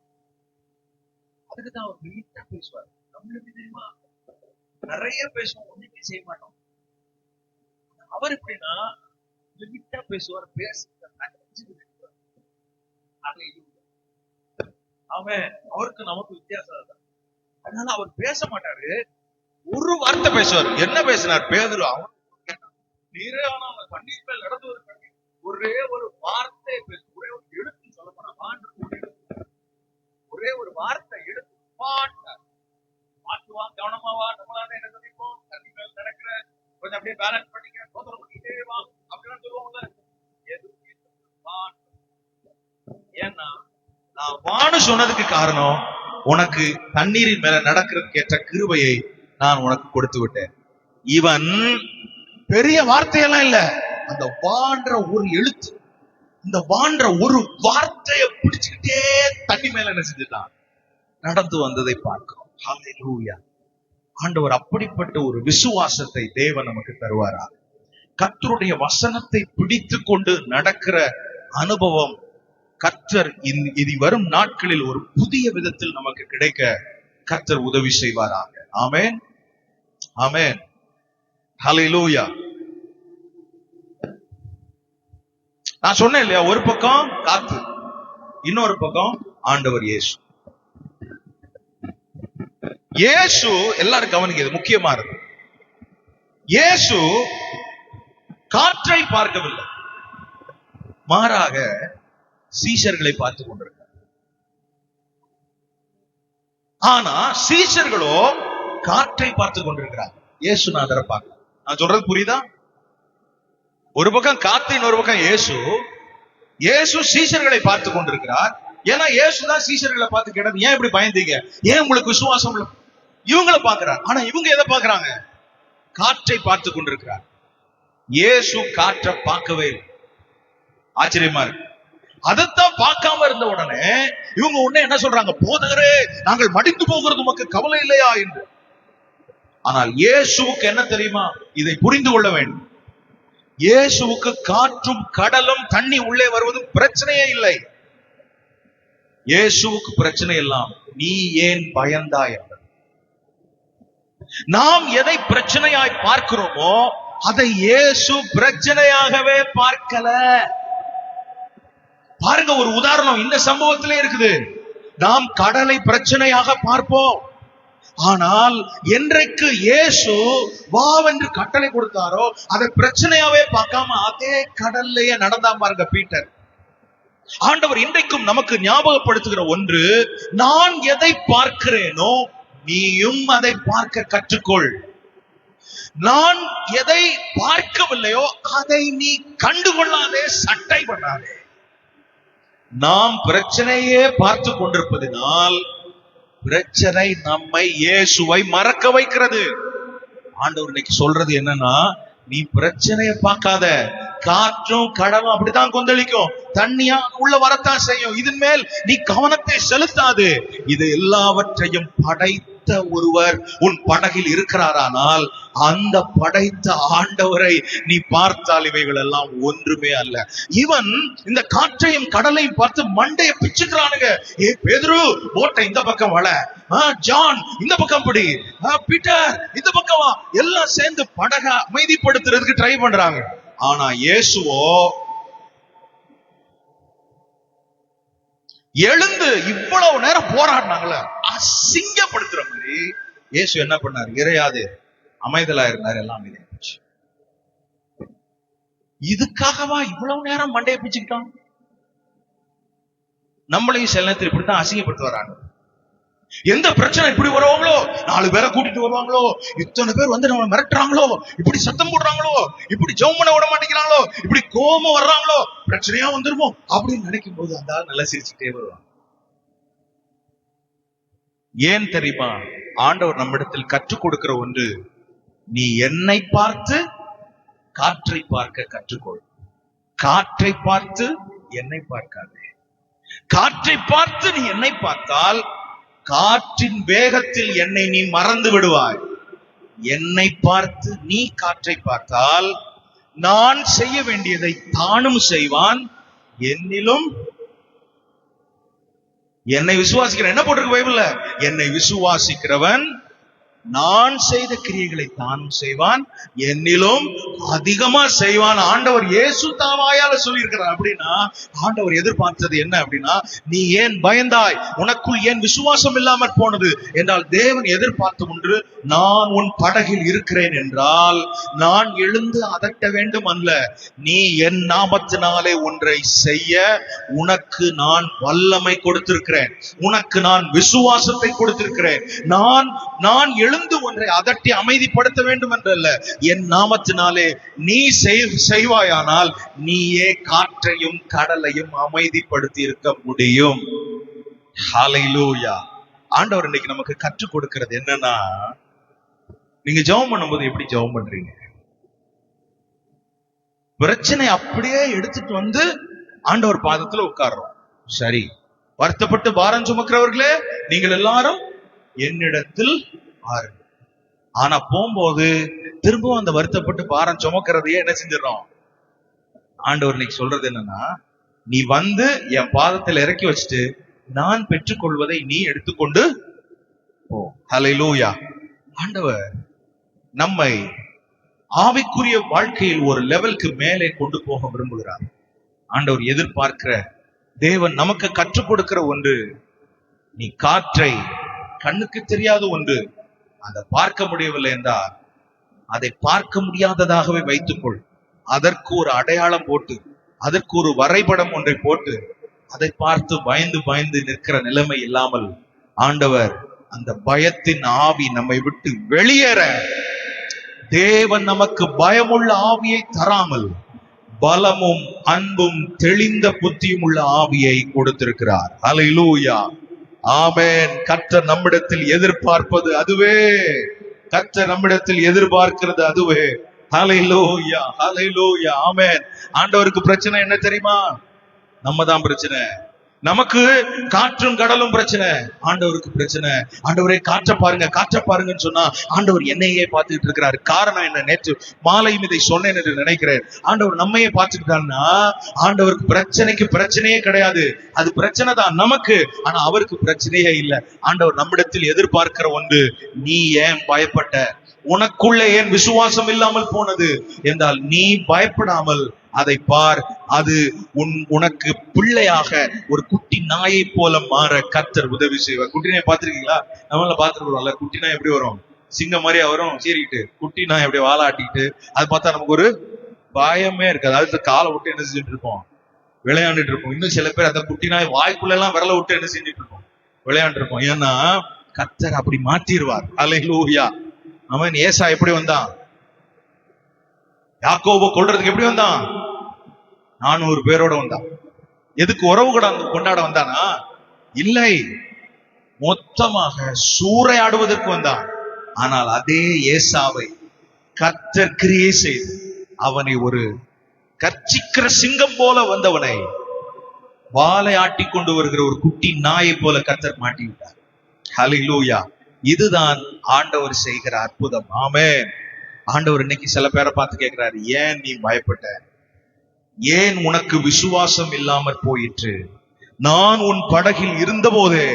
அதுக்குதான் அவர் நீட்டா பேசுவார். நம்மளுக்கு தெரியுமா, நிறைய பேசுவோம், ஒண்ணுமே செய்ய மாட்டோம். அவர் எப்படின்னா லிமிட்டா பேசுவார், அவருக்கு நமக்கு வித்தியாசம் தான். அதனால அவர் பேச மாட்டாரு, ஒரு வார்த்தை பேசுவார். என்ன பேசினார் பேதுரு? அவன் நீரே ஆனா கண்ணீர் மேல் நடந்து ஒரே ஒரு வார்த்தை பேச, ஒரே ஒரு எழுத்து சொல்ல போனா, ஒரே ஒரு வார்த்தை எடுத்து பாட்டுவா, கவனமாவா, நம்மளால என்ன சொல்லிப்போம், தண்ணி மேல் நடக்கிற, கொஞ்சம் அப்படியே பேலன்ஸ் பண்ணிக்க, சோதனை பண்ணிட்டே வா அப்படின்னு சொல்லுவாங்கல்ல. ஏன்னா நான் வான்னு சொன்னதுக்கு காரணம், உனக்கு தண்ணீரின் மேல நடக்கிறதுக்கு ஏற்ற கிருபையை நான் உனக்கு கொடுத்து விட்டேன். இவன் பெரிய வார்த்தையெல்லாம் இல்ல, அந்த வான்ற ஒரு எழுத்து, இந்த வான்ற ஒரு வார்த்தையை பிடிச்சுக்கிட்டே தண்ணி மேல என்ன செஞ்சுட்டான், நடந்து வந்ததை பார்க்கிறோம். ஹல்லேலூயா. ஆண்டவர் அப்படிப்பட்ட ஒரு விசுவாசத்தை தேவன் நமக்கு தருவாரா? கர்த்தருடைய வசனத்தை பிடித்து கொண்டு நடக்கிற அனுபவம் கர்த்தர் இனி வரும் நாட்களில் ஒரு புதிய விதத்தில் நமக்கு கிடைக்க கர்த்தர் உதவி செய்வாராக. ஆமென், ஆமென், ஹல்லேலூயா. நான் சொன்னேன் இல்லையா, ஒரு பக்கம் காத்து, இன்னொரு பக்கம் ஆண்டவர் இயேசு. இயேசு எல்லாரும் கவனிக்கிறது முக்கியமா இருக்கு. இயேசு காற்றை பார்க்கவில்லை, மாறாக சீஷர்களை பார்த்து கொண்டிருக்கிறார். ஆனா சீஷர்களோ காற்றை பார்த்து கொண்டிருக்கிறார். இயேசுநாதரை பார்க்க. நான் சொல்றது புரியுதா? ஒரு பக்கம் காத்து, இன்னொரு பக்கம் இயேசு. இயேசு சீஷர்களை பார்த்து கொண்டிருக்கிறார். ஏன்னா இயேசுதான் சீஷர்களை பார்த்து கேட்டது, ஏன் இப்படி பயந்தீங்க, ஏன் உங்களுக்கு விசுவாசம் இல்லை? இவங்களை பார்க்கிறார். ஆனா இவங்க எதை பார்க்கிறாங்க? காற்றை பார்த்து கொண்டிருக்கிறார். இயேசு காற்றை பார்க்கவே இல்லை. ஆச்சரியமா இருக்கு. அதைத்தான் பார்க்காம இருந்த உடனே இவங்க உடனே என்ன சொல்றாங்க? போதகரே, நாங்கள் மடிந்து போகிறது உமக்கு கவலை இல்லையா என்று. ஆனால் இயேசுவுக்கு என்ன தெரியுமா? இதை புரிந்து கொள்ள வேண்டும். இயேசுவுக்கு காற்றும் கடலும் தண்ணி உள்ளே வருவதும் பிரச்சனையே இல்லை. இயேசுவுக்கு பிரச்சனை எல்லாம் நீ ஏன் பயந்தாய் என்பது. நாம் எதை பிரச்சனையாய் பார்க்கிறோமோ அதை இயேசு பிரச்சனையாகவே பார்க்கல. பாருங்க, ஒரு உதாரணம் இந்த சம்பவத்திலே இருக்குது. நாம் கடலை பிரச்சனையாக பார்ப்போம். ஆனால் என்றைக்கு இயேசு வாவென்று கட்டளை கொடுத்தாரோ அதை பிரச்சனையாவே பார்க்காம அதே கடல்லையே நடந்தா பாருங்க பீட்டர். ஆண்டவர் இன்றைக்கும் நமக்கு ஞாபகப்படுத்துகிற ஒன்று, நான் எதை பார்க்கிறேனோ நீயும் அதை பார்க்க கற்றுக்கொள். நான் எதை பார்க்கவில்லையோ அதை நீ கண்டுகொள்ளாதே, சட்டை பண்ணாதே. நாம் பிரச்சனையே பார்த்து கொண்டிருப்பதனால் பிரச்சனை நம்மை இயேசுவை மறக்க வைக்கிறது. ஆண்டவர் இன்னைக்கு சொல்றது என்னன்னா, நீ பிரச்சனைய பார்க்காத. காற்றும் கடலும் அப்படித்தான் கொந்தளிக்கும், தண்ணியா உள்ள வரத்தான் செய்யும். இதன் மேல் நீ கவனத்தை செலுத்தாது. இது எல்லாவற்றையும் படைத்த ஒருவர் உன் படகில் இருக்கிறாரானால் அந்த படைத்த ஆண்டவரை நீ பார்த்தால் இவைகள் எல்லாம் ஒன்றுமே அல்ல. இவன் இந்த காற்றையும் கடலையும் பார்த்து மண்டையை பிச்சுக்கிறானுங்க. ஏ பேதுரு, போட்டை இந்த பக்கம் வள, ஜான் இந்த பக்கம் பிடி, பீட்டர் இந்த பக்கம் வா, எல்லாம் சேர்ந்து படக அமைதிப்படுத்துறதுக்கு ட்ரை பண்றாங்க. ஆனா இயேசுவோ எழுந்து இவ்வளவு நேரம் போராடினாங்களே, அசிங்கப்படுத்துற மாதிரி இயேசு என்ன பண்ணார்? இறையாது அமைதலா இருந்தார், எல்லாம் அமைதியா போச்சு. இதுக்காகவா இவ்வளவு நேரம் மண்டையை பிச்சுக்கிட்டோம்? நம்மளையும் சில நேரத்தில் இப்படித்தான் அசிங்கப்படுத்து வராங்க. எந்த பிரச்சனை இப்படி வருவாங்களோ, 4 பேரை கூட்டிட்டு வருவாங்களோ, இத்தனை பேர் வந்து நம்ம மிரட்டுறாங்களோ, இப்படி சத்தம் போடுறாங்களோ, இப்படி ஜெபம் பண்ண விட மாட்டேங்கிறாங்களோ, இப்படி கோபம் வர்றாங்களோ, பிரச்சனையா வந்துருமோ அப்படின்னு நினைக்கும் போது அந்த ஆள் நல்லா சிரிச்சுட்டே வருவாங்க. ஏன் தெரியுமா? ஆண்டவர் நம்மிடத்தில் கற்றுக் கொடுக்கிற ஒன்று, நீ என்னை பார்த்து காற்றை பார்க்க கற்றுக்கொள். காற்றை பார்த்து என்னை பார்க்காதே. காற்றை பார்த்து நீ என்னை பார்த்தால் காற்றின் வேகத்தில் என்னை நீ மறந்து விடுவாய். என்னை பார்த்து நீ காற்றை பார்த்தால் நான் செய்ய வேண்டியதை தானும் செய்வான், என்னிலும். என்னை விசுவாசிக்கிறவன் என்ன போட்டிருக்கு பைபிள்ல? என்னை விசுவாசிக்கிறவன் நான் செய்த கிரியைகளை தானும் செய்வான், என்னிலும் அதிகமா செய்வான். ஆண்டவர் இயேசு தாவாயால சொல்லி இருக்கிறார். அப்படின்னா ஆண்டவர் எதிர்பார்த்தது என்ன அப்படின்னா, நீ ஏன் பயந்தாய், உனக்குள் ஏன் விசுவாசம் இல்லாமற் போனது என்றால், தேவன் எதிர்பார்த்த ஒன்று, நான் உன் படகில் இருக்கிறேன் என்றால் நான் எழுந்து அதட்ட வேண்டும் அல்ல, நீ என் நாமத்தினாலே ஒன்றை செய்ய உனக்கு நான் வல்லமை கொடுத்திருக்கிறேன், உனக்கு நான் விசுவாசத்தை கொடுத்திருக்கிறேன். நான் எழுந்து ஒன்றை அதட்டி அமைதிப்படுத்த வேண்டும் என்றல்ல, என் நாமத்தினாலே நீ செய்வாயானால் நீயே காற்றையும் கடலையும் அமைதிப்படுத்தி இருக்க முடியும். ஹல்லேலூயா. ஆண்டவர் இன்னைக்கு நமக்கு கற்றுக் கொடுக்கிறது என்னன்னா, நீங்க ஜெபம் பண்ணும்போது எப்படி ஜெபம் பண்றீங்க? பிரச்சனை அப்படியே எடுத்துட்டு வந்து ஆண்டவர் பாதத்துல உட்கார்றோம். சரி, வருத்தப்பட்டு பாரம் சுமக்கிறவர்களே நீங்கள் எல்லாரும் என்னிடத்தில் ஆறுங்க. ஆனா போகும்போது திரும்பவும் அந்த வருத்தப்பட்டு பாரம் சுமக்கிறதையே என்ன செஞ்சிடறோம்? ஆண்டவர் இன்னைக்கு சொல்றது என்னன்னா, நீ வந்து என் பாதத்தில் இறக்கி வச்சுட்டு நான் பெற்றுக்கொள்வதை நீ எடுத்துக்கொண்டு போ. ஹல்லேலூயா. ஆண்டவர் நம்மை ஆவிக்குரிய வாழ்க்கையில் ஒரு லெவலுக்கு மேலே கொண்டு போக விரும்புகிறார். ஆண்டவர் எதிர்பார்க்கிற, தேவன் நமக்கு கற்றுக் கொடுக்கிற ஒன்று, நீ காற்றை, கண்ணுக்கு தெரியாத ஒன்று, அதை பார்க்க முடியவில்லை என்றால் அதை பார்க்க முடியாததாகவே வைத்துக்கொள். அதற்கு ஒரு அடையாளம் போட்டு, அதற்கு ஒரு வரைபடம் ஒன்றை போட்டு, அதை பார்த்து பயந்து பயந்து நிற்கிற நிலைமை இல்லாமல், ஆண்டவர் அந்த பயத்தின் ஆவி நம்மை விட்டு வெளியேற, தேவன் நமக்கு பயமுள்ள ஆவியை தராமல் பலமும் அன்பும் தெளிந்த புத்தியும் உள்ள ஆவியை கொடுத்திருக்கிறார். ஹல்லேலூயா. ஆமென். கர்த்தர் நம்மிடத்தில் எதிர்பார்ப்பது அதுவே. கர்த்தர் நம்மிடத்தில் எதிர்பார்க்கிறது அதுவே. ஹல்லேலூயா, ஹல்லேலூயா, ஆமென். ஆண்டவருக்கு பிரச்சனை என்ன தெரியுமா? நம்ம தான் பிரச்சனை. நமக்கு காற்றும் கடலும் பிரச்சனை, ஆண்டவருக்கு பிரச்சனை. ஆண்டவரே காற்றை பாருங்க, காற்றை பாருங்கன்னு சொன்னா ஆண்டவர் என்னையே பார்த்துக்கிட்டு இருக்கிறாரு. காரணம் என்ன? நேற்று மாலையும் இதை சொன்னேன் என்று நினைக்கிறேன். ஆண்டவர் நம்மையே பார்த்துக்கிட்டாருன்னா ஆண்டவருக்கு பிரச்சனைக்கு பிரச்சனையே கிடையாது. அது பிரச்சனை தான் நமக்கு, ஆனா அவருக்கு பிரச்சனையே இல்லை. ஆண்டவர் நம்மிடத்தில் எதிர்பார்க்கிற ஒன்று, நீ ஏன் பயப்பட்ட, உனக்குள்ளே ஏன் விசுவாசம் இல்லாமல் போனது என்றால் நீ பயப்படாமல் அதை பார். அது உனக்கு பிள்ளையாக ஒரு குட்டி நாயை போல மாற கர்த்தர் உதவி செய்வார். குட்டி நாயை பார்த்திருக்கீங்களா? நம்மள பார்த்துருக்கோம்ல. குட்டி நாய் எப்படி வரும்? சிங்கம் மாதிரியா வரும், சீறிக்கிட்டு. குட்டி நாய் எப்படி வாலாட்டிக்கிட்டு, அது பார்த்தா நமக்கு ஒரு பயமே இருக்காது. அதுக்கு காலை விட்டு என்ன செஞ்சுட்டு இருப்போம்? விளையாண்டுட்டு இருப்போம். இன்னும் சில பேர் அந்த குட்டி நாய் வாய்க்குள்ள எல்லாம் விரல விட்டு என்ன செஞ்சுட்டு இருப்போம்? விளையாண்டு இருப்போம். ஏன்னா கர்த்தர் அப்படி மாற்றிடுவார். ஹல்லேலூயா. அவன் ஏசா எப்படி வந்தான்? யாக்கோபை கொல்றதுக்கு எப்படி வந்தான்? 400 பேரோட வந்தான். எதுக்கு? உறவு கொண்டாட வந்தானா? இல்லை, மொத்தமாக சூறையாடுவதற்கு வந்தான். ஆனால் அதே ஏசாவை கர்த்தர் கிரியை செய்து அவனை ஒரு கர்ச்சிக்கிற சிங்கம் போல வந்தவனை வாலை ஆட்டி கொண்டு வருகிற ஒரு குட்டி நாயை போல கர்த்தர் மாட்டி விட்டார். ஹல்லேலூயா. இதுதான் ஆண்டவர் செய்கிற அற்புதம். ஆமென். ஆண்டவர் இன்னைக்கு சில பேரை பார்த்து கேட்கிறாரு, ஏன் நீ பயப்பட்ட? ஏன் உனக்கு விசுவாசம் இல்லாமற் போயிற்று? நான் உன் படகில் இருந்த போதே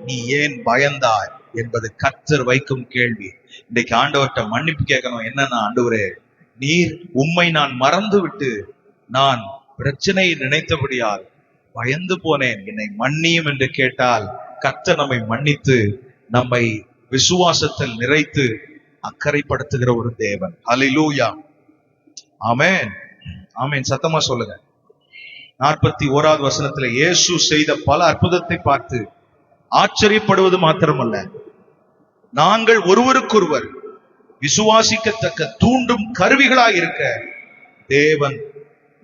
நீ ஏன் பயந்தாய் என்பது கர்த்தர் வைக்கும் கேள்வி. இன்றைக்கு ஆண்டவர்கிட்ட மன்னிப்பு கேட்கணும். என்னன்னா, ஆண்டவரே, நீர் உம்மை நான் மறந்து விட்டு நான் பிரச்சனையை நினைத்தபடியால் பயந்து போனேன், என்னை மன்னியும் என்று கேட்டால் கர்த்தர் நம்மை மன்னித்து நம்மை விசுவாசத்தில் நிறைத்து அக்கறைப்படுத்துகிற ஒரு தேவன். ஹல்லேலூயா. ஆமென். ஆமென். சத்தமா சொல்லுங்க. 41வது வசனத்துல இயேசு செய்த பல அற்புதத்தை பார்த்து ஆச்சரியப்படுவது மாத்திரமல்ல, நாங்கள் ஒருவருக்கொருவர் விசுவாசிக்கத்தக்க தூண்டும் கருவிகளாய் இருக்க தேவன்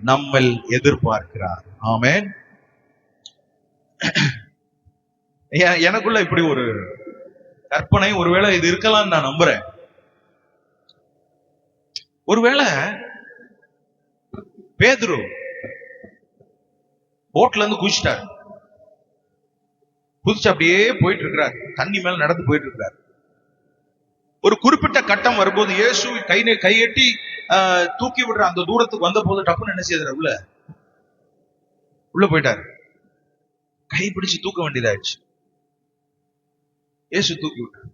நம்மில் எதிர்பார்க்கிறார். ஆமென். எனக்குள்ள இப்படி ஒரு கற்பனை, ஒருவேளை இது இருக்கலாம் நான் நம்புறேன். ஒருவேளை பேதுரு போட்ல இருந்து குதிச்சிட்டாரு. குதிச்சு அப்படியே போயிட்டு இருக்கிறார், தண்ணி மேல நடந்து போயிட்டு இருக்கிறார். ஒரு குறிப்பிட்ட கட்டம் வரும்போது இயேசு கையெட்டி தூக்கி விடுற அந்த தூரத்துக்கு வந்த போது டப்புன்னு என்ன செய்தார்? உள்ள போயிட்டாரு. கை பிடிச்சு தூக்க வேண்டியதாயிடுச்சு. இயேசு தூக்கி விட்டார்.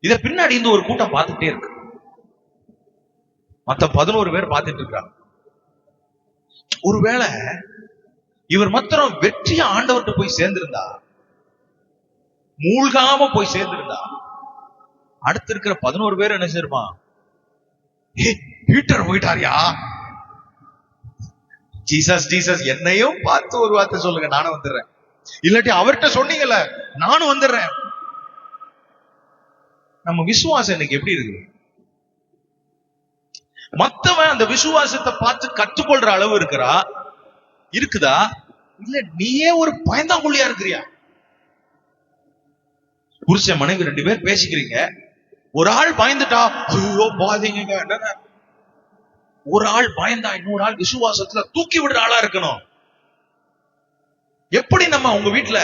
இத பின்னாடி இருந்து ஒரு கூட்டம் பார்த்துட்டே இருக்கு. மத்த 11 பேர் பார்த்துட்டு இருக்காங்க. ஒருவேளை இவர் மாத்திரம் வெற்றியா ஆண்டவர்கிட்ட போய் சேர்ந்திருந்தா, மூழ்காம போய் சேர்ந்திருந்தா, அடுத்து இருக்கிற 11 பேர் என்ன செய்யுமா? பீட்டர் போயிட்டாரியா? ஜீசஸ் ஜீசஸ் என்னையும் பார்த்து ஒரு வார்த்தை சொல்லுங்க, நானும் வந்துடுறேன். இல்லாட்டி அவர்கிட்ட சொன்னீங்கல்ல, நானும் வந்துடுறேன். நம்ம விசுவாசம் இன்னைக்கு எப்படி இருக்கு? மத்தவன் அந்த விசுவாசத்தை பார்த்து கற்றுக்கொள்ற அளவு இருக்குதா? இல்ல நீயே ஒரு பயந்தாங்குழியா இருக்கிறியா? புருஷன் மனைவி 2 பேர் பேசிக்கிறீங்க. ஒரு ஆள் பயந்துட்டா, ஐயோ பாதீங்க. ஒரு ஆள் பயந்தா இன்னொரு ஆள் விசுவாசத்துல தூக்கி விடுற ஆளா இருக்கணும். எப்படி நம்ம உங்க வீட்டுல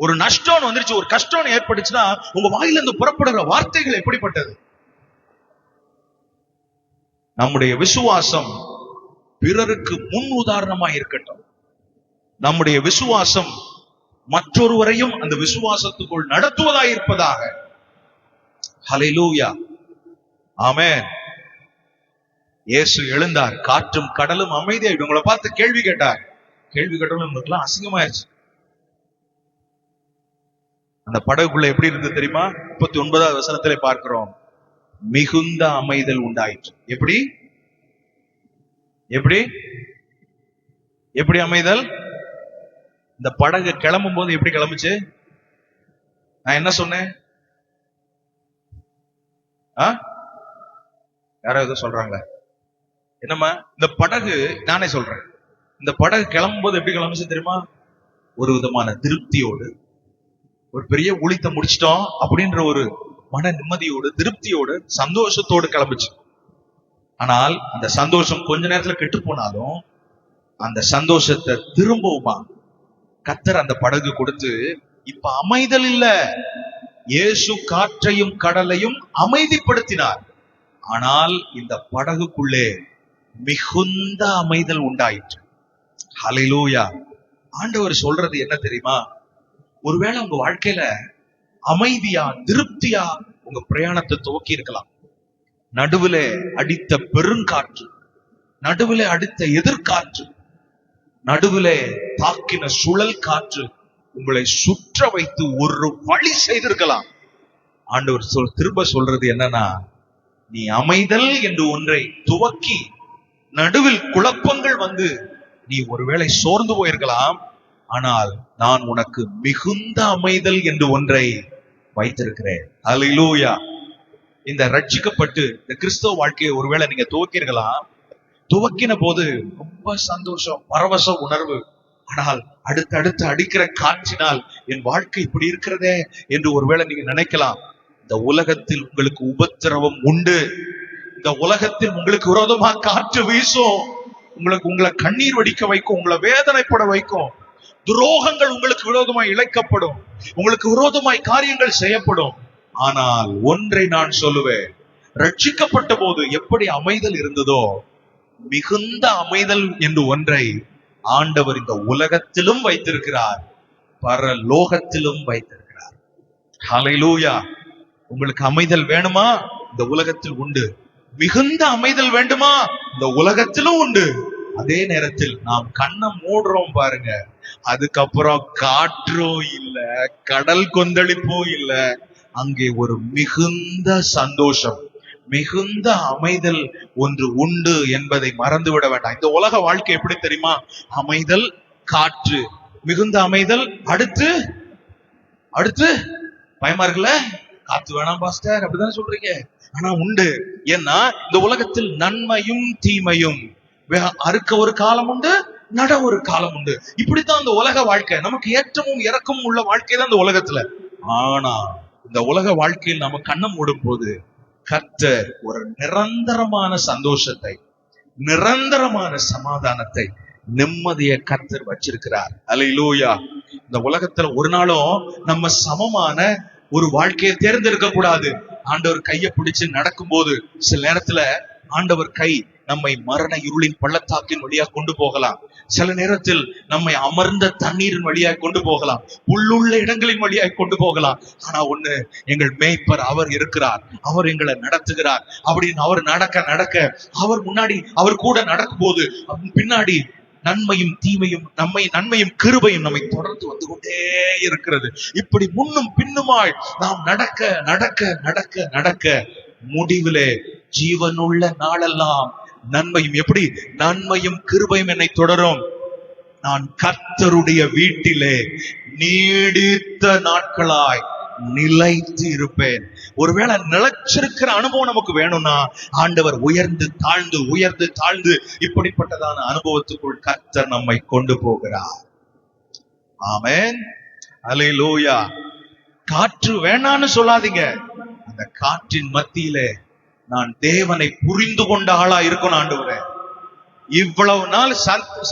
ஒரு நஷ்டம் வந்துருச்சு, ஒரு கஷ்டம் ஏற்பட்டுச்சுன்னா உங்க வாயில இருந்து புறப்படுற வார்த்தைகள் எப்படிப்பட்டது? நம்முடைய விசுவாசம் பிறருக்கு முன் உதாரணமா இருக்கட்டும். நம்முடைய விசுவாசம் மற்றொருவரையும் அந்த விசுவாசத்துக்குள் நடத்துவதாய் இருப்பதாக. ஹல்லேலூயா. ஆமென். இயேசு எழுந்தார், காற்றும் கடலும் அமைதியாயிடும். உங்களை பார்த்து கேள்வி கேட்டார். கேள்வி கேட்டவங்க உங்களுக்குலாம் அசிங்கமாயிருச்சு. அந்த படகுக்குள்ள எப்படி இருந்தது தெரியுமா? 39வது வசனத்திலே பார்க்கிறோம், மிகுந்த அமைதல் உண்டாயிற்று. எப்படி எப்படி எப்படி அமைதல்? இந்த படகு கிளம்பும் போது எப்படி கிளம்புச்சு? நான் என்ன சொன்னேன்? யாரோ ஏதோ சொல்றாங்க. என்னம்மா? இந்த படகு, நானே சொல்றேன், இந்த படகு கிளம்பும் போது எப்படி கிளம்புச்சு தெரியுமா? ஒரு விதமான திருப்தியோடு, ஒரு பெரிய ஊழியத்தை முடிச்சிட்டோம் அப்படின்ற ஒரு மன நிம்மதியோடு, திருப்தியோடு, சந்தோஷத்தோடு கிளம்புச்சு. ஆனால் அந்த சந்தோஷம் கொஞ்ச நேரத்துல கெட்டு போனாலும் அந்த சந்தோஷத்தை திரும்பவுமா கர்த்தர் அந்த படகு கொடுத்து, இப்ப அமைதல் இல்ல, இயேசு காற்றையும் கடலையும் அமைதிப்படுத்தினார். ஆனால் இந்த படகுக்குள்ளே மிகுந்த அமைதல் உண்டாயிற்று. ஹல்லேலூயா. ஆண்டவர் சொல்றது என்ன தெரியுமா? ஒருவேளை உங்க வாழ்க்கையில அமைதியா, திருப்தியா உங்க பிரயாணத்தை துவக்கி இருக்கலாம். நடுவுல அடித்த பெருங்காற்று, நடுவுல அடித்த எதிர்காற்று, நடுவுல தாக்கின சுழல் காற்று உங்களை சுற்ற வைத்து ஒரு வழி செய்திருக்கலாம். ஆண்டவர் திரும்ப சொல்றது என்னன்னா, நீ அமைதல் என்று ஒன்றை துவக்கி நடுவில் குழப்பங்கள் வந்து நீ ஒருவேளை சோர்ந்து போயிருக்கலாம். ஆனால் நான் உனக்கு மிகுந்த அமைதல் என்று ஒன்றை வைத்திருக்கிறேன். ஹல்லேலூயா. இந்த ரட்சிக்கப்பட்டு இந்த கிறிஸ்தவ வாழ்க்கையை ஒருவேளை நீங்க துவக்கிருக்கலாம். துவக்கின போது ரொம்ப சந்தோஷம், பரவச உணர்வு. ஆனால் அடுத்தடுத்து அடிக்கிற காற்றினால் என் வாழ்க்கை இப்படி இருக்கிறதே என்று ஒருவேளை நீங்க நினைக்கலாம். இந்த உலகத்தில் உங்களுக்கு உபத்திரவம் உண்டு. இந்த உலகத்தில் உங்களுக்கு விரோதமா காற்று வீசும். உங்களை கண்ணீர் வடிக்க வைக்கும், உங்களை வேதனைப்பட வைக்கும். துரோகங்கள் உங்களுக்கு விரோதமாய் இழைக்கப்படும், உங்களுக்கு விரோதமாய் காரியங்கள் செய்யப்படும். ஆனால் ஒன்றை நான் சொல்லுவேன், ரட்சிக்கப்பட்ட போது எப்படி அமைதல் இருந்ததோ, மிகுந்த அமைதல் என்று ஒன்றை ஆண்டவர் இந்த உலகத்திலும் வைத்திருக்கிறார், பரலோகத்திலும் வைத்திருக்கிறார். ஹல்லேலூயா. உங்களுக்கு அமைதல் வேணுமா? இந்த உலகத்தில் உண்டு. மிகுந்த அமைதல் வேண்டுமா? இந்த உலகத்திலும் உண்டு. அதே நேரத்தில் நாம் கண்ணை மூடுறோம் பாருங்க, அதுக்கப்புறம் காற்றும் இல்ல, கடல் கொந்தளிப்பும் இல்ல, அங்கே ஒரு மிகுந்த சந்தோஷம், மிகுந்த அமைதல் ஒன்று உண்டு என்பதை மறந்துவிட வேண்டாம். இந்த உலக வாழ்க்கை எப்படி தெரியுமா? அமைதல், காற்று, மிகுந்த அமைதல், அடுத்து அடுத்து பயமா இருக்குல்ல, காத்து வேணாம் பாஸ்டர் அப்படிதான் சொல்றீங்க, ஆனா உண்டு. ஏன்னா இந்த உலகத்தில் நன்மையும் தீமையும், அறுக்க ஒரு காலம் உண்டு, நட ஒரு காலம் உண்டு. இப்படித்தான் இந்த உலக வாழ்க்கை. நமக்கு ஏற்றமும் இறக்கமும் உள்ள வாழ்க்கை தான் இந்த உலகத்துல. ஆனா இந்த உலக வாழ்க்கையில் நம்ம கண்ணம் மூடும் போது கர்த்தர் ஒரு நிரந்தரமான சந்தோஷத்தை, நிரந்தரமான சமாதானத்தை, நிம்மதியை கர்த்தர் வச்சிருக்கிறார். அல்லேலூயா. இந்த உலகத்துல ஒரு நாளும் நம்ம சமமான ஒரு வாழ்க்கையை தேர்ந்தெடுக்க கூடாது. ஆண்டவர் கையை பிடிச்சு நடக்கும் போது சில நேரத்துல ஆண்டவர் கை நம்மை மரண இருளின் பள்ளத்தாக்கின் வழியா கொண்டு போகலாம். சில நேரத்தில் நம்மை அமர்ந்த தண்ணீரின் வழியாக கொண்டு போகலாம், உள்ளுள்ள இடங்களின் வழியாக கொண்டு போகலாம். ஆனா ஒண்ணு, எங்கள் மேய்ப்பர் அவர் இருக்கிறார், அவர் எங்களை நடத்துகிறார். அப்படின்னு அவர் நடக்க நடக்க, அவர் முன்னாடி அவர் கூட நடக்கும் போது பின்னாடி நன்மையும் தீமையும், நன்மையும் கிருபையும் நம்மை தொடர்ந்து வந்து கொண்டே இருக்கிறது. இப்படி முன்னும் பின்னுமாய் நாம் நடக்க நடக்க நடக்க நடக்க முடிவிலே ஜீவனுள்ள நாளெல்லாம் நன்மையும், எப்படி நன்மையும் கிருபையும் என்னை தொடரும். நான் கர்த்தருடைய வீட்டிலே நீடித்த நாட்களாய் நிலைத்து இருப்பேன். ஒருவேளை நிலைச்சிருக்கிற அனுபவம் நமக்கு வேணும்னா ஆண்டவர் உயர்ந்து தாழ்ந்து உயர்ந்து தாழ்ந்து இப்படிப்பட்டதான அனுபவத்துக்குள் கர்த்தர் நம்மை கொண்டு போகிறார். ஆமென். அல்லேலூயா. காற்று வேணான்னு சொல்லாதீங்க. அந்த காற்றின் மத்தியிலே நான் தேவனை புரிந்து கொண்ட ஆளா இருக்கணும். ஆண்டவரே, இவ்வளவு நாள்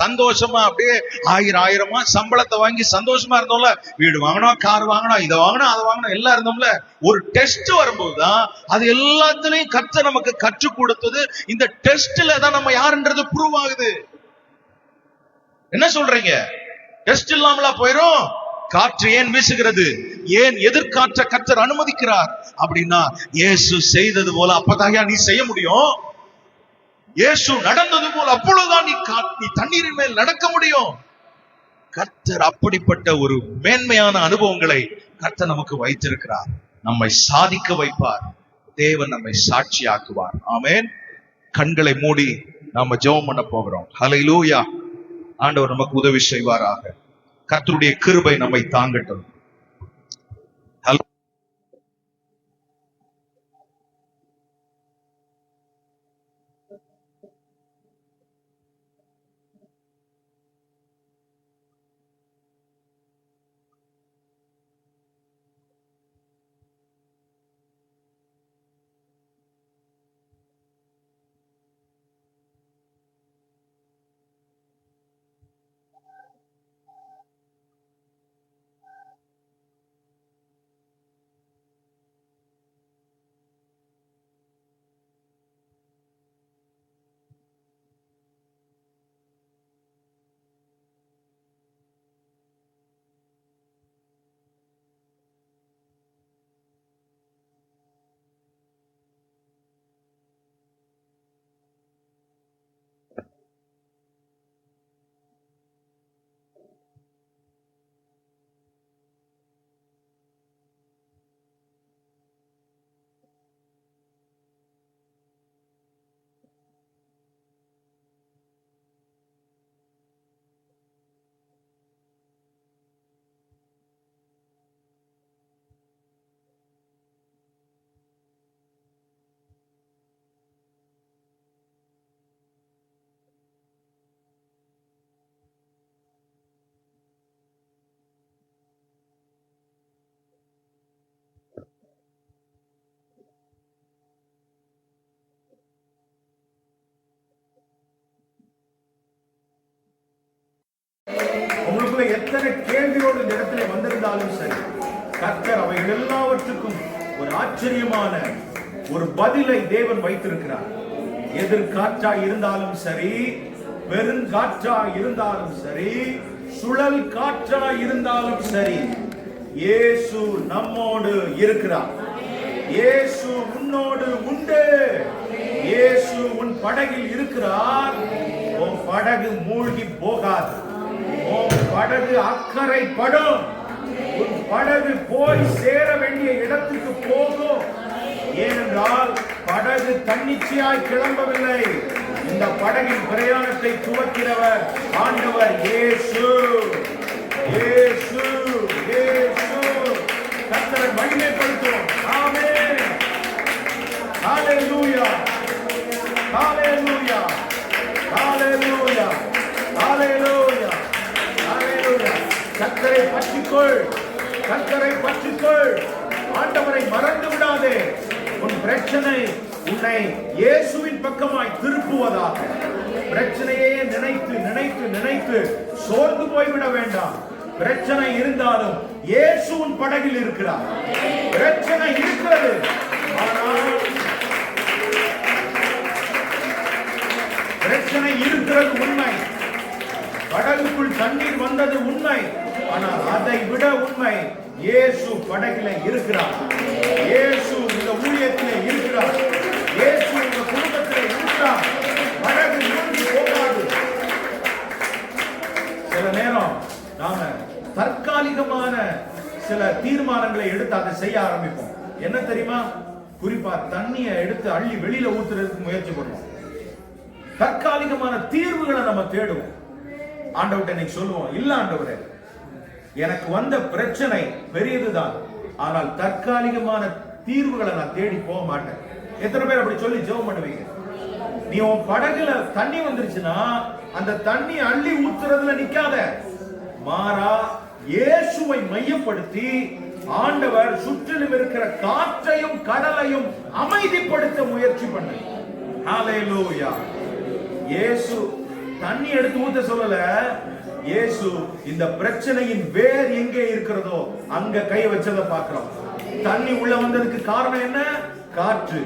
சந்தோஷமா அப்படியே ஆயிரமா சம்பளத்தை வாங்கி சந்தோஷமா இருந்தோம்ல, வீடு வாங்கணும், கார் வாங்கணும், இதை வாங்கணும், அதை வாங்கணும், எல்லாம் இருந்தோம்ல. ஒரு டெஸ்ட் வரும்போதுதான் அது எல்லாத்திலையும் கர்த்தர் நமக்கு கற்றுக் கொடுத்தது. இந்த டெஸ்ட்ல தான் நம்ம யாருன்றது ப்ரூவ் ஆகுது. என்ன சொல்றீங்க? டெஸ்ட் இல்லாமலா போயிரும்? காற்று ஏன் வீசுகிறது? ஏன் எதிர்காற்ற கர்த்தர் அனுமதிக்கிறார்? அப்படின்னா இயேசு செய்தது போல அப்பதான் நீ செய்ய முடியும். இயேசு நடந்தது போல அப்பொழுதுதான் நீ தண்ணீரின் மேல் நடக்க முடியும். கர்த்தர் அப்படிப்பட்ட ஒரு மேன்மையான அனுபவங்களை கர்த்தர் நமக்கு வைத்திருக்கிறார். நம்மை சாதிக்க வைப்பார். தேவன் நம்மை சாட்சியாக்குவார். ஆமென். கண்களை மூடி நாம ஜெபம் பண்ண போகிறோம். ஹல்லேலூயா. ஆண்டவர் நமக்கு உதவி செய்வாராக. கர்த்தருடைய கிருபை நம்மை தாங்கட்டும். உங்களுக்குள்ள எத்தனை கேள்வியோடு இந்த இடத்துல வந்திருந்தாலும் சரி, கர்த்தர் அவைகள் எல்லாவற்றுக்கும் ஒரு ஆச்சரியமான ஒரு பதிலை தேவன் வைத்திருக்கிறார். எதிர்காற்றா இருந்தாலும் சரி, பெருங்காற்றா இருந்தாலும் சரி, சுழல் காற்றா இருந்தாலும் சரி, இயேசு நம்மோடு இருக்கிறார். இயேசு உன்னோடு உண்டு. இயேசு உன் படகில் இருக்கிறார். உன் படகு மூழ்கி போகாது. உன் படகு அக்கறைப்படும். உன் படகு போய் சேர வேண்டிய இடத்துக்கு போகும். ஏனென்றால் படகு தன்னிச்சையாய் கிளம்பவில்லை. இந்த படகின் பிரயாணத்தை துவக்கிறவர் ஆண்டவர் இயேசு. இயேசு இயேசு கர்த்தரை மகிமைப்படுத்தும். ஆமென். ஹalleluya ஹalleluya ஹalleluya ஹalleluya ஹalleluya. கர்த்தரை பற்றிக்கொள், கர்த்தரை பற்றிக்கொள். ஆண்டவரை மறந்து விடாதே. உன் பிரச்சனை உன்னை இயேசுவின் பக்கமாய் திருப்புவதாக. பிரச்சனையே நினைத்து நினைத்து நினைத்து சோர்ந்து போய்விட வேண்டாம். பிரச்சனை இருந்தாலும் இயேசுவின் படகில் இருக்கிறார். பிரச்சனை இருக்கிறது, ஆனால் பிரச்சனை இருக்கிறது உண்மை. படகுக்குள் தண்ணீர் வந்தது உண்மை. ஆனால் அதை விட உண்மை, இயேசு படகிலே இருக்கிறார். இயேசு இந்த ஊழியத்திலே இருக்கிறார். இயேசு இந்த குடும்பத்திலே இருக்கிறார். படகு மூழ்கி போகாது. சில நேரம் நாம தற்காலிகமான சில தீர்மானங்களை எடுத்து அதை செய்ய ஆரம்பிப்போம். என்ன தெரியுமா? குறிப்பா தண்ணியை எடுத்து அள்ளி வெளியில ஊத்துறதுக்கு முயற்சி பண்ணுவோம். தற்காலிகமான தீர்வுகளை நம்ம தேடுவோம். ஆண்டவர்கிட்ட இன்னைக்கு சொல்லுவோம், இல்ல ஆண்டவரே, எனக்கு வந்த பிரச்சனை பெரியதுதான், ஆனால் தற்காலிகமான தீர்வுகளை நான் தேடி போக மாட்டேன். எத்தனை பேர் அப்படி சொல்லி ஜெபம் பண்ணுவீங்க? நீ உன் படகுல தண்ணி வந்துருச்சுன்னா அந்த தண்ணி அள்ளி ஊத்துறதுல நிக்காத. மாறா இயேசுவை மையப்படுத்தி ஆண்டவர் சுற்றிலும் இருக்கிற காற்றையும் கடலையும் அமைதிப்படுத்த முயற்சி பண்ணு. ஹalleluya. இயேசு தண்ணி எடுத்து ஊத்த சொல்லல. இயேசு இந்த பிரச்சனையின் வேர் எங்கே இருக்கிறதோ அங்க கை வச்சதை பார்க்கிறோம். தண்ணி உள்ள வந்ததுக்கு காரணம் என்ன? காற்று.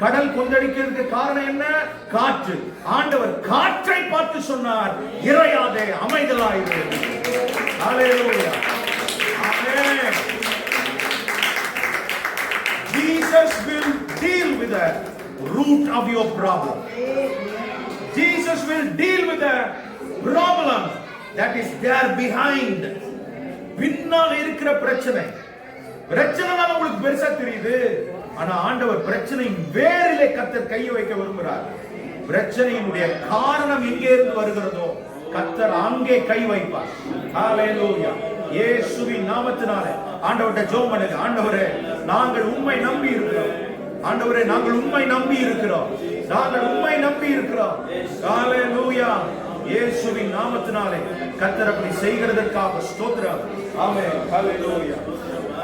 கடல் கொந்தளிக்கிறதுக்கு காரணம் என்ன? காற்று. ஆண்டவர் காற்றை பார்த்து சொன்னார், இறையாதே, அமைதலாயிரு. ஹalleluya. ஆமென். Jesus will deal with the root of your problem. Jesus will deal with the problem that is there behind. பின்னால் இருக்கிற பிரச்சனை. பிரச்சனை தான் உங்களுக்கு பெருசா தெரியுது, ஆனா ஆண்டவர் பிரச்சனையின் வேரிலே கர்த்தர் கையை வைக்க விரும்புகிறார். பிரச்சனையினுடைய காரணம் எங்கே இருந்து வருகிறதோ கர்த்தர் அங்கே கை வைப்பார். ஹalleluya. இயேசுவின் நாமத்தினாலே ஆண்டவர்ட்ட ஜெபம் பண்ணுங்க. ஆண்டவரே, நாங்கள் உம்மை நம்பி இருக்கிறோம். ஆண்டவரே, நாங்கள் உம்மை நம்பி இருக்கிறோம். நாங்கள் உம்மை நம்பி இருக்கிறோம். ஹalleluya. இயேசுவின் நாமத்தினாலே கர்த்தர் அப்படி செய்கிறதற்காக ஸ்தோத்திரம். ஆமென். ஹalleluya.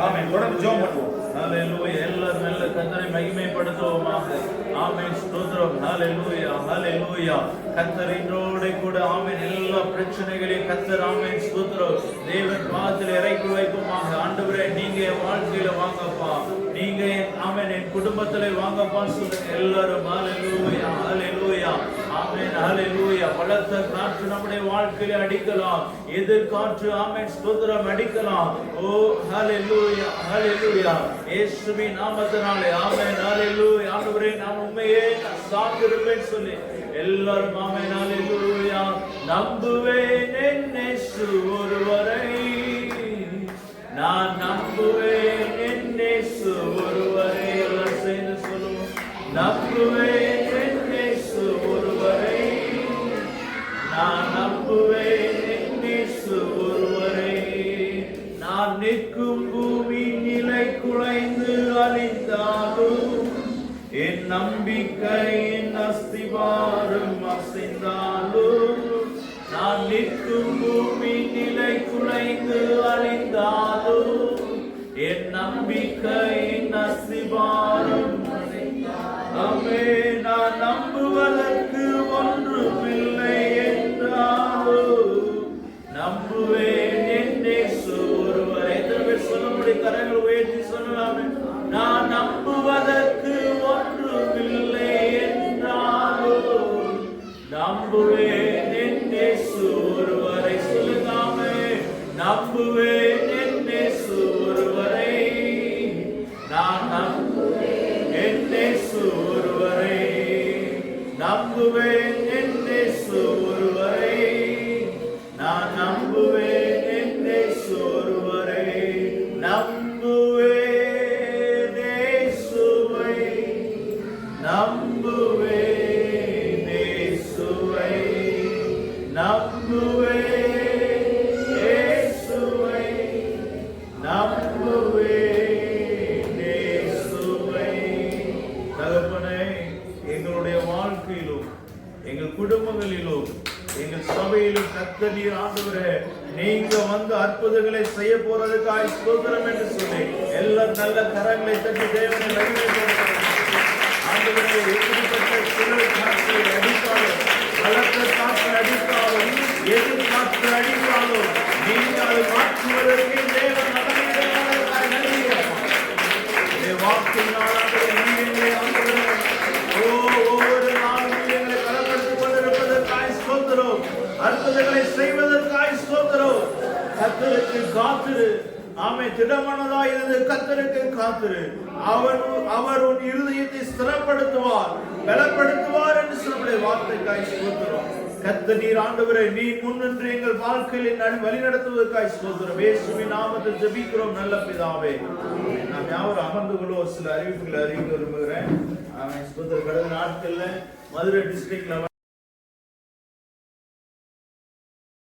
ஆமென். தொடர்ந்து ஜெபம் பண்ணுவோம். ஹalleluya. எல்லாரும் நல்ல கர்த்தரை மகிமைப்படுத்துவோமாக. ஆமென். ஸ்தோத்திரம். ஹalleluya. ஹalleluya. கர்த்தர் இன்றோடு கூட ஆமென். எல்லா பிரச்சனைகளையும் கர்த்தர் ஆமென். ஸ்தோத்திரம். தேவன் பாதத்தில் இறக்கி வைப்போமாக. ஆண்டவரே, நீங்க என் வாழ்க்கையில வாங்கப்பா, நீங்க ஆமென் என் குடும்பத்திலே வாங்கப்பான்னு சொல்லுங்க எல்லாரும். ஹalleluya. ஹalleluya. ஆமென். ஹalleluya. பலத்த காற்று நம்முடைய வாழ்க்கையில அடிக்கலாம். எதிர்காற்று ஆமென். ஸ்தோத்திரம் அடிக்கலாம். ஓ ஹalleluya. ஹalleluya. இயேசுவின் நாமத்தினாலே ஆமென். ஹalleluya. ஆண்டவரே, நான் உம்மையே சார்ந்திருப்பேன் சொல்லி எல்லாரும் ஆமென். ஹalleluya. நம்புவேன் என் இயேசு ஒருவரை, நான் நம்புவேன் என் இயேசு ஒருவரை. எல்லாம் சேர்ந்து சொல்லுவோம். நம்புவேன் என் இயேசு ஒருவரை, நான் நம்புவேன் என் இயேசு ஒருவரை. நான் நிற்கும் பூமி நிலை குலைந்து அழிந்தாலும், என் நம்பிக்கையின் அஸ்திவாரம் அசைந்தாலும், நான் நிற்கும் பூமி நிலை குலைந்து அழிந்தாலும், என் நம்பிக்கையின் அஸ்திவாரம் அமே. நான் நம்புவதற்கு ஒன்றுமில்லை என்றாலும், நம்புவேன் நம்புவேன் என் இயேசு ஒருவரை, நான் நம்புவேன் என் இயேசு ஒருவரை, நம்புவேன் என் இயேசு ஒருவரை, நான் நம்புவேன் என் இயேசு ஒருவரை, நம்புவேன் இயேசுவை, நம்புவேன் இயேசுவை, நம்புவேன் இயேசுவை, நம்புவேன் இயேசுவை. தகப்பனே, எங்களுடைய வாழ்க்கையிலும் எங்கள் குடும்பங்களிலும் எங்கள் சபையிலும் கர்த்தர் நீர் ஆண்டவரே நீங்க வந்து அற்புதங்களை செய்ய போறதுக்காக ஸ்தோத்திரம் என்று சொல்லி எல்லா நல்ல கரங்களை தட்டி தேவனை மகிமைப்படுத்துகிறோம். ஆண்டவரே, எப்படிப்பட்ட சுழல் காற்று அடித்தாலும், பலத்த காற்று அடித்தாலும், எதிர் காற்று அடித்தாலும் நீங்க அதை மாற்றுவதற்கு தேவன் நடவடிக்கையாக நல்கிறோம். வாக்கினால் நீங்களே ஆண்டவரே, ஒவ்வொரு நாளும் எங்களை பலப்படுத்திக் கொண்டிருப்பதற்காக ஸ்தோத்திரம், அற்புதங்களை செய்வதற்காக ஸ்தோத்திரம். கர்த்தருக்கு காத்திரு. ஆமே, திடமானதாய் இருந்து கர்த்தருக்கு காத்திரு. அவர் உன் இருதயத்தை ஸ்திரப்படுத்துவார், பலப்படுத்துவார் என்று சொல்லுடைய வார்த்தைக்காய் ஸ்தோத்திரம். கர்த்தர் நீர் ஆண்டவரே நீ முன்னின்று எங்கள் வாழ்க்கையில் வழி நடத்துவதற்காய் ஸ்தோத்திரம். இயேசுவின் நாமத்தில் ஜெபிக்கிறோம் நல்ல பிதாவே. நாம் யாவரும் அமர்ந்து கொள்வோம். சில அறிவிப்புகளை அறிவிக்க விரும்புகிறேன். ஸ்தோத்திரம். கடந்த நாட்கள்ல மதுரை டிஸ்ட்ரிக்ட்ல